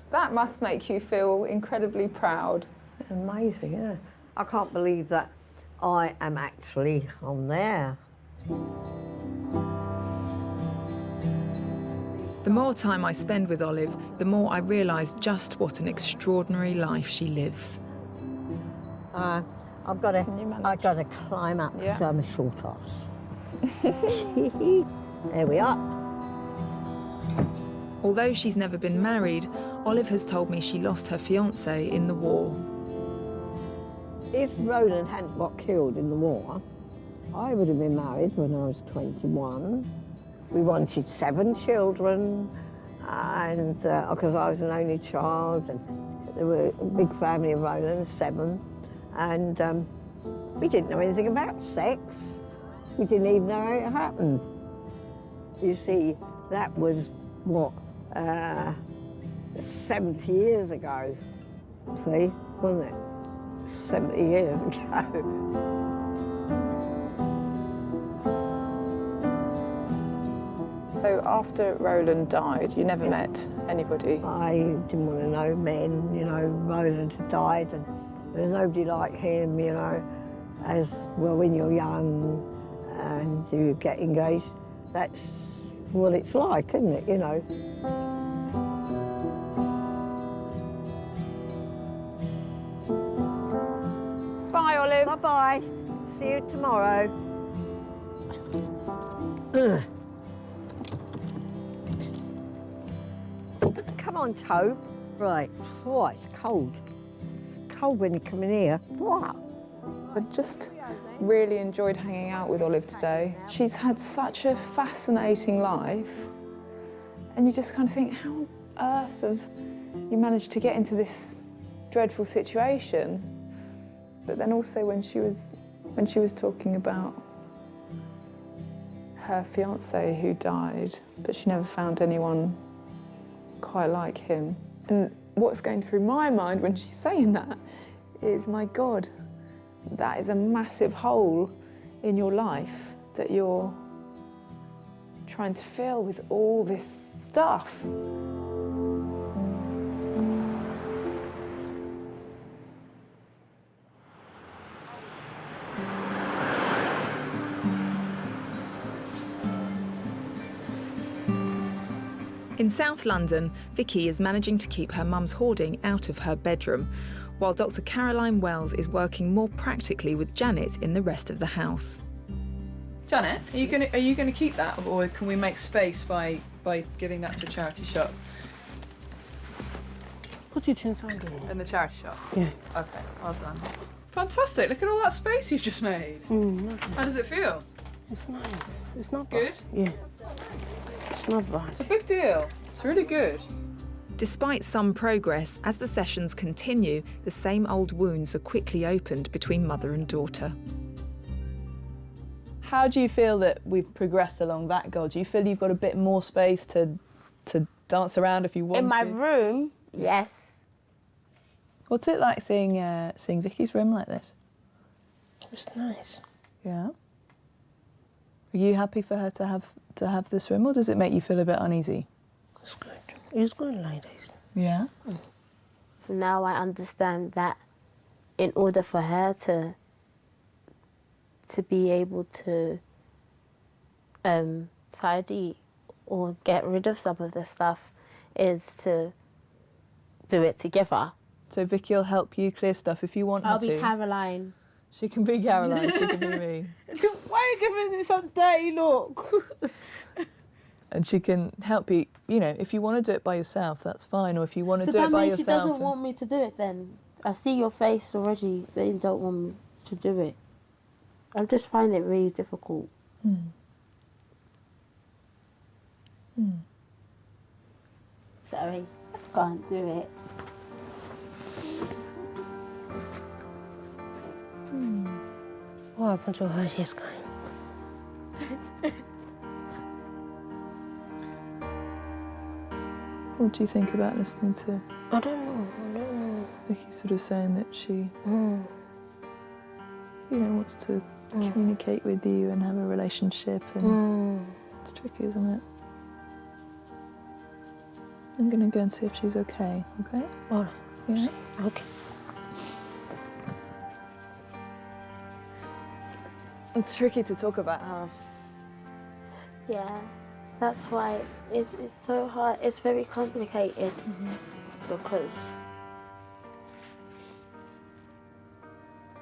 That must make you feel incredibly proud. Amazing, yeah. I can't believe that I am actually on there. The more time I spend with Olive, the more I realise just what an extraordinary life she lives. I've got to climb up some short ass. There we are. Although she's never been married, Olive has told me she lost her fiancé in the war. If Roland hadn't got killed in the war, I would have been married when I was 21. We wanted 7 children, and because I was an only child, and there were a big family of Roland, 7, and we didn't know anything about sex. We didn't even know how it happened. You see, that was, what, 70 years ago, see, wasn't it? 70 years ago. So after Roland died, you never met anybody? I didn't want to know men, you know. Roland had died and there's nobody like him, you know. As well, when you're young and you get engaged, that's what it's like, isn't it, you know. Bye, Olive. Bye-bye. See you tomorrow. Come on, Tobe. Right. Oh, it's cold. Cold when you come in here. Wow. I just really enjoyed hanging out with Olive today. She's had such a fascinating life, and you just kind of think, how on earth have you managed to get into this dreadful situation? But then also when she was talking about her fiancé who died, but she never found anyone quite like him. And what's going through my mind when she's saying that is, my God, that is a massive hole in your life that you're trying to fill with all this stuff. In South London, Vicky is managing to keep her mum's hoarding out of her bedroom, while Dr. Caroline Wells is working more practically with Janet in the rest of the house. Janet, are you gonna keep that, or can we make space by giving that to a charity shop? Put it inside there. In the charity shop? Yeah. Okay, well done. Fantastic, look at all that space you've just made. How does it feel? It's nice. It's not good? Yeah. It's not bad. It's a big deal. It's really good. Despite some progress, as the sessions continue, the same old wounds are quickly opened between mother and daughter. How do you feel that we've progressed along that goal? Do you feel you've got a bit more space to dance around if you want to? In my room, yes. What's it like seeing Vicky's room like this? It's nice. Yeah. Are you happy for her to have this room, or does it make you feel a bit uneasy? It's good. It's good like this. Yeah. Now I understand that in order for her to be able to tidy or get rid of some of the stuff is to do it together. So Vicky will help you clear stuff if you want her to. I'll be Caroline. She can be Caroline, she can be me. Why are you giving me some dirty look? And she can help you, you know, if you want to do it by yourself, that's fine, or if you want to do it by yourself. So that means she doesn't want me to do it then? I see your face already saying you don't want me to do it. I just find it really difficult. Sorry, I can't do it. What happened to her? She's going. What do you think about listening to? I don't know. Vicky sort of saying that she, you know, wants to communicate with you and have a relationship, and it's tricky, isn't it? I'm gonna go and see if she's okay. Okay? All right. Yeah. Okay. It's tricky to talk about, huh? Yeah, that's why it's so hard. It's very complicated because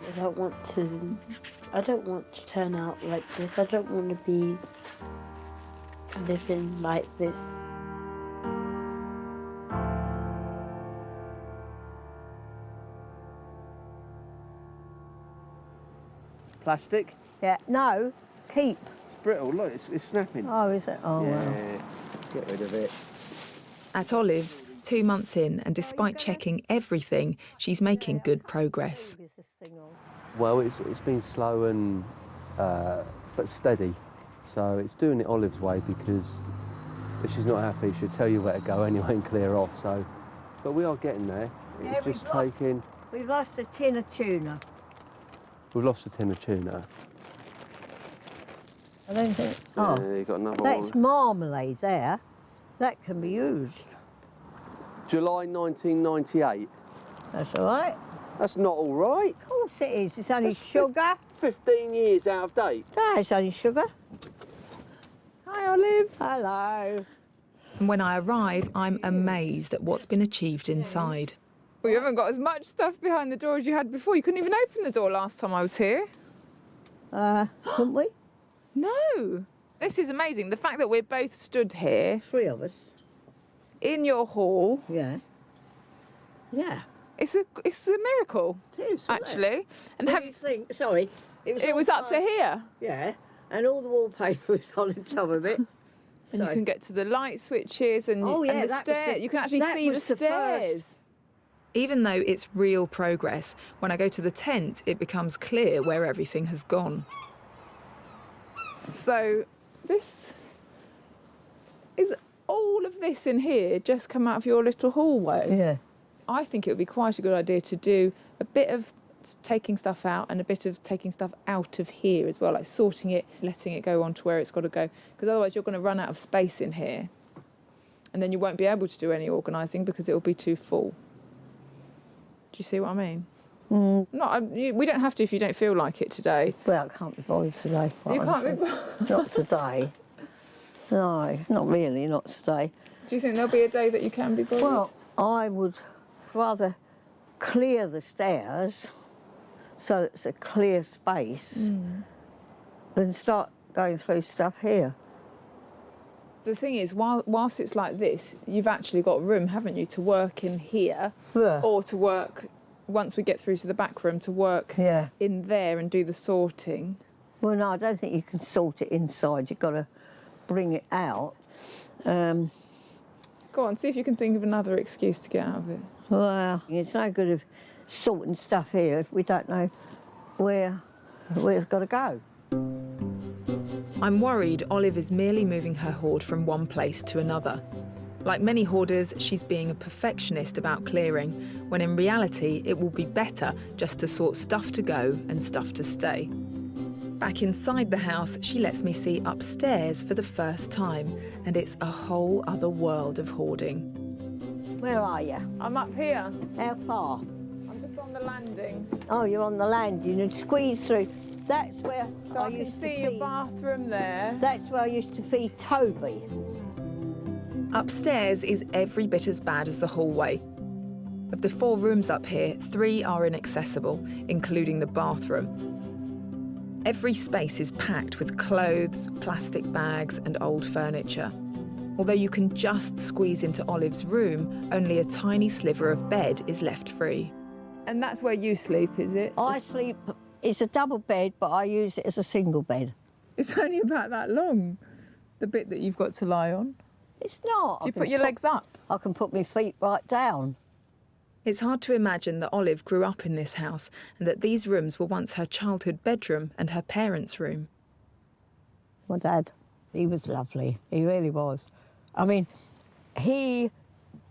I don't want to turn out like this. I don't want to be living like this. Plastic? Yeah, no, keep. brittle. Look, it's snapping. Oh, is it? Oh, yeah. wow. Get rid of it. At Olive's, 2 months in, and despite checking everything, she's making good progress. Well, it's been slow and but steady. So it's doing it Olive's way, because if she's not happy, she'll tell you where to go anyway and clear off. So, but we are getting there. It's just taking. We've lost a tin of tuna. We've lost a tin of tuna. I don't think. Yeah, Oh, you got another that's one. marmalade there. That can be used. July 1998. That's all right. That's not all right. Of course it is. It's only sugar. 15 years out of date. No, it's only sugar. Hi, Olive. Hello. And when I arrive, I'm amazed at what's been achieved inside. Well, you haven't got as much stuff behind the door as you had before. You couldn't even open the door last time I was here. Couldn't we? No. This is amazing. The fact that we're both stood here. 3 of us. In your hall. Yeah. Yeah. It's a miracle. It is, isn't actually. It? And What have do you think? Sorry. It was up to here. Yeah. And all the wallpaper was on the top of it. And you can get to the light switches and, Oh, yeah, and the that was stairs. the- You can actually that see the was the stairs. Even though it's real progress, when I go to the tent, it becomes clear where everything has gone. So this is all of this in here just come out of your little hallway. Yeah. I think it would be quite a good idea to do a bit of taking stuff out and a bit of taking stuff out of here as well, like sorting it, letting it go on to where it's got to go, because otherwise you're going to run out of space in here and then you won't be able to do any organising because it will be too full. Do you see what I mean? We don't have to if you don't feel like it today. Well, I can't be bothered today. You can't be bothered? Not today. No, not really, not today. Do you think there'll be a day that you can be bothered? Well, I would rather clear the stairs so it's a clear space than start going through stuff here. The thing is, whilst it's like this, you've actually got room, haven't you, to work in here, or to work, once we get through to the back room, to work in there and do the sorting. Well, no, I don't think you can sort it inside. You've got to bring it out. Go on, see if you can think of another excuse to get out of it. Well, it's no good of sorting stuff here if we don't know where it's got to go. I'm worried Olive is merely moving her hoard from one place to another. Like many hoarders, she's being a perfectionist about clearing, when in reality it will be better just to sort stuff to go and stuff to stay. Back inside the house, she lets me see upstairs for the first time, and it's a whole other world of hoarding. Where are you? I'm up here. How far? I'm just on the landing. Oh, you're on the landing and squeeze through. That's where So I can used to see your feed- bathroom there. That's where I used to feed Toby. Upstairs is every bit as bad as the hallway. Of the 4 rooms up here, 3 are inaccessible, including the bathroom. Every space is packed with clothes, plastic bags and old furniture. Although you can just squeeze into Olive's room, only a tiny sliver of bed is left free. And that's where you sleep, is it? I sleep, it's a double bed, but I use it as a single bed. It's only about that long, the bit that you've got to lie on. It's not. Do you put your legs up? I can put my feet right down. It's hard to imagine that Olive grew up in this house and that these rooms were once her childhood bedroom and her parents' room. My dad, he was lovely. He really was. I mean,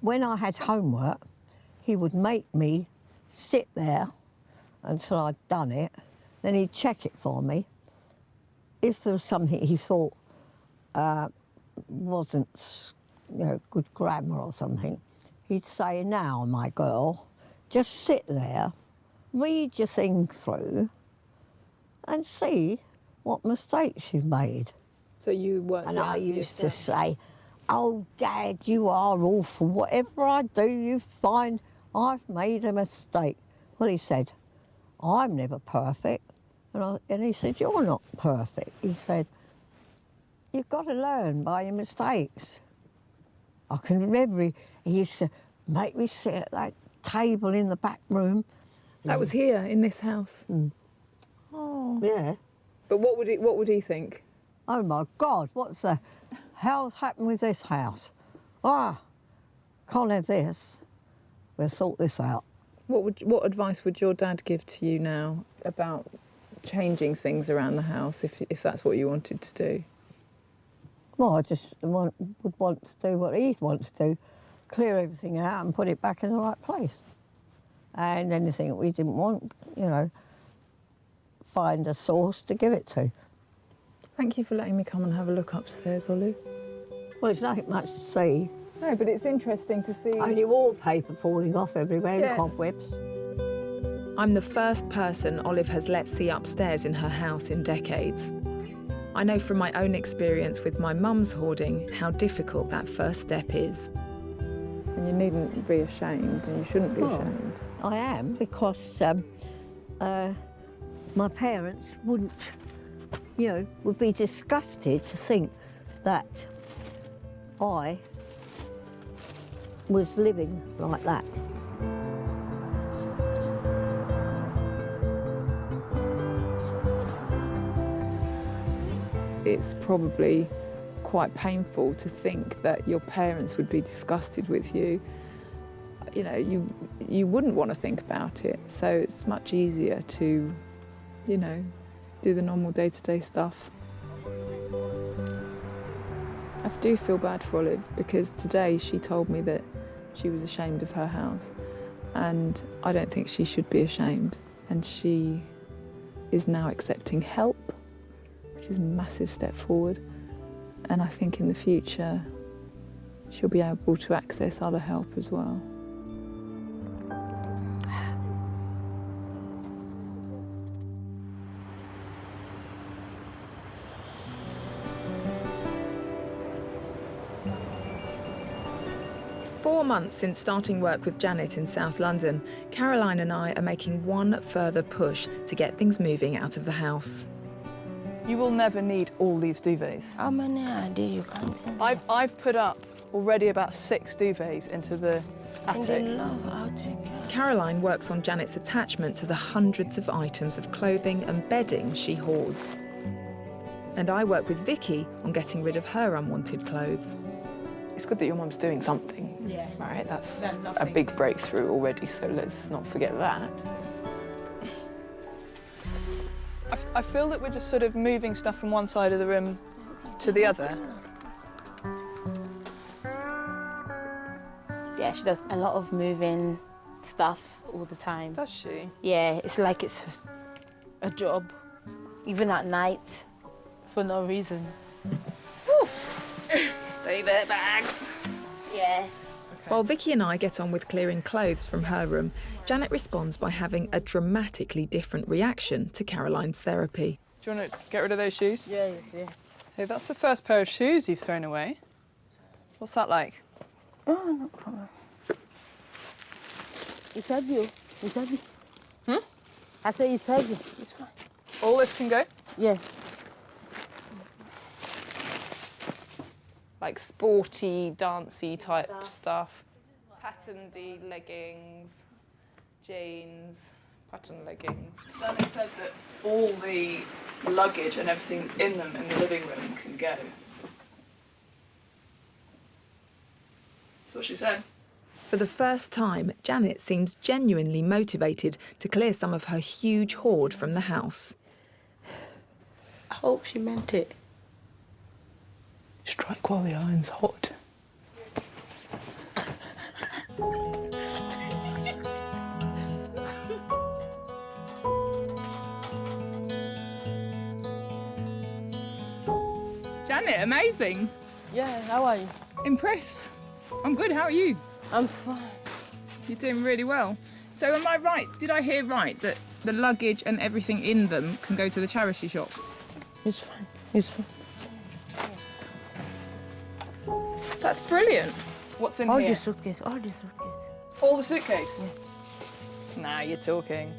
when I had homework, he would make me sit there until I'd done it. Then he'd check it for me. If there was something he thought wasn't, good grammar or something, he'd say, "Now, my girl, just sit there, read your thing through, and see what mistakes you've made." So you worked And it I out for used to yourself. say, "Oh, Dad, you are awful. Whatever I do, you find I've made a mistake." Well, he said, "I'm never perfect." And he said, "You're not perfect." He said, "You've got to learn by your mistakes." I can remember he used to make me sit at that table in the back room. That was here, in this house? Mm. Oh. Yeah. But what would he think? Oh my God, what's the hell's happened with this house? Ah, can't have this. We'll sort this out. What advice would your dad give to you now about changing things around the house if that's what you wanted to do? Well, I just would want to do what he wants to do, clear everything out and put it back in the right place. And anything that we didn't want, you know, find a source to give it to. Thank you for letting me come and have a look upstairs, Olive. Well, it's nothing much to see. No, but it's interesting to see. Only wallpaper falling off everywhere, Yeah. the cobwebs. I'm the first person Olive has let see upstairs in her house in decades. I know from my own experience with my mum's hoarding how difficult that first step is. And you needn't be ashamed, and you shouldn't be ashamed. I am, because my parents wouldn't, you know, would be disgusted to think that I was living like that. It's probably quite painful to think that your parents would be disgusted with you. You know, you wouldn't want to think about it, so it's much easier to, you know, do the normal day-to-day stuff. I do feel bad for Olive, because today she told me that she was ashamed of her house, and I don't think she should be ashamed, and she is now accepting help, which is a massive step forward, and I think in the future she'll be able to access other help as well. "4 months since starting work with Janet in South London, Caroline and I are making one further push to get things moving out of the house. You will never need all these duvets. How many do you count? I've put up already about 6 duvets into the attic. Caroline works on Janet's attachment to the hundreds of items of clothing and bedding she hoards. And I work with Vicky on getting rid of her unwanted clothes. It's good that your mum's doing something. Yeah. Right, that's a big breakthrough already, so let's not forget that. I feel that we're just sort of moving stuff from one side of the room to the other. Yeah, she does a lot of moving stuff all the time. Does she? Yeah, it's like it's a job, even at night, for no reason. Stay there, bags. Yeah. While Vicky and I get on with clearing clothes from her room, Janet responds by having a dramatically different reaction to Caroline's therapy. Do you want to get rid of those shoes? Yes, yeah. Hey, that's the first pair of shoes you've thrown away. What's that like? Oh, no problem. It's heavy. It's heavy. I say it's heavy. It's fine. All this can go? Yeah. Like sporty, dancey type stuff. Patterned leggings, jeans, pattern leggings. Danny said that all the luggage and everything that's in them in the living room can go. That's what she said. For the first time, Janet seems genuinely motivated to clear some of her huge hoard from the house. I hope she meant it. Strike while the iron's hot. Janet, amazing. Yeah, how are you? Impressed. I'm good, how are you? I'm fine. You're doing really well. So am I right, did I hear right, that the luggage and everything in them can go to the charity shop? It's fine, it's fine. That's brilliant. What's in All here? the suitcase, all the suitcase. All the suitcase? Yeah. Nah, you're talking.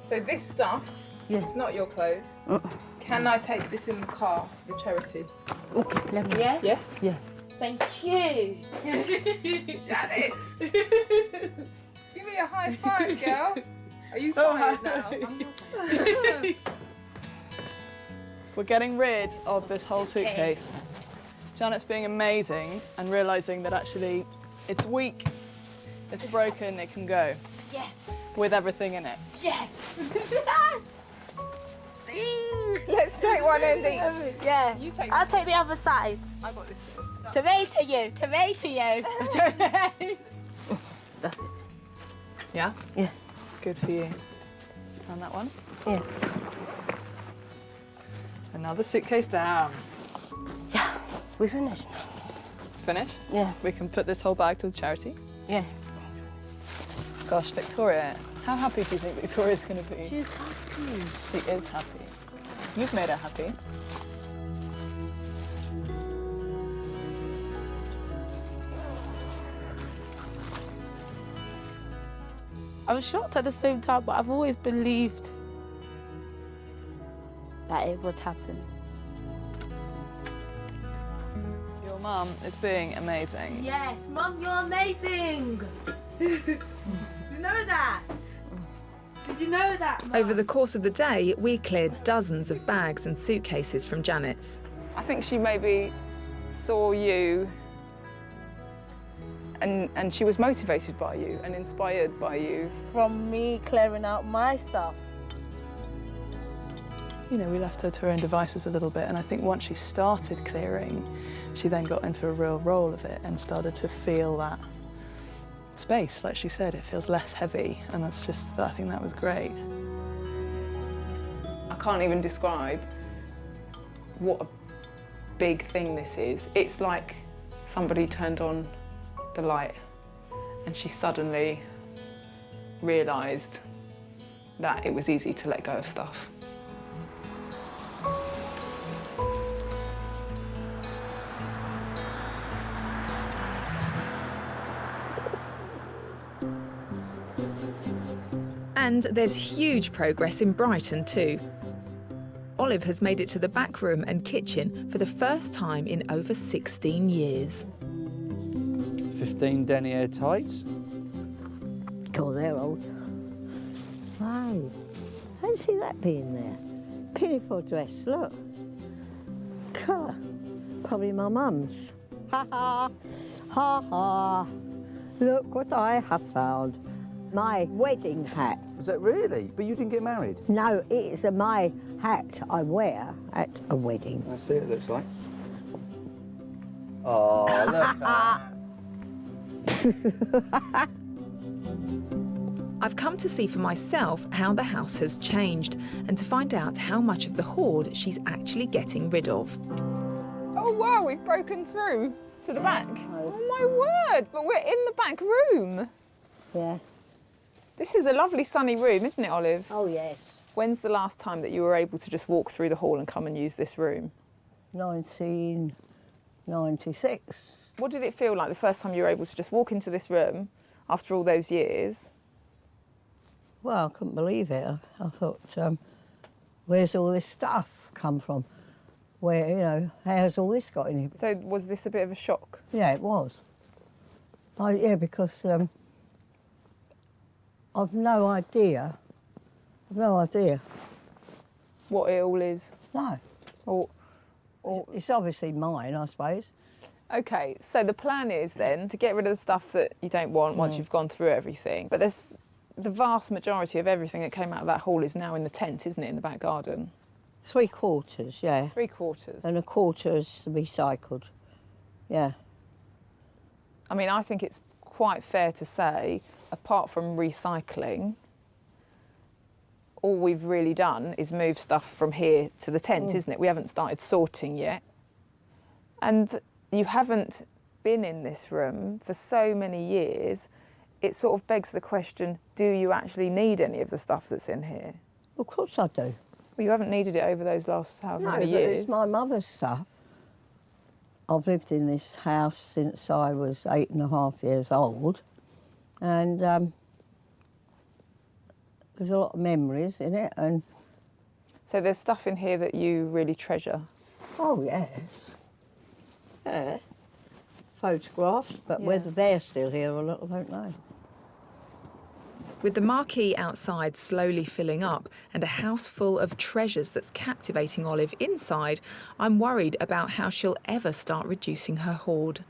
So this stuff, it's not your clothes. Can I take this in the car to the charity? Okay, let me. Yeah? Yes? Yeah. Thank you. Janet! Give me a high five, girl. Are you tired now? We're getting rid of this whole suitcase. Janet's being amazing and realising that actually it's weak, it's broken, it can go. Yes. With everything in it. Yes. Let's take one end each. Yeah. You take I'll take the other side. I got this. Tomato you. Tomato you. That's it. Yeah? Yeah. Good for you. Found that one? Yeah. Another suitcase down. Yeah. We finished. Finished? Yeah. We can put this whole bag to the charity? Yeah. Gosh, Victoria, how happy do you think Victoria's going to be? She's happy. She is happy. You've made her happy. I'm shocked at the same time, but I've always believed that it would happen. Your mum is being amazing. Yes, Mum, you're amazing. Did you know that? Did you know that, Mum? Over the course of the day, we cleared dozens of bags and suitcases from Janet's. I think she maybe saw you and she was motivated by you and inspired by you. From me clearing out my stuff. You know, we left her to her own devices a little bit, and I think once she started clearing, she then got into a real role of it and started to feel that space. Like she said, it feels less heavy, and that's just, I think that was great. I can't even describe what a big thing this is. It's like somebody turned on the light and she suddenly realised that it was easy to let go of stuff. And there's huge progress in Brighton too. Olive has made it to the back room and kitchen for the first time in over 16 years. 15 denier tights. God, they're old. Wow. Fancy that being there. Pinafore dress, look. God, probably my mum's. Ha ha, ha ha. Look what I have found. My wedding hat. Was that really? But you didn't get married? No, it's my hat I wear at a wedding. I see what it looks like. Oh, look at that. I've come to see for myself how the house has changed and to find out how much of the hoard she's actually getting rid of. Oh wow, we've broken through to the back. Oh my word, but we're in the back room. Yeah. This is a lovely sunny room, isn't it, Olive? Oh yes. When's the last time that you were able to just walk through the hall and come and use this room? 1996. What did it feel like the first time you were able to just walk into this room after all those years? Well, I couldn't believe it. I thought, where's all this stuff come from? Where, you know, how's all this got in here? So was this a bit of a shock? Yeah, it was. Yeah, because I've no idea. I've no idea. What it all is? No. Or it's obviously mine, I suppose. OK, so the plan is then to get rid of the stuff that you don't want once you've gone through everything. But there's the vast majority of everything that came out of that hall is now in the tent, isn't it, in the back garden? 3/4, yeah. 3/4. And 1/4 is recycled. Yeah. I mean, I think it's quite fair to say, apart from recycling, all we've really done is move stuff from here to the tent, isn't it? We haven't started sorting yet. And you haven't been in this room for so many years, it sort of begs the question, do you actually need any of the stuff that's in here? Of course I do. Well, you haven't needed it over those last however many years. No, it's my mother's stuff. I've lived in this house since I was 8.5 years old, and there's a lot of memories in it. And so there's stuff in here that you really treasure? Oh, yes. Yeah. Photographs, but whether they're still here or not, I don't know. With the marquee outside slowly filling up and a house full of treasures that's captivating Olive inside, I'm worried about how she'll ever start reducing her hoard.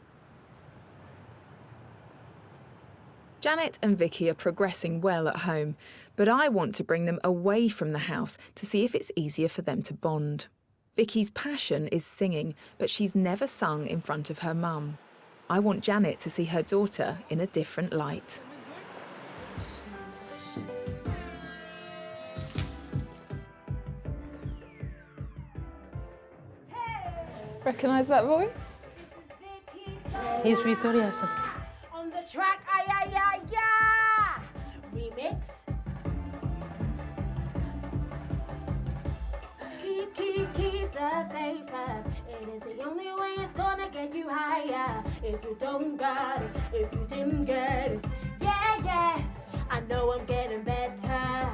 Janet and Vicky are progressing well at home, but I want to bring them away from the house to see if it's easier for them to bond. Vicky's passion is singing, but she's never sung in front of her mum. I want Janet to see her daughter in a different light. Recognise that voice? He's Victoria. On the track, ay, ay, ay, yeah. Remix. Keep the faith up. It is the only way it's gonna get you higher. If you don't got it, if you didn't get it, yeah. I know I'm getting better.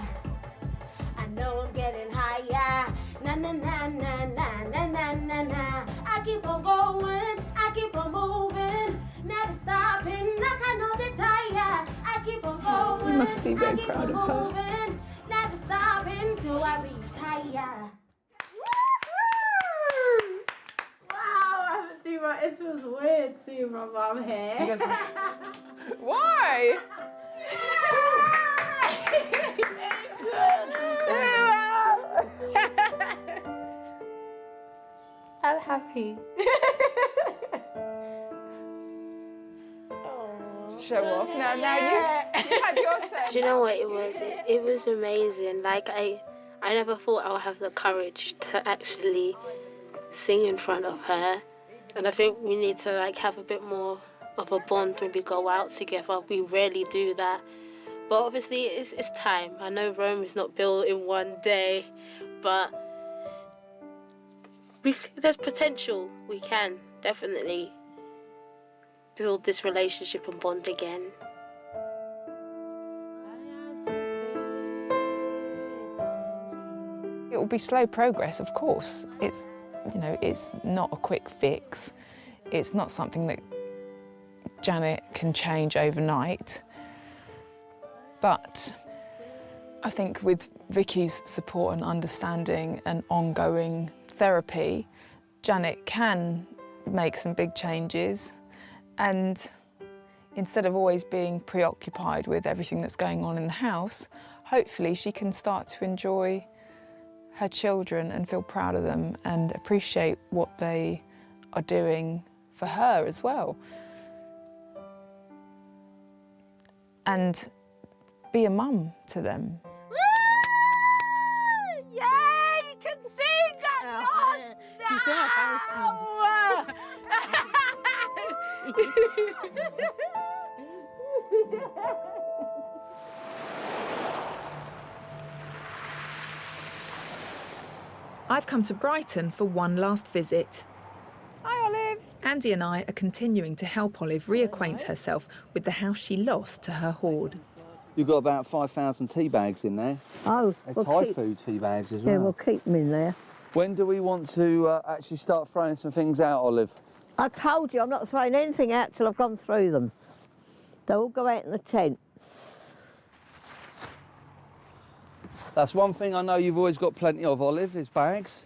I know I'm getting higher. Na na na na na na na na na. I keep on going, I keep on moving, never stopping like I know the tire. I keep on going, You must be very I keep proud on of her. moving, never stopping till I retire. Wow, it feels weird seeing my mum here. Why? I'm happy. Show off. Now you have your turn. Do you know what it was? It was amazing. Like I never thought I would have the courage to actually sing in front of her. And I think we need to like have a bit more of a bond when we go out together. We rarely do that. But obviously it's time. I know Rome is not built in one day, but there's potential. We can definitely build this relationship and bond again. It will be slow progress, of course. It's not a quick fix. It's not something that Janet can change overnight. But I think with Vicky's support and understanding and ongoing therapy, Janet can make some big changes. And instead of always being preoccupied with everything that's going on in the house, hopefully she can start to enjoy her children and feel proud of them and appreciate what they are doing for her as well. And be a mum to them. Yeah, you can sing that. She's doing her I've come to Brighton for one last visit. Hi, Olive. Andy and I are continuing to help Olive reacquaint herself with the house she lost to her hoard. You've got about 5,000 tea bags in there. Oh, And we'll Thai keep- food tea bags as well. Yeah, we'll keep them in there. When do we want to actually start throwing some things out, Olive? I told you I'm not throwing anything out till I've gone through them. They'll all go out in the tent. That's one thing I know you've always got plenty of, Olive, is bags.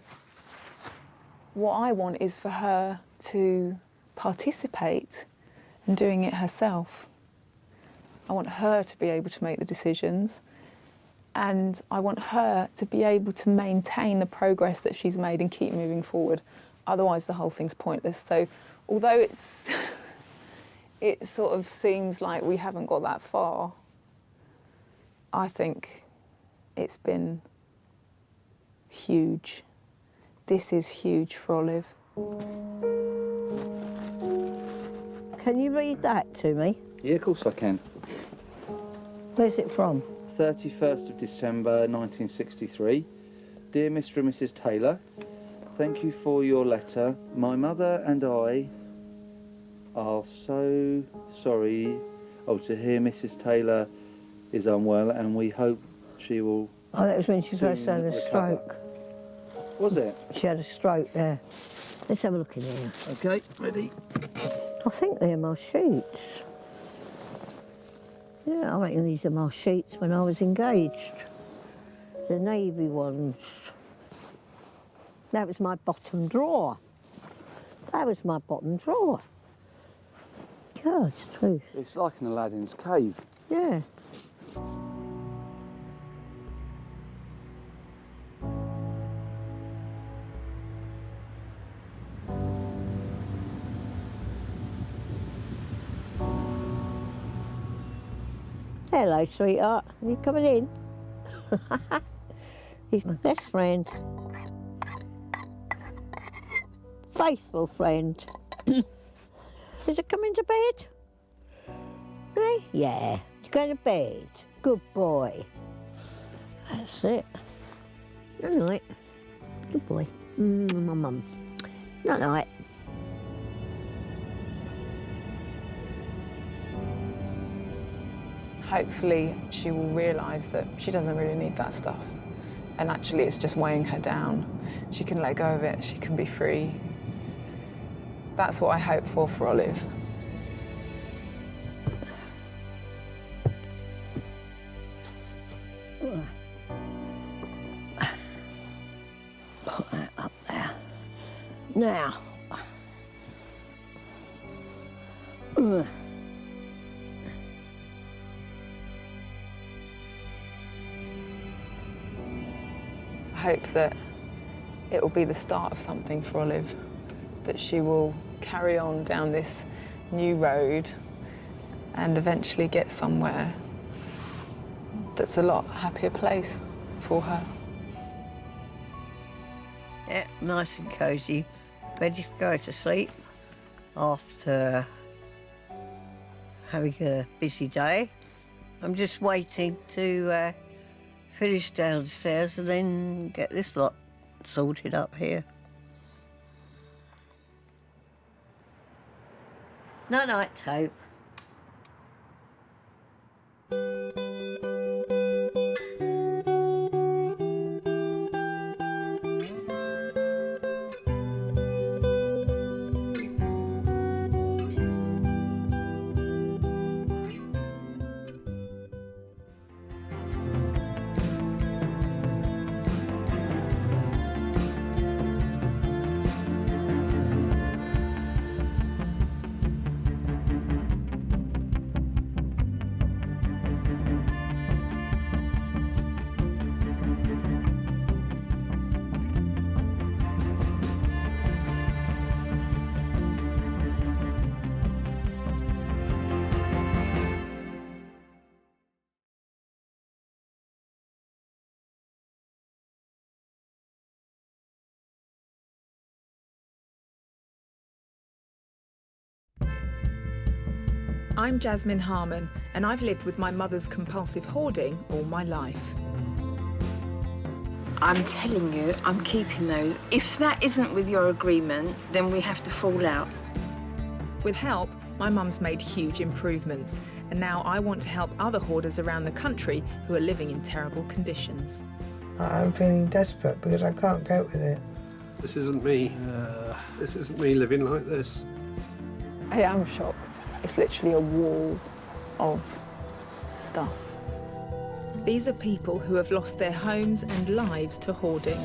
What I want is for her to participate in doing it herself. I want her to be able to make the decisions, and I want her to be able to maintain the progress that she's made and keep moving forward. Otherwise, the whole thing's pointless. So, although it sort of seems like we haven't got that far, I think it's been huge. This is huge for Olive. Can you read that to me? Yeah, of course I can. Where's it from? 31st of December 1963. Dear Mr. and Mrs. Taylor, thank you for your letter. My mother and I are so sorry to hear Mrs. Taylor is unwell, and we hope she will. Oh, that was when she first had a stroke. Was it? She had a stroke there. Let's have a look in here. Okay, ready? I think they're my sheets. Yeah, I reckon these are my sheets when I was engaged. The navy ones. That was my bottom drawer. That was my bottom drawer. God, it's true. It's like an Aladdin's cave. Yeah. Hello, sweetheart. Are you coming in? He's my best friend. Faithful friend. Is it coming to bed? Hey? Yeah. You going to bed? Good boy. That's it. Good night. Good boy. My mum. Night night. Hopefully she will realise that she doesn't really need that stuff. And actually it's just weighing her down. She can let go of it, she can be free. That's what I hope for Olive. Put that up there. Now. I hope that it will be the start of something for Olive, that she will carry on down this new road and eventually get somewhere that's a lot happier place for her. Yeah, nice and cosy, ready to go to sleep after having a busy day. I'm just waiting to finish downstairs and then get this lot sorted up here. Night night, Hope. I'm Jasmine Harman, and I've lived with my mother's compulsive hoarding all my life. I'm telling you, I'm keeping those. If that isn't with your agreement, then we have to fall out. With help, my mum's made huge improvements, and now I want to help other hoarders around the country who are living in terrible conditions. I'm feeling desperate because I can't cope with it. This isn't me. This isn't me living like this. I am shocked. It's literally a wall of stuff. These are people who have lost their homes and lives to hoarding.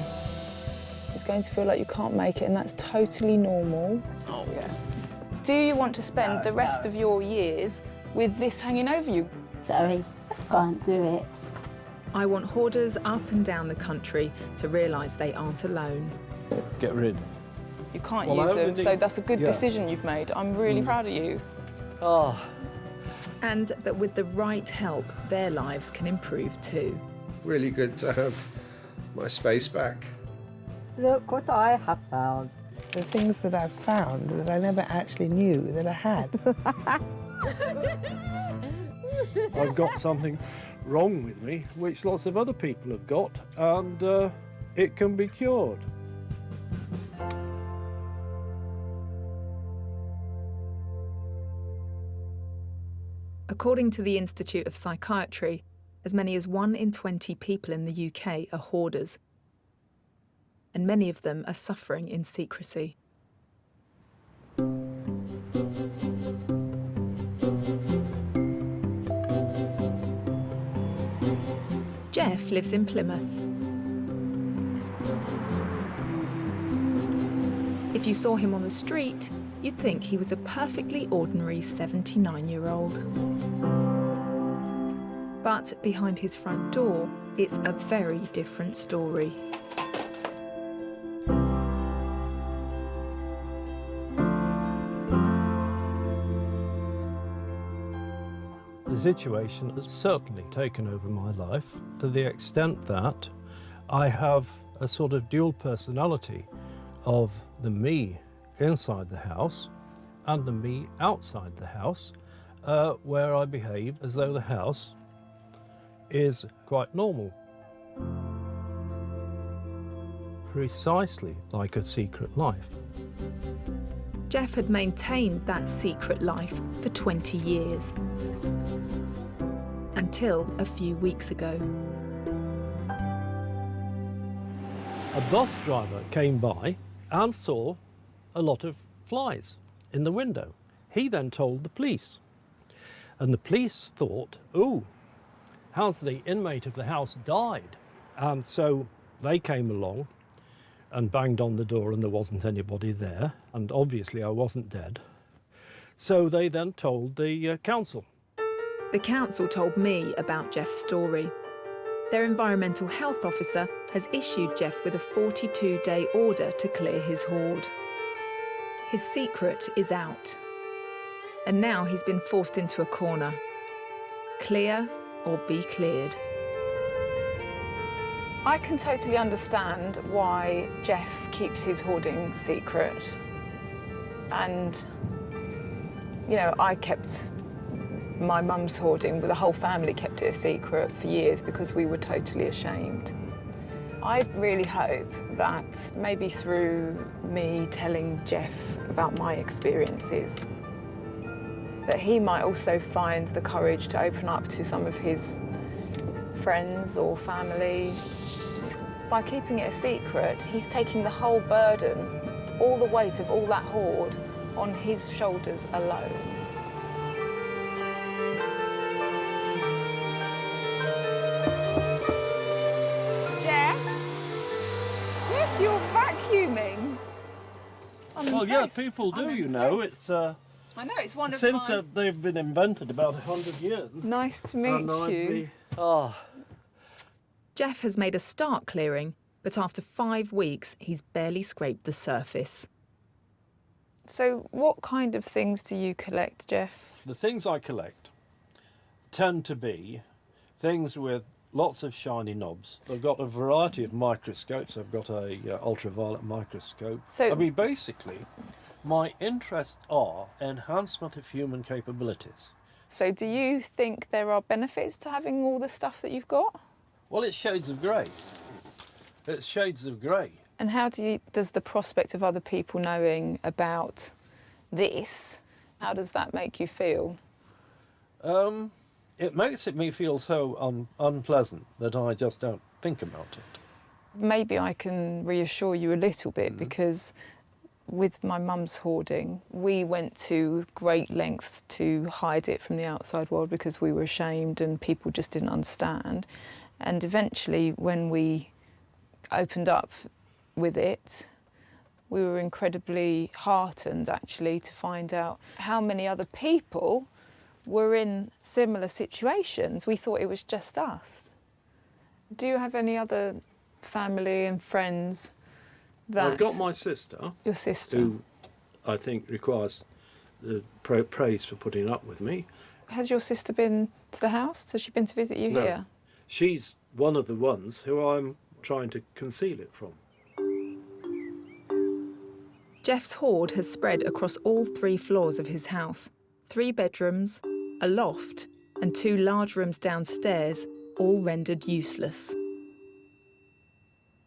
It's going to feel like you can't make it, and that's totally normal. Oh, yeah. Do you want to spend the rest of your years with this hanging over you? Sorry, I can't do it. I want hoarders up and down the country to realise they aren't alone. Get rid. You can't use them, so that's a good decision you've made. I'm really proud of you. Oh. And that with the right help, their lives can improve too. Really good to have my space back. Look what I have found. The things that I've found that I never actually knew that I had. I've got something wrong with me, which lots of other people have got, and it can be cured. According to the Institute of Psychiatry, as many as 1 in 20 people in the UK are hoarders, and many of them are suffering in secrecy. Jeff lives in Plymouth. If you saw him on the street, you'd think he was a perfectly ordinary 79-year-old. But behind his front door, it's a very different story. The situation has certainly taken over my life to the extent that I have a sort of dual personality of the me inside the house and the me outside the house, where I behave as though the house is quite normal. Precisely like a secret life. Jeff had maintained that secret life for 20 years. Until a few weeks ago. A bus driver came by and saw a lot of flies in the window. He then told the police. And the police thought, oh, has the inmate of the house died? And so they came along and banged on the door and there wasn't anybody there. And obviously I wasn't dead. So they then told the council. The council told me about Jeff's story. Their environmental health officer has issued Jeff with a 42-day order to clear his hoard. His secret is out. And now he's been forced into a corner. Clear or be cleared. I can totally understand why Jeff keeps his hoarding secret. And, you know, I kept my mum's hoarding, but the whole family kept it a secret for years because we were totally ashamed. I really hope that maybe through me telling Jeff about my experiences, that he might also find the courage to open up to some of his friends or family. By keeping it a secret, he's taking the whole burden, all the weight of all that hoard on his shoulders alone. You're vacuuming. Well, yeah, people do, you know. It's I know, it's one of since my... they've been invented about 100 years. Nice to meet you. Jeff has made a start clearing, but after 5 weeks, he's barely scraped the surface. So what kind of things do you collect, Jeff? The things I collect tend to be things with lots of shiny knobs. I've got a variety of microscopes. I've got a ultraviolet microscope. So, I mean, basically, my interests are enhancement of human capabilities. So do you think there are benefits to having all the stuff that you've got? Well, it's shades of grey. It's shades of grey. And how does the prospect of other people knowing about this, how does that make you feel? It makes me feel so unpleasant that I just don't think about it. Maybe I can reassure you a little bit because with my mum's hoarding, we went to great lengths to hide it from the outside world because we were ashamed and people just didn't understand. And eventually, when we opened up with it, we were incredibly heartened actually to find out how many other people were in similar situations. We thought it was just us. Do you have any other family and friends that... I've got my sister. Your sister. Who I think requires the praise for putting up with me. Has your sister been to the house? Has she been to visit you No. here? She's one of the ones who I'm trying to conceal it from. Jeff's hoard has spread across all 3 floors of his house. 3 bedrooms, a loft, and 2 large rooms downstairs, all rendered useless.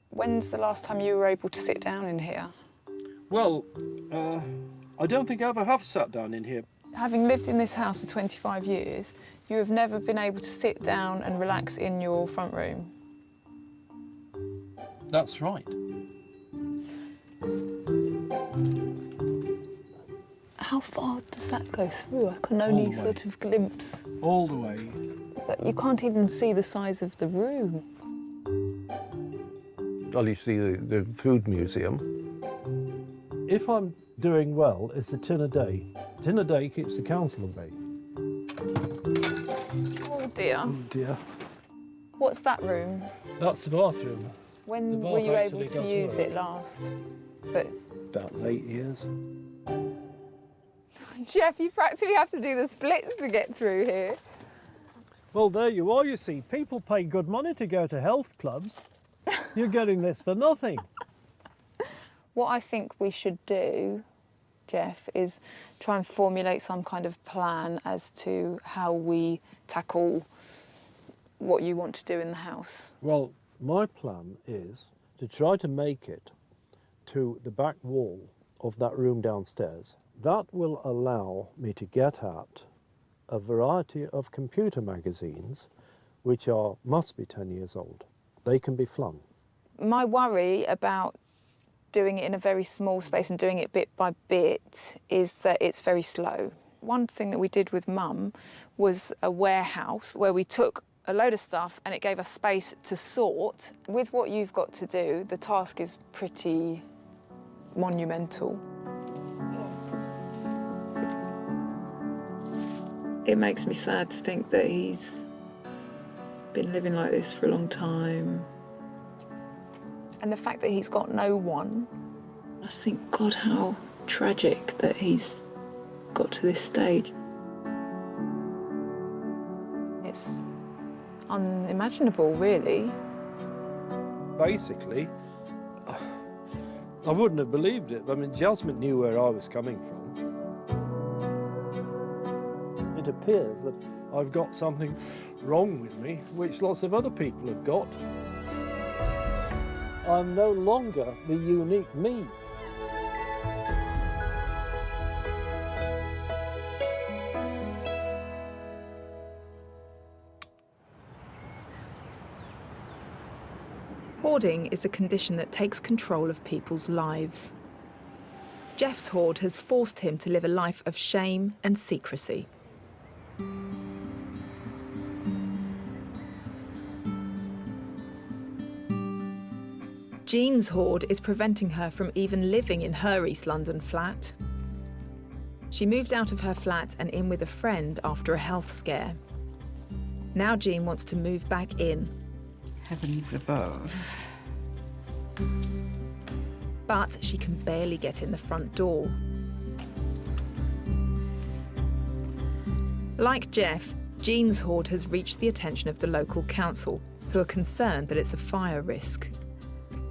When's the last time you were able to sit down in here? Well, I don't think I ever have sat down in here. Having lived in this house for 25 years, you have never been able to sit down and relax in your front room. That's right. How far does that go through? I can only sort of glimpse. All the way But you can't even see the size of the room. Well, you see the food museum. If I'm doing well, it's a tin a day. A tin a day keeps the council away. Oh dear. Oh dear. What's that room? That's the bathroom. When The were bath you able actually to does use work. it last? But About 8 years. Jeff, you practically have to do the splits to get through here. Well, there you are, you see. People pay good money to go to health clubs. You're getting this for nothing. What I think we should do, Jeff, is try and formulate some kind of plan as to how we tackle what you want to do in the house. Well, my plan is to try to make it to the back wall of that room downstairs. That will allow me to get at a variety of computer magazines which must be 10 years old. They can be flung. My worry about doing it in a very small space and doing it bit by bit is that it's very slow. One thing that we did with Mum was a warehouse where we took a load of stuff and it gave us space to sort. With what you've got to do, the task is pretty monumental. It makes me sad to think that he's been living like this for a long time. And the fact that he's got no one, I just think, God, how tragic that he's got to this stage. It's unimaginable, really. Basically, I wouldn't have believed it. I mean, Jasmine knew where I was coming from. It appears that I've got something wrong with me, which lots of other people have got. I'm no longer the unique me. Hoarding is a condition that takes control of people's lives. Jeff's hoard has forced him to live a life of shame and secrecy. Jean's hoard is preventing her from even living in her East London flat. She moved out of her flat and in with a friend after a health scare. Now Jean wants to move back in. Heavens above. But she can barely get in the front door. Like Jeff, Jean's hoard has reached the attention of the local council, who are concerned that it's a fire risk.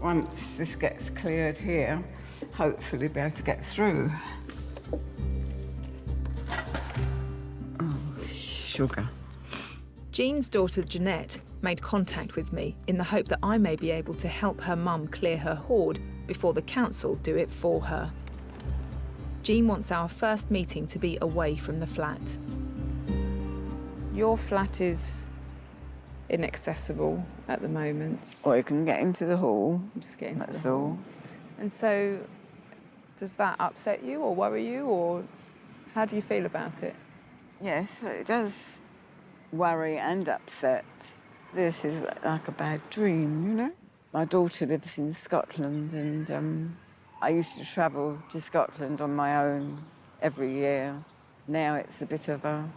Once this gets cleared here, hopefully be able to get through. Oh, sugar. Jean's daughter Janet made contact with me in the hope that I may be able to help her mum clear her hoard before the council do it for her. Jean wants our first meeting to be away from the flat. Your flat is inaccessible at the moment. Or you can get into the hall. Just get into That's the hall. all. And so, does that upset you or worry you, or how do you feel about it? Yes, it does worry and upset. This is like a bad dream, you know? My daughter lives in Scotland and I used to travel to Scotland on my own every year. Now it's a bit of a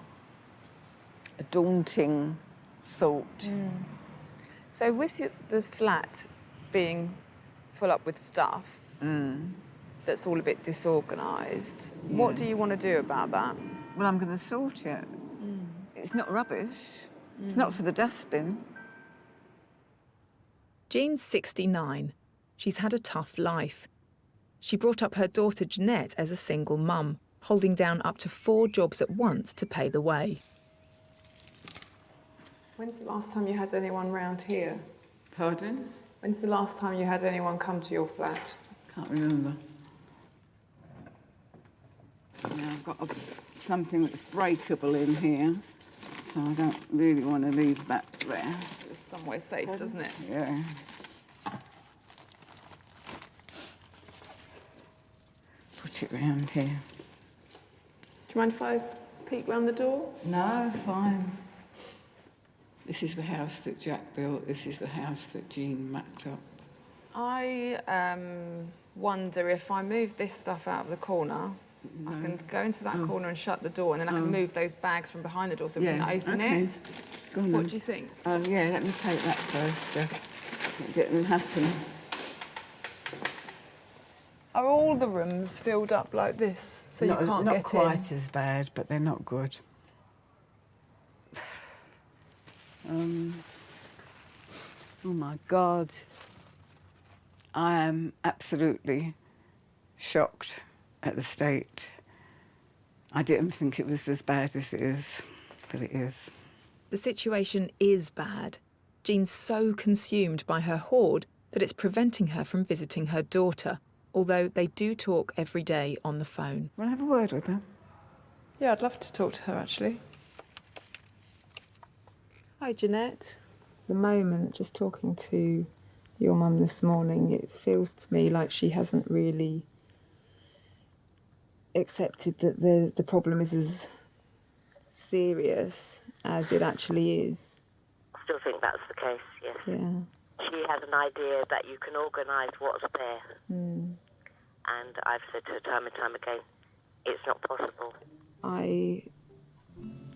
daunting thought. Mm. So with the flat being full up with stuff that's all a bit disorganised, what do you want to do about that? Well, I'm going to sort it. It's not rubbish. It's not for the dustbin. Jean's 69. She's had a tough life. She brought up her daughter Jeanette as a single mum, holding down up to 4 jobs at once to pay the way. When's the last time you had anyone round here? Pardon? When's the last time you had anyone come to your flat? Can't remember. Yeah, I've got something that's breakable in here, so I don't really want to leave that there. It's somewhere safe, doesn't it? Yeah. Put it round here. Do you mind if I peek round the door? No, fine. This is the house that Jack built. This is the house that Jean mapped up. I wonder if I move this stuff out of the corner, I can go into that corner and shut the door, and then I can move those bags from behind the door so we can open it. Go on, What then. do you think? Yeah, let me take that first. It didn't happen. Are all the rooms filled up like this so you can't get in? Not quite as bad, but they're not good. Oh my God. I am absolutely shocked at the state. I didn't think it was as bad as it is, but it is. The situation is bad. Jean's so consumed by her hoard that it's preventing her from visiting her daughter, although they do talk every day on the phone. Want to have a word with her? Yeah, I'd love to talk to her, actually. Hi, Jeanette. The moment, just talking to your mum this morning, it feels to me like she hasn't really accepted that the problem is as serious as it actually is. I still think that's the case, yes. Yeah. She has an idea that you can organise what's there. Mm. And I've said to her time and time again, it's not possible. I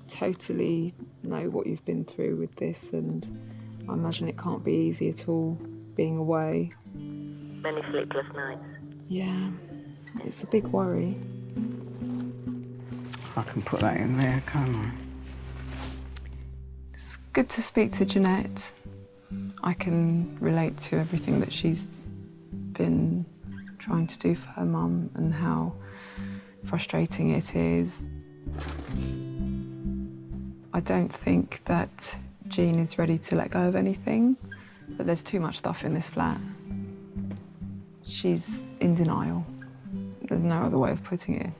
totally know what you've been through with this, and I imagine it can't be easy at all being away. Many sleepless nights. Yeah, it's a big worry. I can put that in there, can't I? It's good to speak to Jeanette. I can relate to everything that she's been trying to do for her mum and how frustrating it is. I don't think that Jean is ready to let go of anything, but there's too much stuff in this flat. She's in denial. There's no other way of putting it.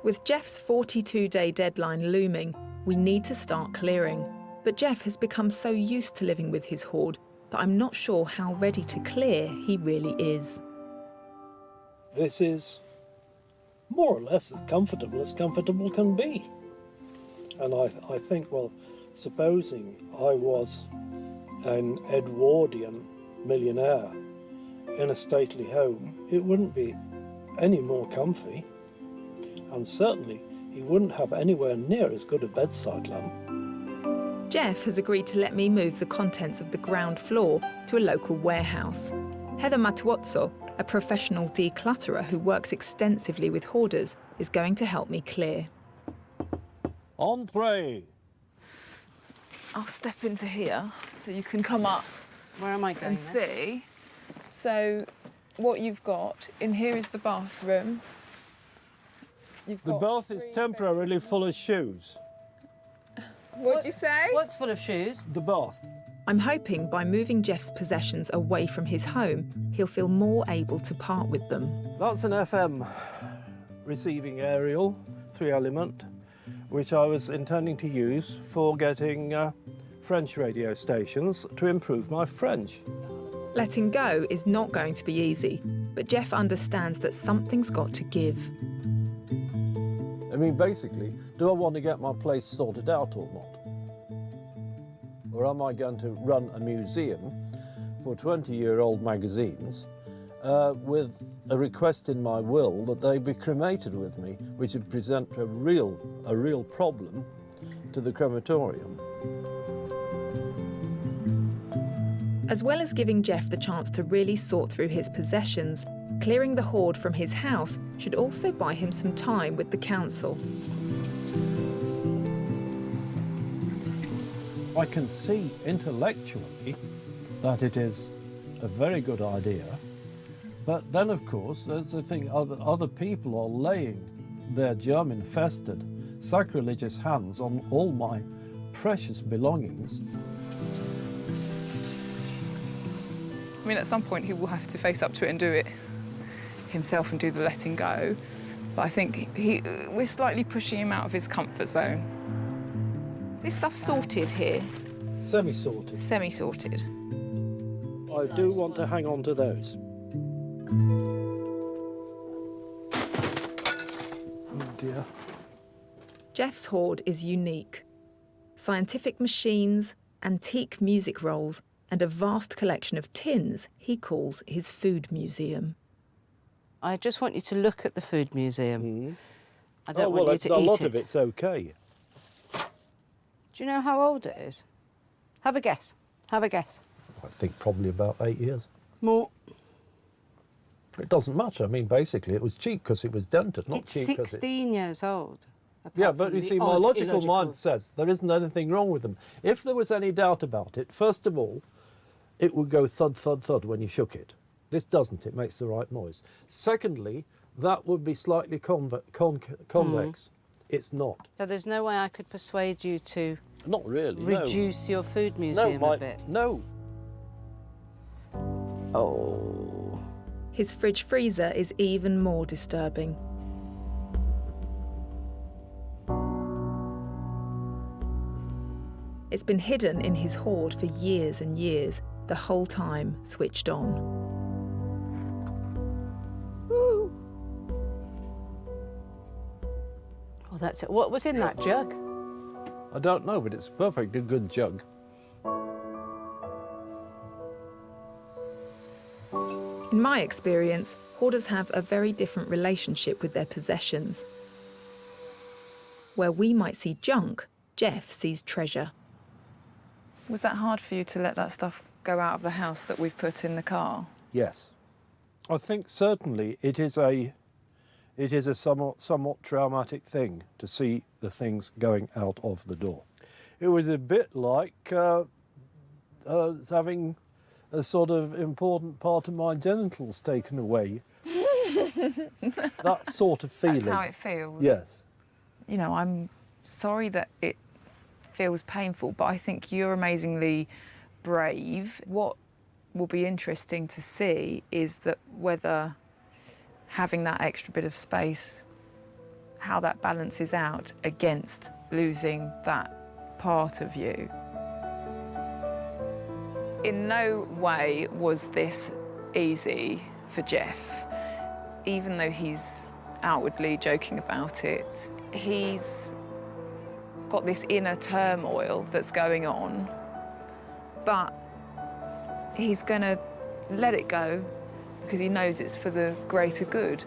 With Jeff's 42-day deadline looming, we need to start clearing. But Jeff has become so used to living with his hoard that I'm not sure how ready to clear he really is. This is more or less as comfortable can be. And I think, well, supposing I was an Edwardian millionaire in a stately home, it wouldn't be any more comfy. And certainly he wouldn't have anywhere near as good a bedside lamp. Jeff has agreed to let me move the contents of the ground floor to a local warehouse. Heather Matuozzo, a professional declutterer who works extensively with hoarders, is going to help me clear. Entree! I'll step into here so you can come up. Where am I going and see. So what you've got in here is the bathroom. The bath is temporarily full of shoes. What'd you say? What's full of shoes? The bath. I'm hoping by moving Jeff's possessions away from his home, he'll feel more able to part with them. That's an FM receiving aerial, 3-element, which I was intending to use for getting French radio stations to improve my French. Letting go is not going to be easy, but Jeff understands that something's got to give. I mean, basically, do I want to get my place sorted out or not? Or am I going to run a museum for 20-year-old magazines with a request in my will that they be cremated with me, which would present a real problem to the crematorium? As well as giving Jeff the chance to really sort through his possessions, clearing the hoard from his house should also buy him some time with the council. I can see intellectually that it is a very good idea, but then of course there's the thing, other people are laying their germ-infested, sacrilegious hands on all my precious belongings. I mean, at some point he will have to face up to it and do it himself and do the letting go. But I think we're slightly pushing him out of his comfort zone. this stuff sorted here? Semi-sorted. Semi-sorted. I do want to hang on to those. Oh dear. Jeff's hoard is unique. Scientific machines, antique music rolls, and a vast collection of tins he calls his food museum. I just want you to look at the food museum. I don't well, want you to eat it. A lot of it's okay. Do you know how old it is? Have a guess. Have a guess. I think probably about 8 years. More. It doesn't matter. I mean, basically, it was cheap because it was dented, not It's cheap because 16 years old. Yeah, but you see, my logical mind says there isn't anything wrong with them. If there was any doubt about it, first of all, it would go thud, thud, thud when you shook it. This doesn't. It makes the right noise. Secondly, that would be slightly convex. It's not. So there's no way I could persuade you to Not really, reduce your food museum a bit? No. Oh. His fridge freezer is even more disturbing. It's been hidden in his hoard for years and years, the whole time switched on. Ooh. Oh, that's it. What was in that jug? I don't know, but it's a perfectly good jug. In my experience, hoarders have a very different relationship with their possessions. Where we might see junk, Jeff sees treasure. Was that hard for you to let that stuff go out of the house that we've put in the car? Yes. I think certainly it is a somewhat traumatic thing to see the things going out of the door. It was a bit like having a sort of important part of my genitals taken away. That sort of feeling. That's how it feels? Yes. You know, I'm sorry that it feels painful, but I think you're amazingly brave. What will be interesting to see is that whether having that extra bit of space, how that balances out against losing that part of you. In no way was this easy for Jeff. Even though he's outwardly joking about it, he's got this inner turmoil that's going on, but he's gonna let it go because he knows it's for the greater good.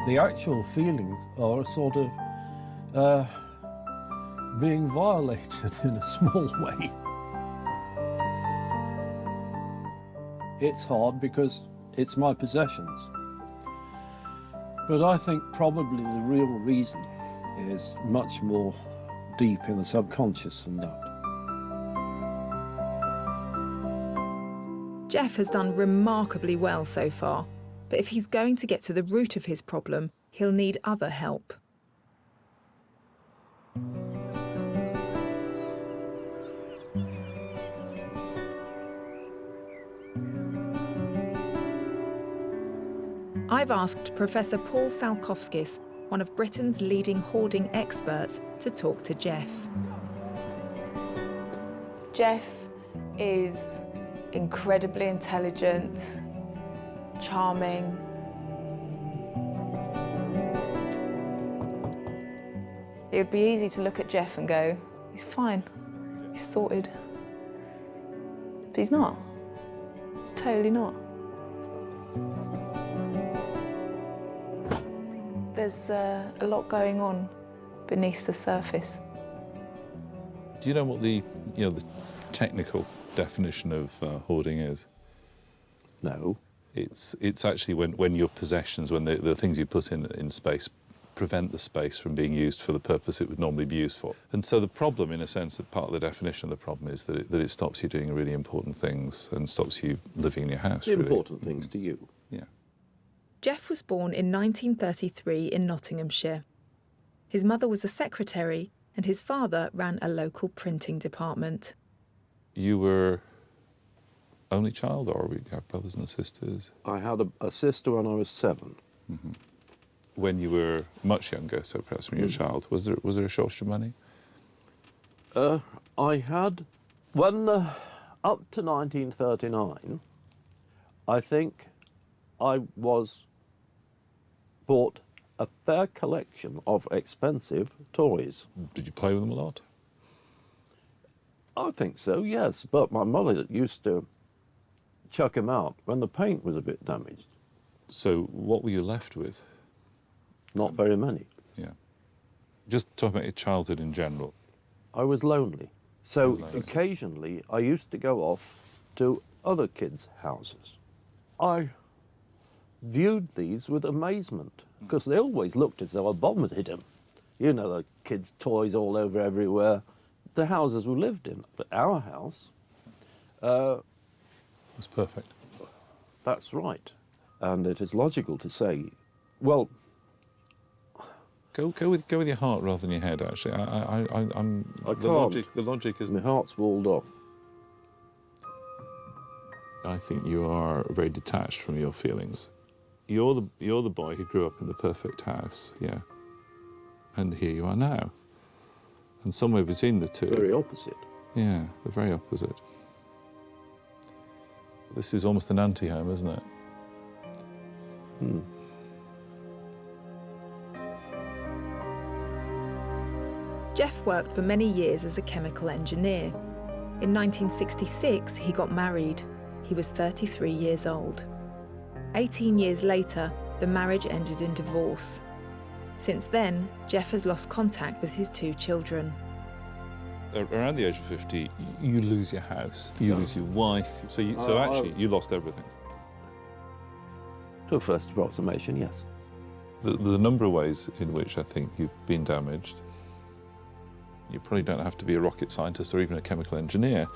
The actual feelings are sort of being violated in a small way. It's hard because it's my possessions. But I think probably the real reason is much more deep in the subconscious than that. Jeff has done remarkably well so far, but if he's going to get to the root of his problem, he'll need other help. I've asked Professor Paul Salkowskis, one of Britain's leading hoarding experts, to talk to Jeff. Jeff is incredibly intelligent, charming. It would be easy to look at Jeff and go, he's fine, he's sorted. But he's not. He's totally not. There's a lot going on beneath the surface. Do you know what the technical definition of hoarding is? No. It's actually when your possessions, when the things you put in space prevent the space from being used for the purpose it would normally be used for. And so the problem, in a sense, that part of the definition of the problem is that it stops you doing really important things and stops you living in your house. Important things to you. Yeah. Jeff was born in 1933 in Nottinghamshire. His mother was a secretary and his father ran a local printing department. You were only child, or did you have brothers and sisters? I had a sister when I was 7. Mm-hmm. when you were much younger, so perhaps when you were a child, was there a shortage of money? I had, when up to 1939, I think I bought a fair collection of expensive toys. Did you play with them a lot? I think so, yes, but my mother used to chuck them out when the paint was a bit damaged. So what were you left with? Not very many. Yeah. Just talking about your childhood in general. I was lonely. So occasionally I used to go off to other kids' houses. I viewed these with amazement because they always looked as though I vomited them. You know, the kids' toys all over everywhere. The houses we lived in. But our house... was perfect. That's right. And it is logical to say, well... Go with your heart rather than your head, actually. The logic is... My heart's walled off. I think you are very detached from your feelings. You're the boy who grew up in the perfect house, yeah. And here you are now. And somewhere between the two... Very opposite. Yeah, the very opposite. This is almost an anti-home, isn't it? Hmm. Jeff worked for many years as a chemical engineer. In 1966, he got married. He was 33 years old. 18 years later, the marriage ended in divorce. Since then, Jeff has lost contact with his 2 children. Around the age of 50, you lose your house, you lose your wife, so actually you lost everything. To a first approximation, yes. There's a number of ways in which I think you've been damaged. You probably don't have to be a rocket scientist or even a chemical engineer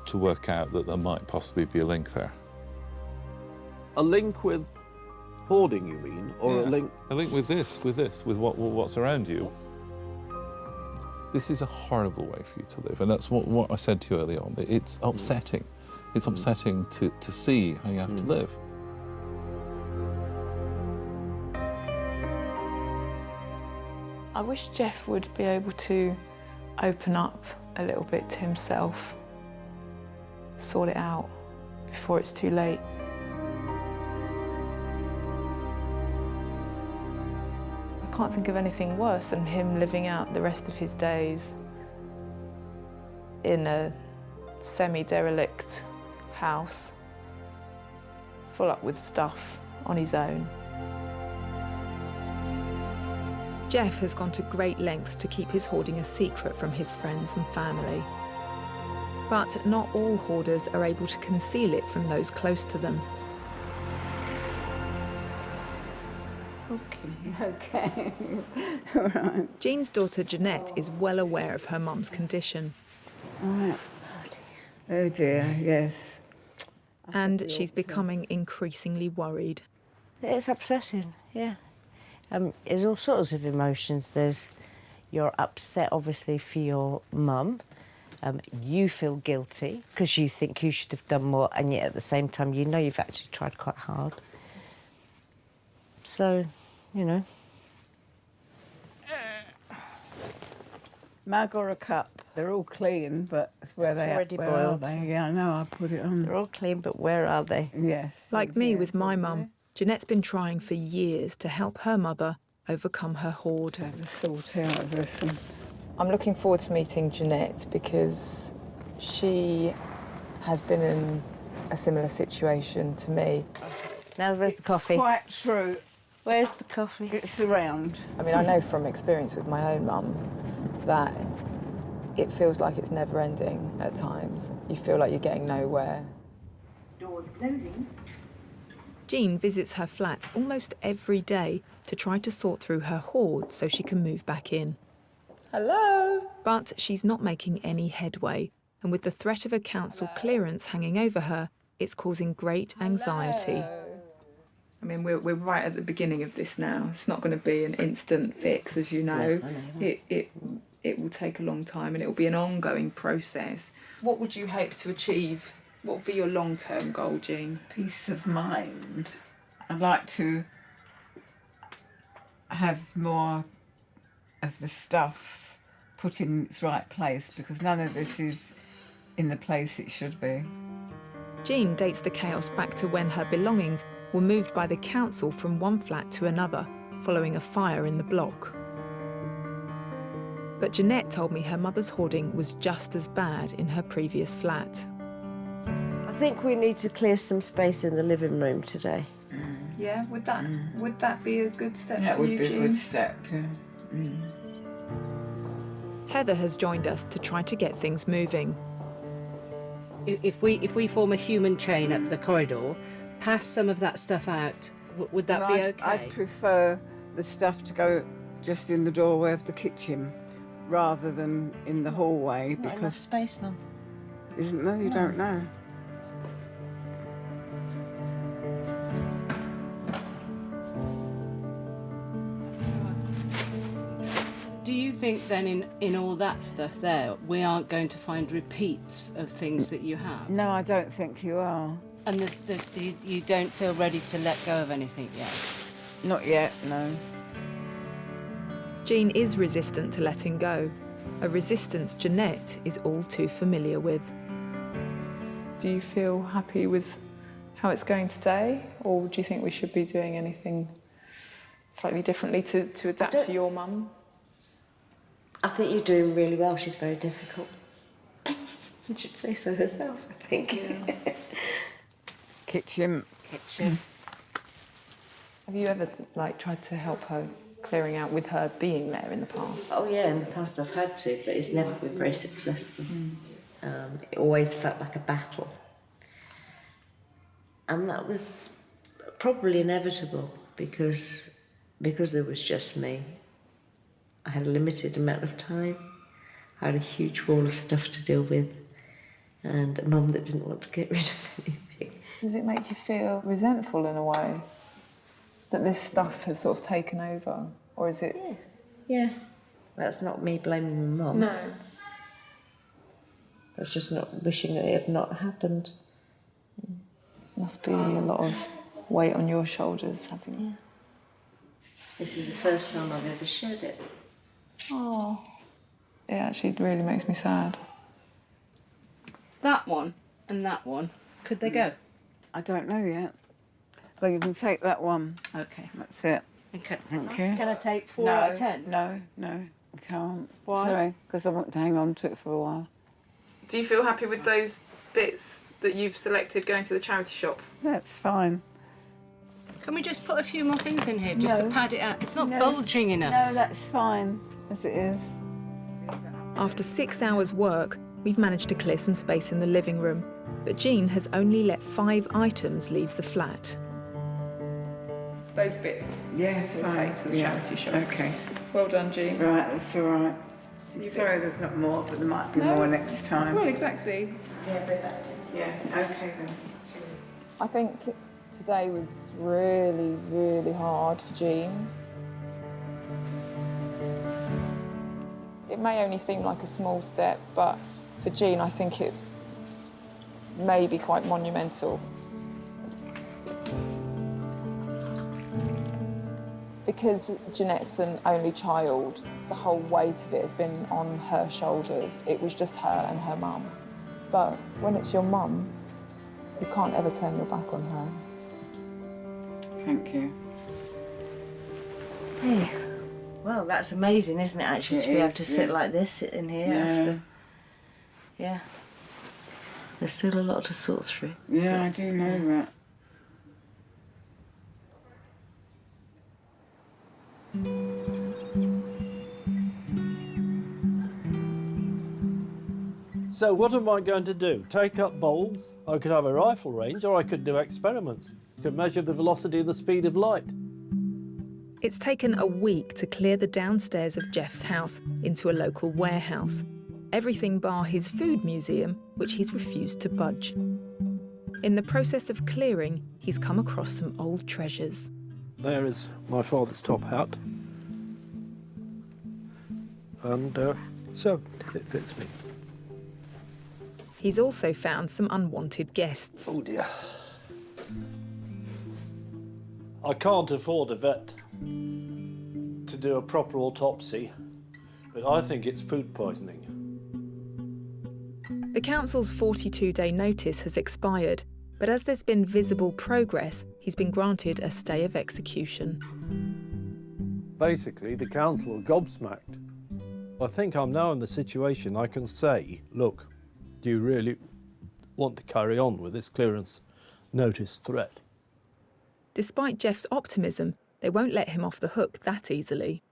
to work out that there might possibly be a link there. A link with hoarding, you mean? Or Yeah. a link... A link with with what's around you. This is a horrible way for you to live, and that's what I said to you early on. It's upsetting. It's upsetting to see how you have to live. I wish Jeff would be able to open up a little bit to himself, sort it out before it's too late. I can't think of anything worse than him living out the rest of his days in a semi-derelict house, full up with stuff on his own. Jeff has gone to great lengths to keep his hoarding a secret from his friends and family. But not all hoarders are able to conceal it from those close to them. Okay. Right. Jean's daughter Janet is well aware of her mum's condition. Right. Oh dear, yes. And she's becoming increasingly worried. It's upsetting, yeah. There's all sorts of emotions. You're upset, obviously, for your mum. You feel guilty because you think you should have done more, and yet at the same time, you know you've actually tried quite hard. So, you know. Mug or a cup? They're all clean, but it's where It's they already where are boiled. they? Yeah, I know. I put it on. They're all clean, but where are they? Yes. Like me with my mum, Jeanette's been trying for years to help her mother overcome her hoard. Have a sort out of this. I'm looking forward to meeting Jeanette because she has been in a similar situation to me. Now where's the coffee? Quite true. Where's the coffee? It's around. I mean, I know from experience with my own mum that it feels like it's never ending at times. You feel like you're getting nowhere. Doors closing. Jean visits her flat almost every day to try to sort through her hoard so she can move back in. Hello? But she's not making any headway, and with the threat of a council clearance hanging over her, it's causing great anxiety. I mean, we're right at the beginning of this now. It's not going to be an instant fix, as you know. It will take a long time, and it will be an ongoing process. What would you hope to achieve? What would be your long-term goal, Jean? Peace of mind. I'd like to have more of the stuff put in its right place, because none of this is in the place it should be. Jean dates the chaos back to when her belongings were moved by the council from one flat to another, following a fire in the block. But Jeanette told me her mother's hoarding was just as bad in her previous flat. I think we need to clear some space in the living room today. Yeah, would that be a good step That for would you, be a Jean? good step, yeah. Heather has joined us to try to get things moving. If we form a human chain up the corridor, pass some of that stuff out, would that be okay? I'd prefer the stuff to go just in the doorway of the kitchen rather than in the hallway. There's not enough space, Mum. Isn't there? You don't know. Do you think then in all that stuff there, we aren't going to find repeats of things that you have? No, I don't think you are. And you don't feel ready to let go of anything yet? Not yet, no. Jean is resistant to letting go, a resistance Jeanette is all too familiar with. Do you feel happy with how it's going today, or do you think we should be doing anything slightly differently to adapt to your mum? I think you're doing really well. She's very difficult. You should say so herself, I think. Yeah. Kitchen. Have you ever tried to help her clearing out with her being there in the past? Oh yeah, in the past I've had to, but it's never been very successful. It always felt like a battle. And that was probably inevitable because there was just me. I had a limited amount of time. I had a huge wall of stuff to deal with and a mum that didn't want to get rid of anything. Does it make you feel resentful in a way that this stuff has sort of taken over? Or is it... Yeah. That's not me blaming my mum. No. That's just not wishing it had not happened. Must be a lot of weight on your shoulders, having... Yeah. This is the first time I've ever shared it. Oh. It actually really makes me sad. That one and that one, could they go? I don't know yet. Well, you can take that one. Okay. That's it. Okay. Thank you. Can I take 4 out of 10? No, I can't. Why? Sorry, because I want to hang on to it for a while. Do you feel happy with those bits that you've selected going to the charity shop? That's fine. Can we just put a few more things in here just to pad it out? It's not No. bulging enough. No, that's fine, as it is. After 6 hours' work, we've managed to clear some space in the living room, but Jean has only let 5 items leave the flat. Those bits Yeah, we'll fine. take to the charity shop. Okay. Well done, Jean. Right, that's all right. Sorry there's not more, but there might be more next time. Well, exactly. Yeah, bring that to. Yeah, okay then. I think today was really, really hard for Jean. It may only seem like a small step, but for Jean, I think it may be quite monumental. Because Jeanette's an only child, the whole weight of it has been on her shoulders. It was just her and her mum. But when it's your mum, you can't ever turn your back on her. Thank you. Hey, well, that's amazing, isn't it, actually, to be able to sit like this in here after... Yeah. There's still a lot to sort through. Yeah, I do know that. So what am I going to do? Take up bowls? I could have a rifle range, or I could do experiments. I could measure the velocity of the speed of light. It's taken a week to clear the downstairs of Jeff's house into a local warehouse. Everything bar his food museum, which he's refused to budge. In the process of clearing, he's come across some old treasures. There is my father's top hat. And so it fits me. He's also found some unwanted guests. Oh dear. I can't afford a vet. to do a proper autopsy, but I think it's food poisoning. The council's 42-day notice has expired, but as there's been visible progress, he's been granted a stay of execution. Basically, the council are gobsmacked. I think I'm now in the situation I can say, look, do you really want to carry on with this clearance notice threat? Despite Jeff's optimism, they won't let him off the hook that easily.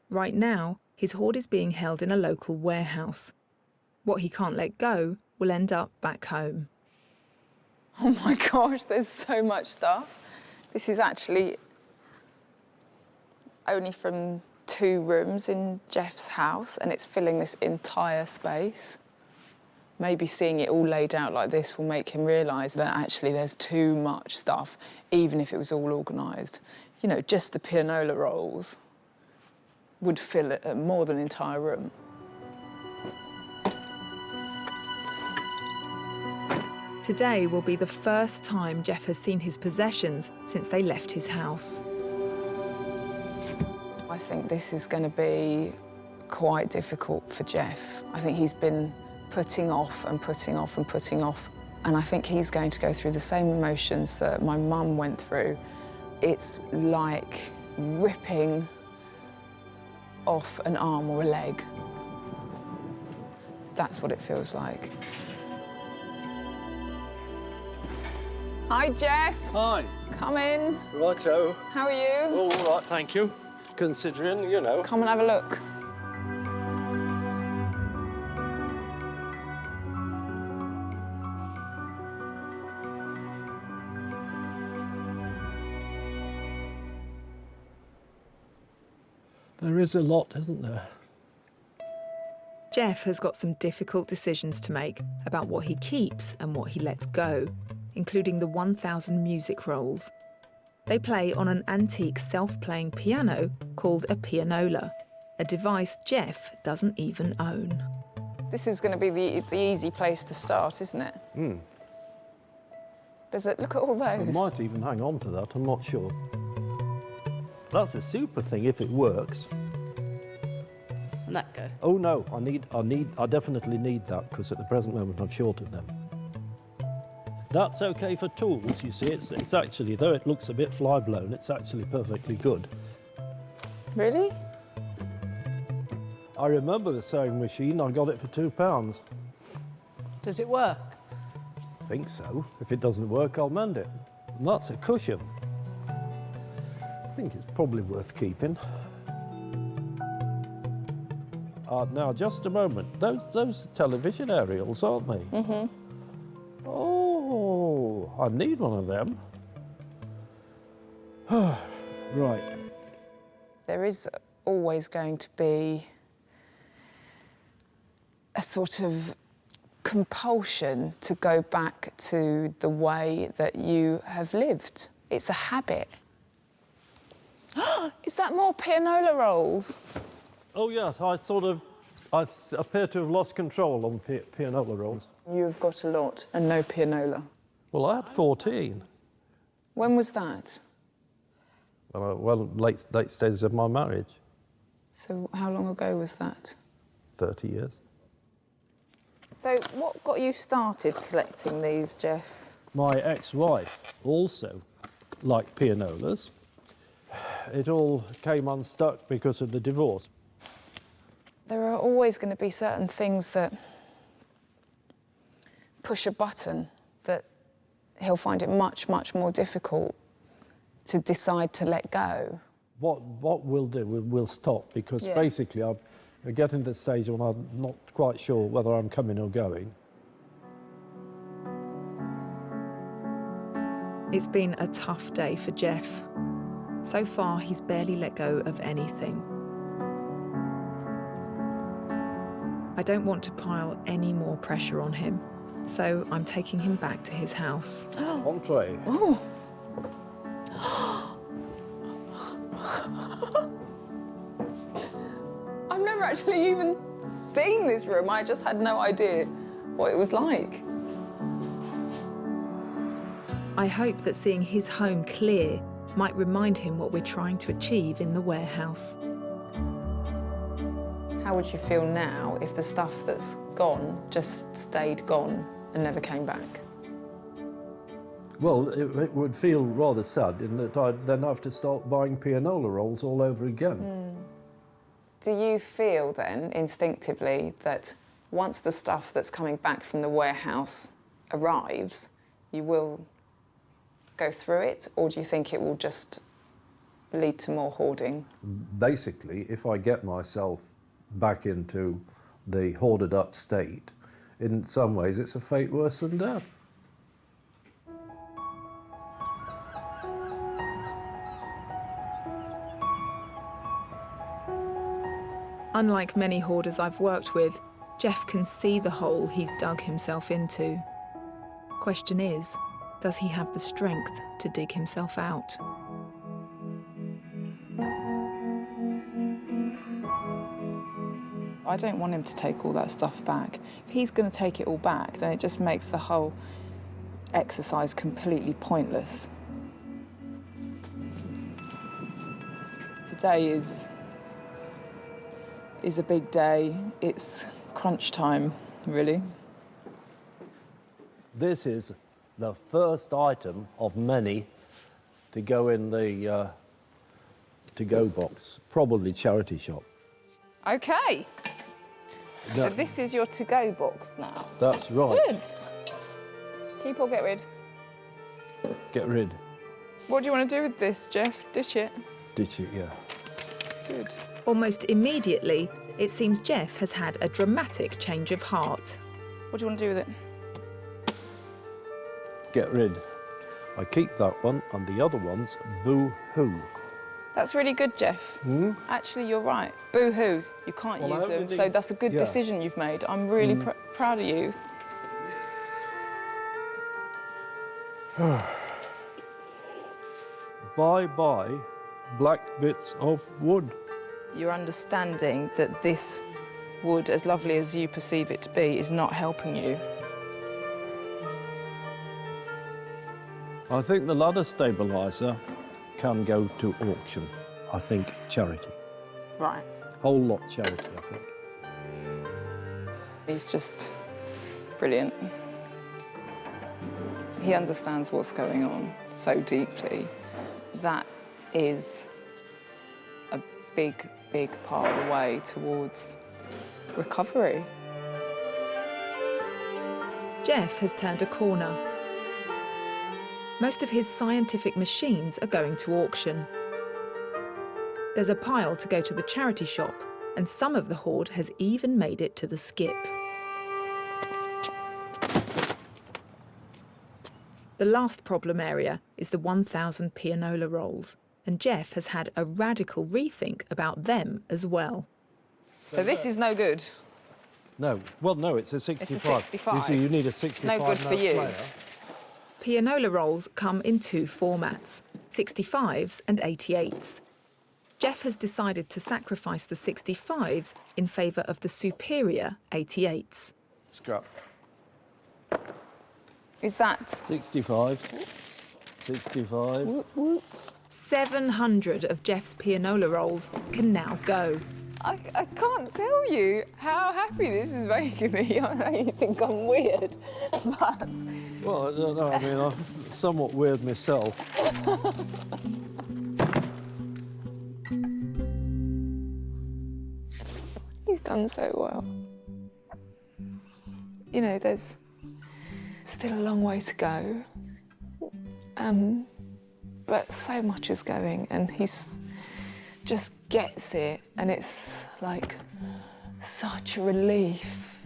Right now, his hoard is being held in a local warehouse. What he can't let go will end up back home. Oh my gosh, there's so much stuff. This is actually only from 2 rooms in Jeff's house, and it's filling this entire space. Maybe seeing it all laid out like this will make him realise that actually there's too much stuff, even if it was all organised. You know, just the pianola rolls would fill more than an entire room. Today will be the first time Jeff has seen his possessions since they left his house. I think this is going to be quite difficult for Jeff. I think he's been putting off and putting off and putting off, and I think he's going to go through the same emotions that my mum went through. It's like ripping off an arm or a leg. That's what it feels like. Hi, Jeff. Hi. Come in. Righto. How are you? All right, thank you. Considering, you know. Come and have a look. There is a lot, isn't there? Jeff has got some difficult decisions to make about what he keeps and what he lets go, including the 1,000 music rolls. They play on an antique self-playing piano called a pianola, a device Jeff doesn't even own. This is going to be the easy place to start, isn't it? Hmm. Look at all I those. might even hang on to that, I'm not sure. That's a super thing if it works. And that go? Oh no, I definitely need that, because at the present moment I've shorted them. That's okay for tools, you see. It's actually, though it looks a bit fly-blown, it's actually perfectly good. Really? I remember the sewing machine, I got it for £2. Does it work? I think so. If it doesn't work, I'll mend it. And that's a cushion. I think it's probably worth keeping. Now, just a moment. Those television aerials, aren't they? Mm-hmm. Oh, I need one of them. Right. There is always going to be a sort of compulsion to go back to the way that you have lived. It's a habit. Is that more pianola rolls? Oh, yes, I appear to have lost control on pianola rolls. You've got a lot and no pianola. Well, I had 14. When was that? Well, late stages of my marriage. So how long ago was that? 30 years. So what got you started collecting these, Jeff? My ex-wife also liked pianolas. It all came unstuck because of the divorce. There are always going to be certain things that push a button that he'll find it much, much more difficult to decide to let go. What we'll do, we'll stop, because basically I'm getting to the stage when I'm not quite sure whether I'm coming or going. It's been a tough day for Jeff. So far, he's barely let go of anything. I don't want to pile any more pressure on him, so I'm taking him back to his house. Entree. Oh. I've never actually even seen this room. I just had no idea what it was like. I hope that seeing his home clear might remind him what we're trying to achieve in the warehouse. How would you feel now if the stuff that's gone just stayed gone and never came back? Well, it would feel rather sad in that I'd then have to start buying pianola rolls all over again. Do you feel then, instinctively, that once the stuff that's coming back from the warehouse arrives, you will go through it, or do you think it will just lead to more hoarding? Basically, if I get myself back into the hoarded up state, in some ways it's a fate worse than death. Unlike many hoarders I've worked with, Jeff can see the hole he's dug himself into. Question is, does he have the strength to dig himself out? I don't want him to take all that stuff back. If he's going to take it all back, then it just makes the whole exercise completely pointless. Today is a big day. It's crunch time, really. This is the first item of many to go in the to-go box, probably charity shop. OK. So That- this is your to-go box now? That's right. Good. Keep or get rid? Get rid. What do you want to do with this, Jeff? Ditch it? Ditch it, yeah. Good. Almost immediately, it seems Jeff has had a dramatic change of heart. What do you want to do with it? Get rid. I keep that one, and the other one's boo-hoo. That's really good, Jeff. Actually, you're right. Boo-hoo. You can't Well, I use hope them, you so think- that's a good yeah. decision you've made. I'm really proud of you. Bye-bye, black bits of wood. You're understanding that this wood, as lovely as you perceive it to be, is not helping you. I think the ladder stabiliser can go to auction. I think charity. Right. Whole lot charity, I think. He's just brilliant. He understands what's going on so deeply. That is a big, big part of the way towards recovery. Jeff has turned a corner. Most of his scientific machines are going to auction. There's a pile to go to the charity shop, and some of the hoard has even made it to the skip. The last problem area is the 1,000 pianola rolls, and Jeff has had a radical rethink about them as well. So this is no good. No, well, no, it's a 65. It's a 65. You see, you need a 65 No good for note you. player. Pianola rolls come in two formats, 65s and 88s. Jeff has decided to sacrifice the 65s in favour of the superior 88s. Scrap. Is that 65. 65. 700 of Jeff's pianola rolls can now go. I can't tell you how happy this is making me. I know you think I'm weird, but... Well, I don't know, I mean, I'm somewhat weird myself. He's done so well. You know, there's still a long way to go. But so much is going, and he's just gets it, and it's like such a relief.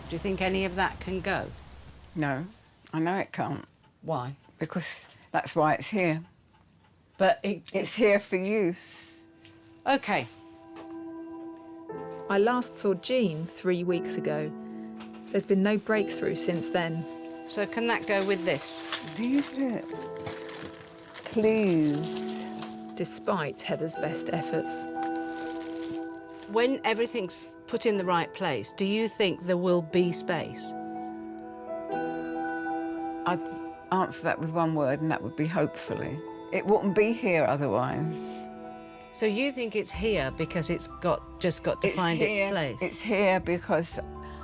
Do you think any of that can go? No, I know it can't. Why? Because that's why it's here. But it's here for use. OK. I last saw Jean 3 weeks ago. There's been no breakthrough since then. So can that go with this? Leave it. Please. Despite Heather's best efforts. When everything's put in the right place, do you think there will be space? answer that with one word, and that would be hopefully. It wouldn't be here otherwise. So you think it's here because it's just got to find its place? It's here because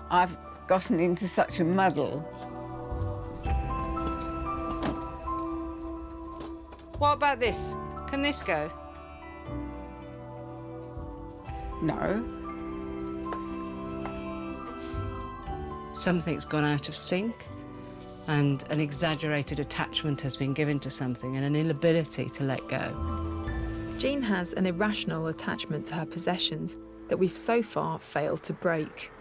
I've gotten into such a muddle. What about this? Can this go? No. Something's gone out of sync, and an exaggerated attachment has been given to something and an inability to let go. Jean has an irrational attachment to her possessions that we've so far failed to break.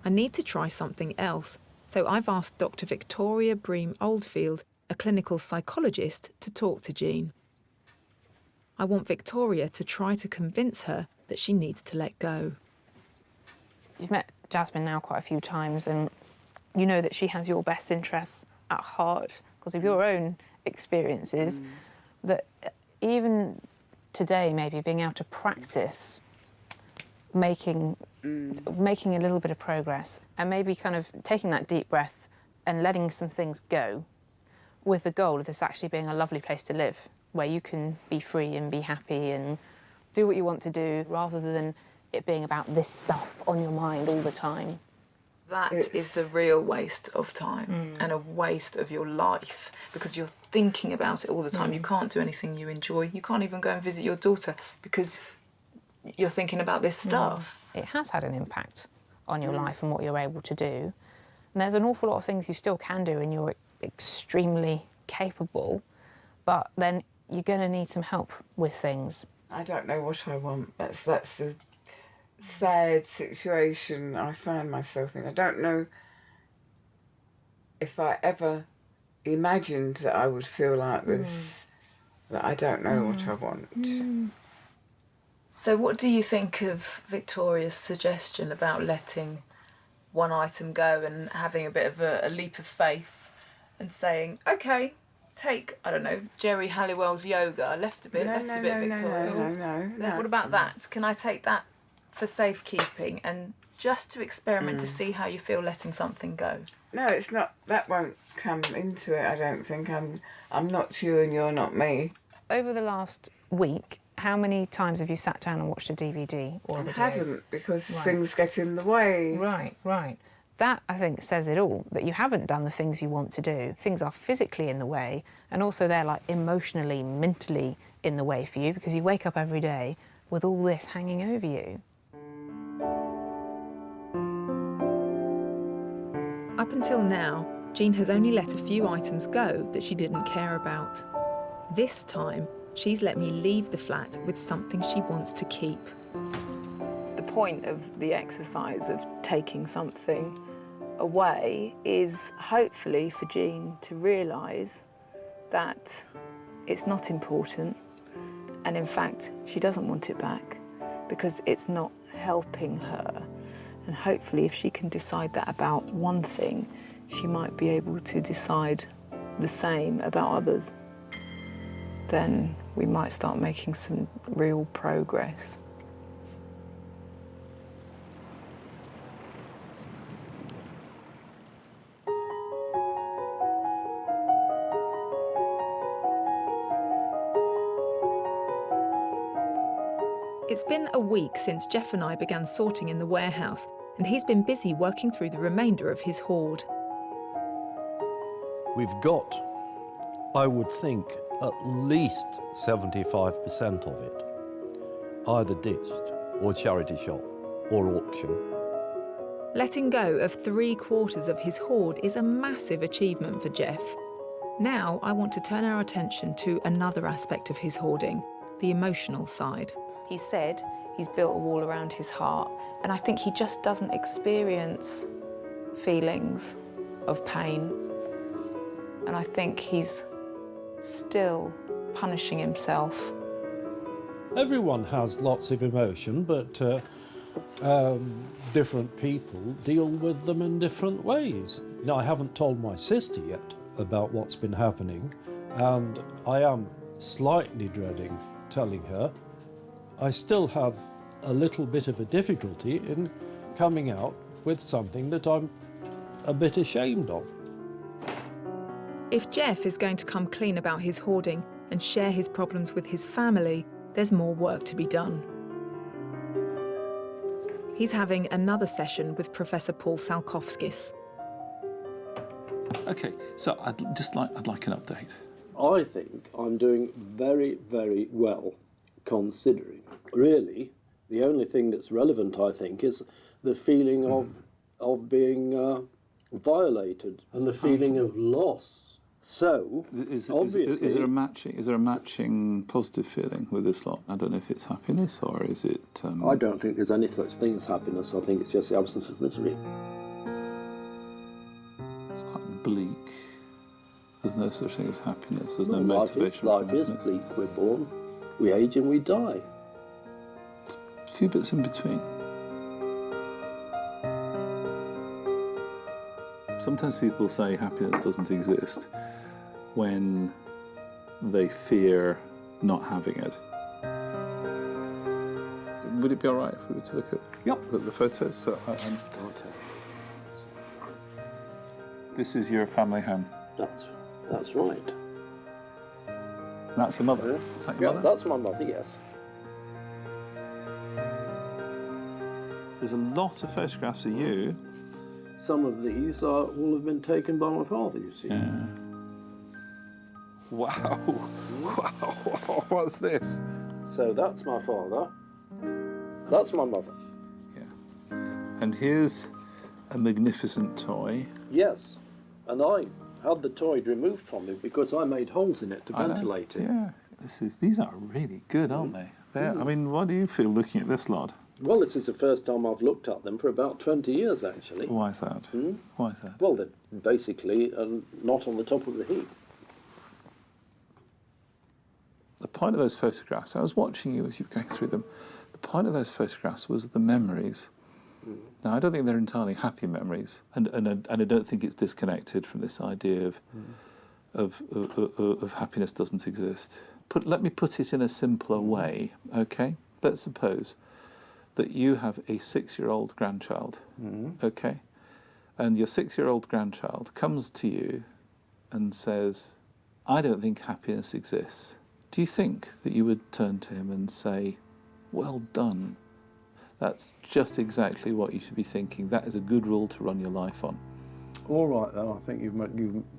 I need to try something else, so I've asked Dr. Victoria Bream Oldfield, a clinical psychologist, to talk to Jean. I want Victoria to try to convince her that she needs to let go. You've met Jasmine now quite a few times, and you know that she has your best interests at heart because of your own experiences, that even today maybe being able to practice making a little bit of progress and maybe kind of taking that deep breath and letting some things go with the goal of this actually being a lovely place to live where you can be free and be happy and do what you want to do rather than it being about this stuff on your mind all the time. That is the real waste of time and a waste of your life because you're thinking about it all the time. You can't do anything you enjoy. You can't even go and visit your daughter because you're thinking about this stuff. It has had an impact on your life and what you're able to do. And there's an awful lot of things you still can do and you're extremely capable, but then you're going to need some help with things. I don't know what I want. That's the sad situation I find myself in. I don't know if I ever imagined that I would feel like this, that I don't know what I want. So what do you think of Victoria's suggestion about letting one item go and having a bit of a leap of faith and saying, OK, take, I don't know, Jerry Halliwell's yoga, left a bit, Victoria. No. What about that? Can I take that for safekeeping and just to experiment to see how you feel letting something go? No, it's not. That won't come into it, I don't think. I'm not you and you're not me. Over the last week, how many times have you sat down and watched a DVD or a video? I haven't, because things get in the way. Right. That, I think, says it all, that you haven't done the things you want to do. Things are physically in the way, and also they're like emotionally, mentally in the way for you, because you wake up every day with all this hanging over you. Up until now, Jean has only let a few items go that she didn't care about. This time, she's let me leave the flat with something she wants to keep. The point of the exercise of taking something away is hopefully for Jean to realise that it's not important, and in fact, she doesn't want it back because it's not helping her. And hopefully if she can decide that about one thing, she might be able to decide the same about others. Then we might start making some real progress. It's been a week since Jeff and I began sorting in the warehouse, and he's been busy working through the remainder of his hoard. We've got, I would think, at least 75% of it either ditched or charity shop or auction. Letting go of 3/4 of his hoard is a massive achievement for Jeff. Now I want to turn our attention to another aspect of his hoarding, the emotional side. He said he's built a wall around his heart, and I think he just doesn't experience feelings of pain. And I think he's still punishing himself. Everyone has lots of emotion, but different people deal with them in different ways. Now, I haven't told my sister yet about what's been happening, and I am slightly dreading telling her. I still have a little bit of a difficulty in coming out with something that I'm a bit ashamed of. If Jeff is going to come clean about his hoarding and share his problems with his family, there's more work to be done. He's having another session with Professor Paul Salkowskis. OK, so I'd like an update. I think I'm doing very, very well, considering. Really, the only thing that's relevant, I think, is the feeling of being violated and the feeling of loss. So, obviously... Is there a matching positive feeling with this lot? I don't know if it's happiness or is it... I don't think there's any such thing as happiness. I think it's just the absence of misery. It's quite bleak. There's no such thing as happiness. There's no life motivation. Life is bleak. We're born, we age and we die. A few bits in between. Sometimes people say happiness doesn't exist when they fear not having it. Would it be all right if we were to look at the photos? So, this is your family home. That's right. That's your mother? Is that your mother? That's my mother, yes. There's a lot of photographs of you. Some of these will have been taken by my father, you see. Yeah. Wow. Wow. What's this? So that's my father. That's my mother. Yeah. And here's a magnificent toy. Yes. And I had the toy removed from me because I made holes in it to ventilate it. Yeah. These are really good, aren't they? I mean, what do you feel looking at this lot? Well, this is the first time I've looked at them for about 20 years, actually. Why is that? Why is that? Well, they're basically not on the top of the heap. The point of those photographs, I was watching you as you were going through them, the point of those photographs was the memories. Now, I don't think they're entirely happy memories, and I don't think it's disconnected from this idea of happiness doesn't exist. Let me put it in a simpler way, okay? Let's suppose that you have a 6-year-old grandchild, okay? And your 6-year-old grandchild comes to you and says, I don't think happiness exists. Do you think that you would turn to him and say, well done? That's just exactly what you should be thinking. That is a good rule to run your life on. All right, then. I think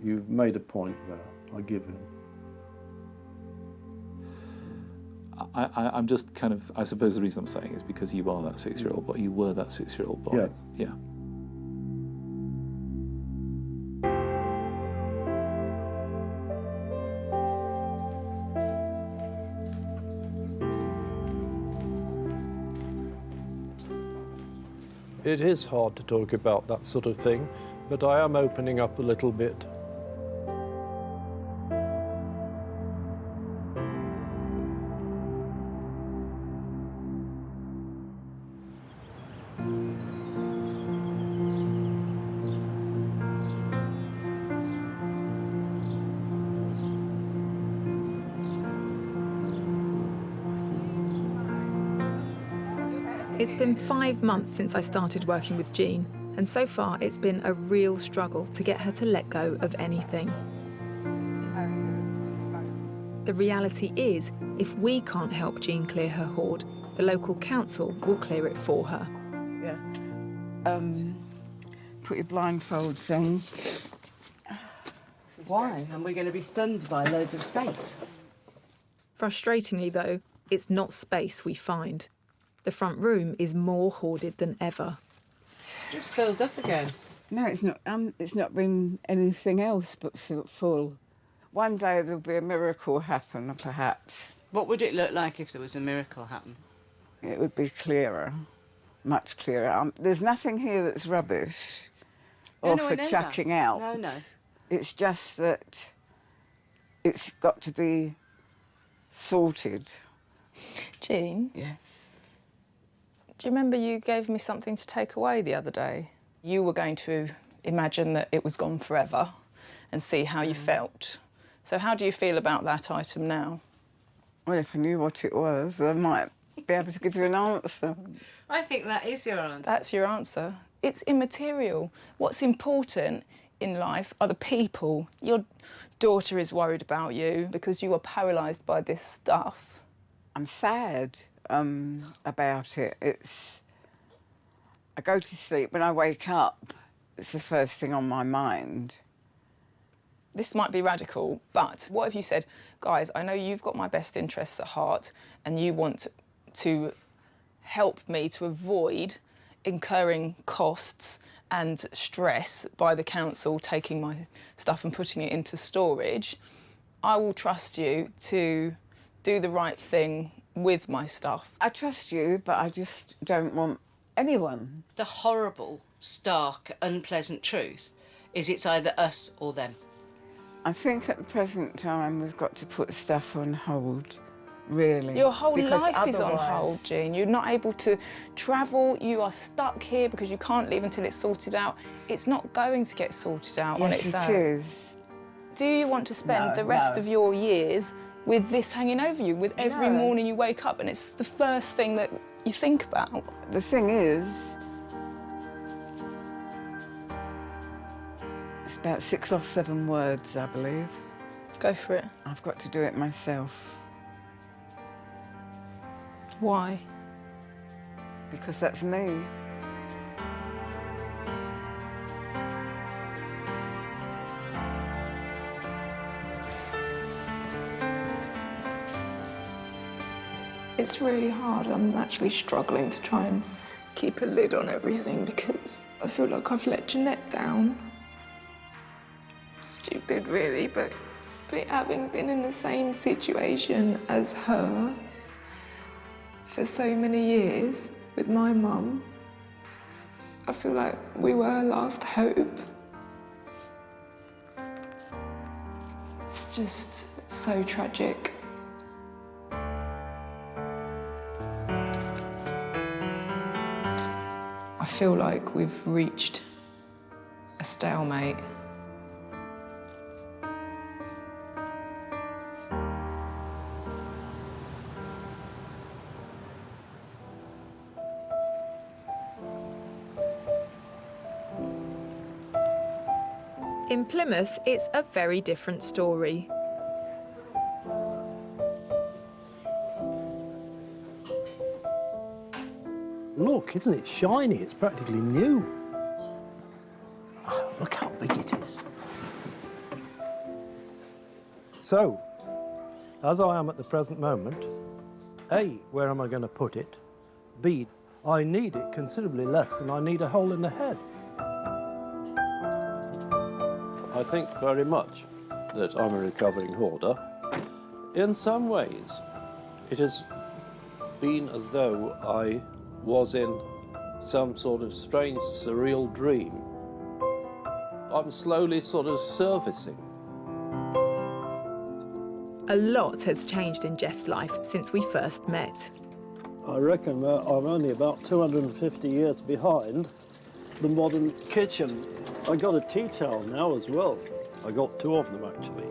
you've made a point there. I give him. I'm just kind of, I suppose the reason I'm saying is because you are that 6-year-old boy. You were that 6-year-old boy. Yes. Yeah. It is hard to talk about that sort of thing, but I am opening up a little bit. It's been 5 months since I started working with Jean, and so far it's been a real struggle to get her to let go of anything. The reality is, if we can't help Jean clear her hoard, the local council will clear it for her. Yeah. Put your blindfolds on. Why? And we're going to be stunned by loads of space. Frustratingly, though, it's not space we find. The front room is more hoarded than ever. Just filled up again. No, it's not. It's not been anything else but full. One day there'll be a miracle happen, perhaps. What would it look like if there was a miracle happen? It would be clearer, much clearer. There's nothing here that's rubbish or for chucking out. No, no. It's just that it's got to be sorted. Jean? Yes. Do you remember you gave me something to take away the other day? You were going to imagine that it was gone forever and see how you felt. So how do you feel about that item now? Well, if I knew what it was, I might be able to give you an answer. I think that is your answer. That's your answer. It's immaterial. What's important in life are the people. Your daughter is worried about you because you are paralysed by this stuff. I'm sad about it. I go to sleep, when I wake up, it's the first thing on my mind. This might be radical, but what if you said, guys, I know you've got my best interests at heart and you want to help me to avoid incurring costs and stress by the council taking my stuff and putting it into storage. I will trust you to do the right thing with my stuff. I trust you, but I just don't want anyone. The horrible, stark, unpleasant truth is it's either us or them. I think at the present time we've got to put stuff on hold, really. Your whole because life is on otherwise- hold, Jean. You're not able to travel. You are stuck here because you can't leave until it's sorted out. It's not going to get sorted out on its Yes, own. it is. Do you want to spend No, the rest no. of your years with this hanging over you, with every No. morning you wake up and it's the first thing that you think about? The thing is, it's about 6 or 7 words, I believe. Go for it. I've got to do it myself. Why? Because that's me. It's really hard. I'm actually struggling to try and keep a lid on everything because I feel like I've let Jeanette down. Stupid, really, but having been in the same situation as her for so many years with my mum, I feel like we were her last hope. It's just so tragic. I feel like we've reached a stalemate. In Plymouth, it's a very different story. Look, isn't it shiny? It's practically new. Oh, look how big it is. So, as I am at the present moment, A, where am I going to put it? B, I need it considerably less than I need a hole in the head. I think very much that I'm a recovering hoarder. In some ways, it has been as though I was in some sort of strange, surreal dream. I'm slowly sort of servicing. A lot has changed in Jeff's life since we first met. I reckon I'm only about 250 years behind the modern kitchen. I got a tea towel now as well. I got 2 of them, actually.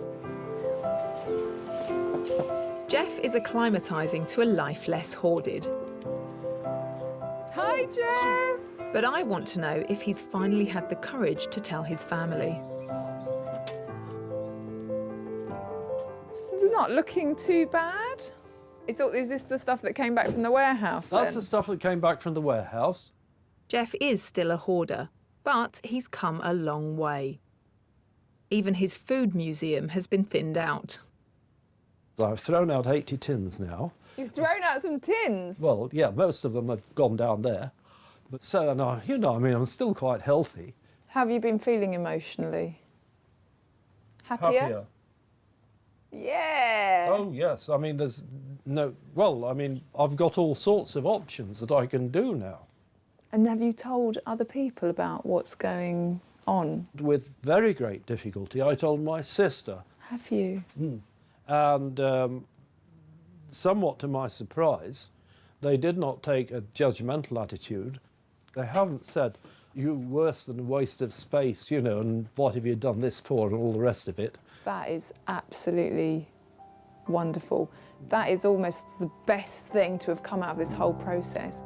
Jeff is acclimatising to a life less hoarded. Hi, Jeff! But I want to know if he's finally had the courage to tell his family. It's not looking too bad. Is this the stuff that came back from the warehouse, That's then? the stuff that came back from the warehouse. Jeff is still a hoarder, but he's come a long way. Even his food museum has been thinned out. So I've thrown out 80 tins now. You've thrown out some tins. Well, yeah, most of them have gone down there. But so, no, you know, I mean, I'm still quite healthy. How have you been feeling emotionally? Happier? Yeah. Oh, yes. I mean, there's no... Well, I mean, I've got all sorts of options that I can do now. And have you told other people about what's going on? With very great difficulty, I told my sister. Have you? And somewhat to my surprise, they did not take a judgmental attitude. They haven't said, you worse than a waste of space, you know, and what have you done this for and all the rest of it. That is absolutely wonderful. That is almost the best thing to have come out of this whole process.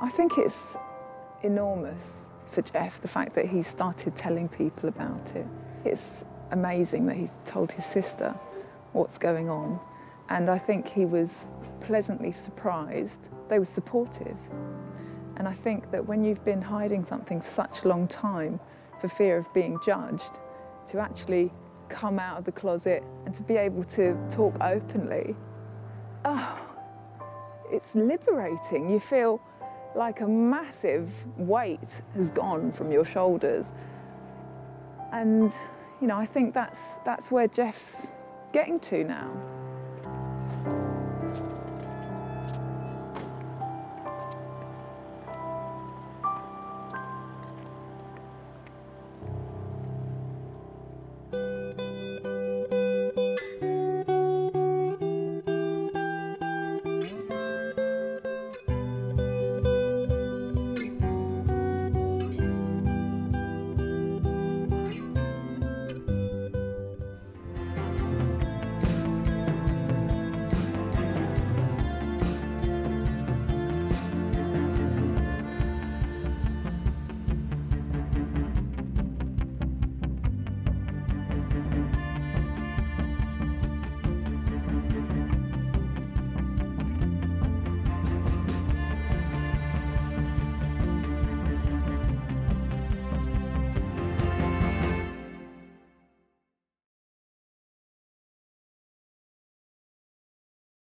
I think it's enormous for Jeff, the fact that he started telling people about it. It's amazing that he's told his sister what's going on, and I think he was pleasantly surprised. They were supportive. And I think that when you've been hiding something for such a long time for fear of being judged, to actually come out of the closet and to be able to talk openly, it's liberating. You feel like a massive weight has gone from your shoulders. And, you know, I think that's where Jeff's getting to now.